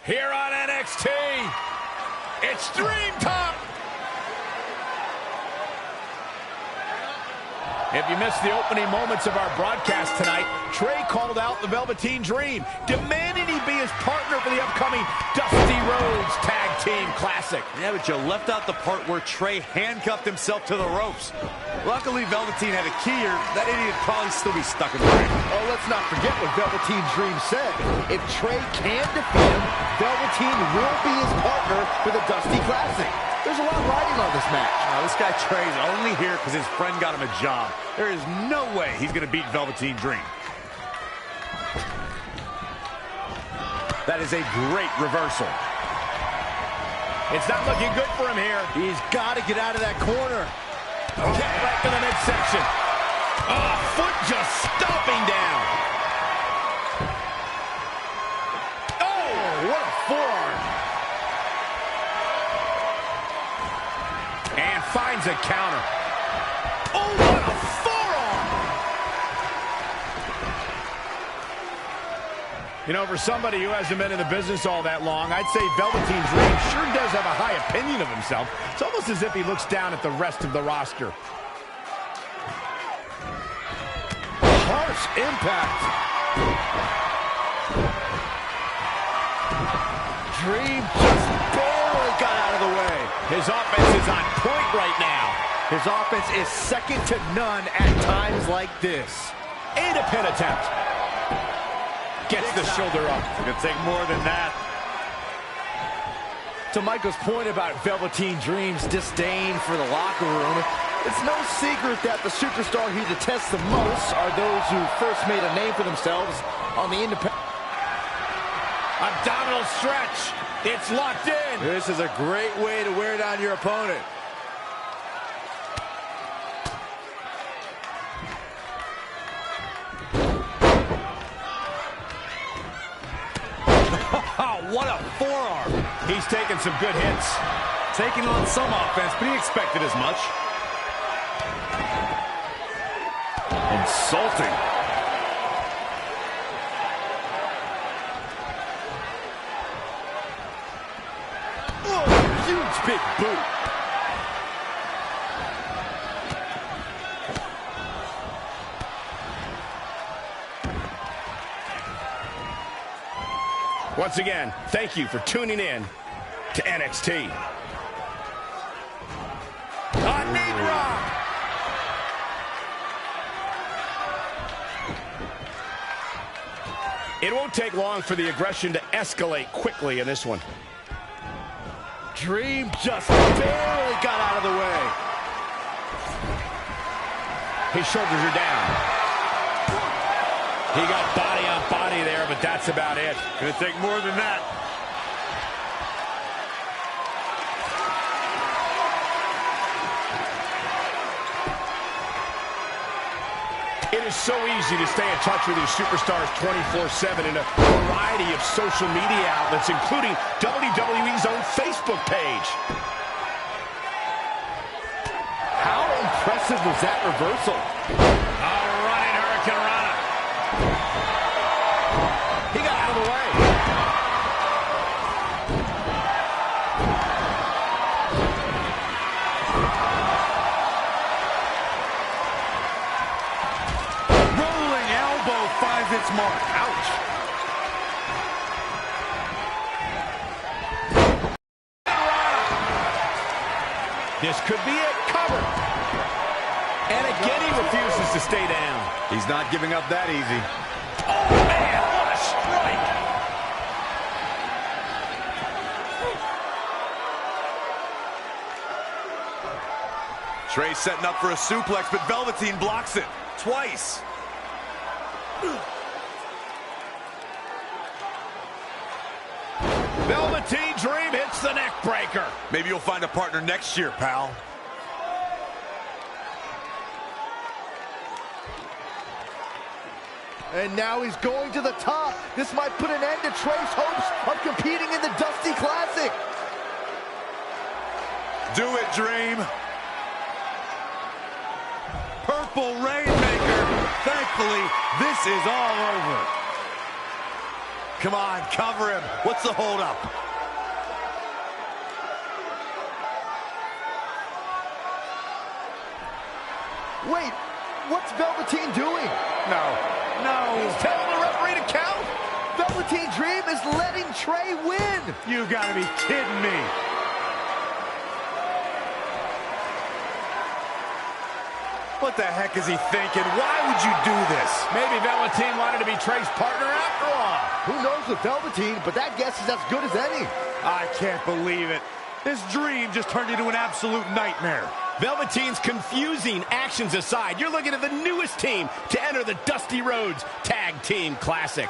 S21: Here on NXT, it's Dream Time! If you missed the opening moments of our broadcast tonight, Trey called out the Velveteen Dream, demanding he be his partner for the upcoming Dusty Rhodes Tag Team Classic.
S10: Yeah, but you left out the part where Trey handcuffed himself to the ropes. Luckily, Velveteen had a key, or that idiot would probably still be stuck in the ring.
S4: Oh, let's not forget what Velveteen Dream said. If Trey can defeat him, Velveteen will be his partner for the Dusty Classic. There's a lot riding on this match.
S10: This guy Trey's only here because his friend got him a job. There is no way he's going to beat Velveteen Dream. That is a great reversal.
S21: It's not looking good for him here.
S4: He's got to get out of that corner.
S21: Okay, right to the midsection. Oh, foot just stomping down.
S4: Oh, what a forearm.
S21: And finds a counter. Oh, what a forearm! You know, for somebody who hasn't been in the business all that long, I'd say Velveteen Dream sure does have a high opinion of himself. It's almost as if he looks down at the rest of the roster.
S4: Harsh impact. Dream just barely got out of the way.
S21: His offense is on point right now.
S4: His offense is second to none at times like this.
S21: And a pin attempt. Gets the shoulder up.
S10: It's going to take more than that.
S4: To Michael's point about Velveteen Dream's disdain for the locker room, it's no secret that the superstar he detests the most are those who first made a name for themselves on the independent.
S21: Abdominal stretch. It's locked in.
S4: This is a great way to wear down your opponent.
S10: What a forearm.
S21: He's taking some good hits.
S10: Taking on some offense, but he expected as much. Insulting.
S4: Oh, huge big boot.
S21: Once again, thank you for tuning in to NXT. A knee drop. It won't take long for the aggression to escalate quickly in this one.
S4: Dream just barely got out of the way.
S21: His shoulders are down. He got body on body there, but that's about it.
S10: Gonna take more than that.
S21: It is so easy to stay in touch with these superstars 24/7 in a variety of social media outlets, including WWE's own Facebook page.
S4: How impressive was that reversal?
S21: Running Hurricane Rana. He got out of the way.
S10: Rolling elbow finds its mark. Ouch.
S21: This could be it. Cover. And again, he refuses to stay down.
S10: He's not giving up that easy.
S21: Oh, man, what a strike.
S10: Trey setting up for a suplex, but Velveteen blocks it twice.
S21: Velveteen Dream hits the neck breaker.
S10: Maybe you'll find a partner next year, pal.
S4: And now he's going to the top. This might put an end to Trey's hopes of competing in the Dusty Classic.
S10: Do it, Dream. Purple Rainmaker. Thankfully, this is all over. Come on, cover him. What's the holdup?
S4: Wait, what's Velveteen doing?
S10: No.
S4: He's telling the referee to count. Velveteen Dream is letting Trey win.
S10: You gotta be kidding me. What the heck is he thinking? Why would you do this?
S21: Maybe Velveteen wanted to be Trey's partner after all.
S4: Who knows with Velveteen, but that guess is as good as any.
S10: I can't believe it. This dream just turned into an absolute nightmare.
S21: Velveteen's confusing actions aside, you're looking at the newest team to enter the Dusty Rhodes Tag Team Classic.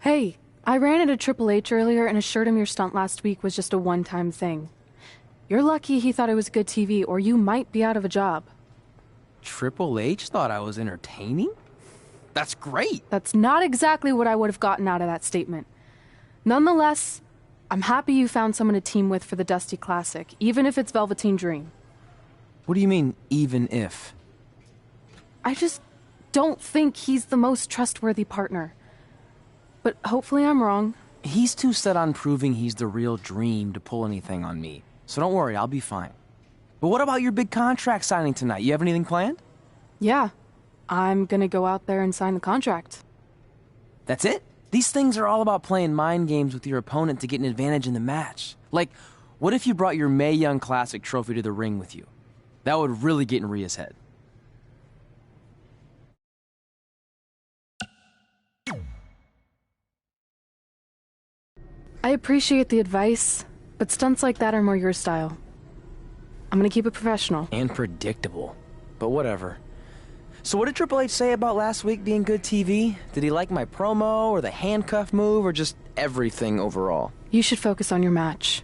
S3: Hey, I ran into Triple H earlier and assured him your stunt last week was just a one-time thing. You're lucky he thought it was good TV, or you might be out of a job.
S2: Triple H thought I was entertaining? That's great.
S3: That's not exactly what I would have gotten out of that statement. Nonetheless, I'm happy you found someone to team with for the Dusty Classic, even if it's Velveteen Dream.
S2: What do you mean, even if?
S3: I just don't think he's the most trustworthy partner. But hopefully I'm wrong.
S2: He's too set on proving he's the real Dream to pull anything on me. So don't worry, I'll be fine. But what about your big contract signing tonight? You have anything planned?
S3: Yeah, I'm gonna go out there and sign the contract.
S2: That's it? These things are all about playing mind games with your opponent to get an advantage in the match. Like, what if you brought your Mae Young Classic trophy to the ring with you? That would really get in Rhea's head.
S3: I appreciate the advice, but stunts like that are more your style. I'm gonna keep it professional.
S2: And predictable. But whatever. So what did Triple H say about last week being good TV? Did he like my promo, or the handcuff move, or just everything overall?
S3: You should focus on your match.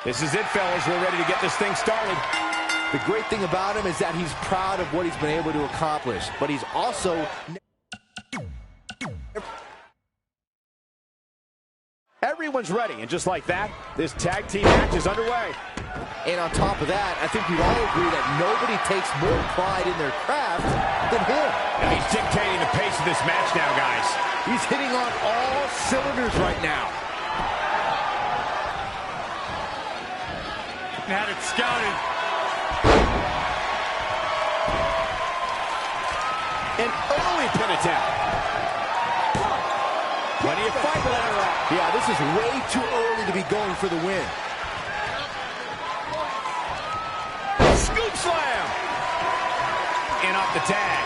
S21: This is it, fellas. We're ready to get this thing started.
S4: The great thing about him is that he's proud of what he's been able to accomplish, but he's also...
S21: Everyone's ready, and just like that, this tag team match is underway.
S4: And on top of that, I think we'd all agree that nobody takes more pride in their craft than him.
S21: Now he's dictating the pace of this match now, guys.
S4: He's hitting on all cylinders right now.
S21: Had it scouted. An early pin attempt. Plenty of fight left.
S4: Yeah, this is way too early to be going for the win.
S21: Scoop slam. In off the tag.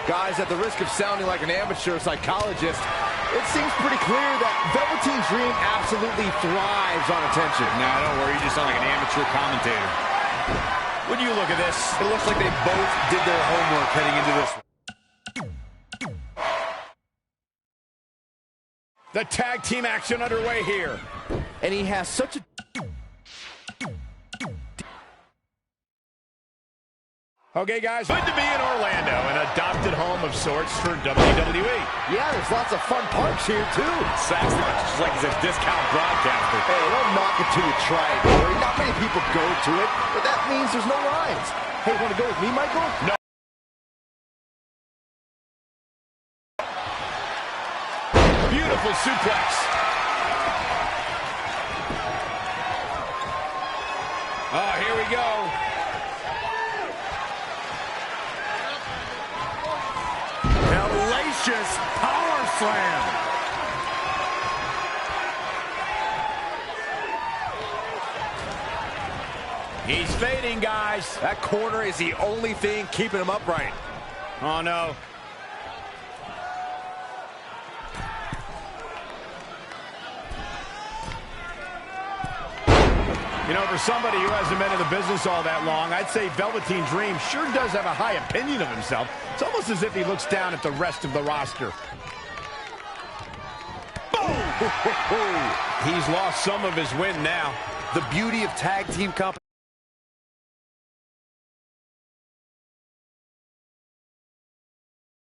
S4: Guys, at the risk of sounding like an amateur psychologist, it seems pretty clear that Velveteen Dream absolutely thrives on attention.
S10: Nah, don't worry, you just sound like an amateur commentator.
S21: When you look at this,
S4: it looks like they both did their homework heading into this.
S21: The tag team action underway here.
S4: And he has such a...
S21: Okay, guys, good to be in Orlando, an adopted home of sorts for WWE.
S4: Yeah, there's lots of fun parks here, too.
S10: Saxton, just like he's a discount broadcaster.
S4: Hey, don't knock it till you try it, Corey. Not many people go to it, but that means there's no lines. Hey, want to go with me, Michael?
S21: No. Beautiful suplex. Oh, here we go. Hellacious power slam. He's fading, guys.
S4: That corner is the only thing keeping him upright.
S21: Oh, no. You know, for somebody who hasn't been in the business all that long, I'd say Velveteen Dream sure does have a high opinion of himself. It's almost as if he looks down at the rest of the roster. Boom! He's lost some of his wind now.
S4: The beauty of tag team competition.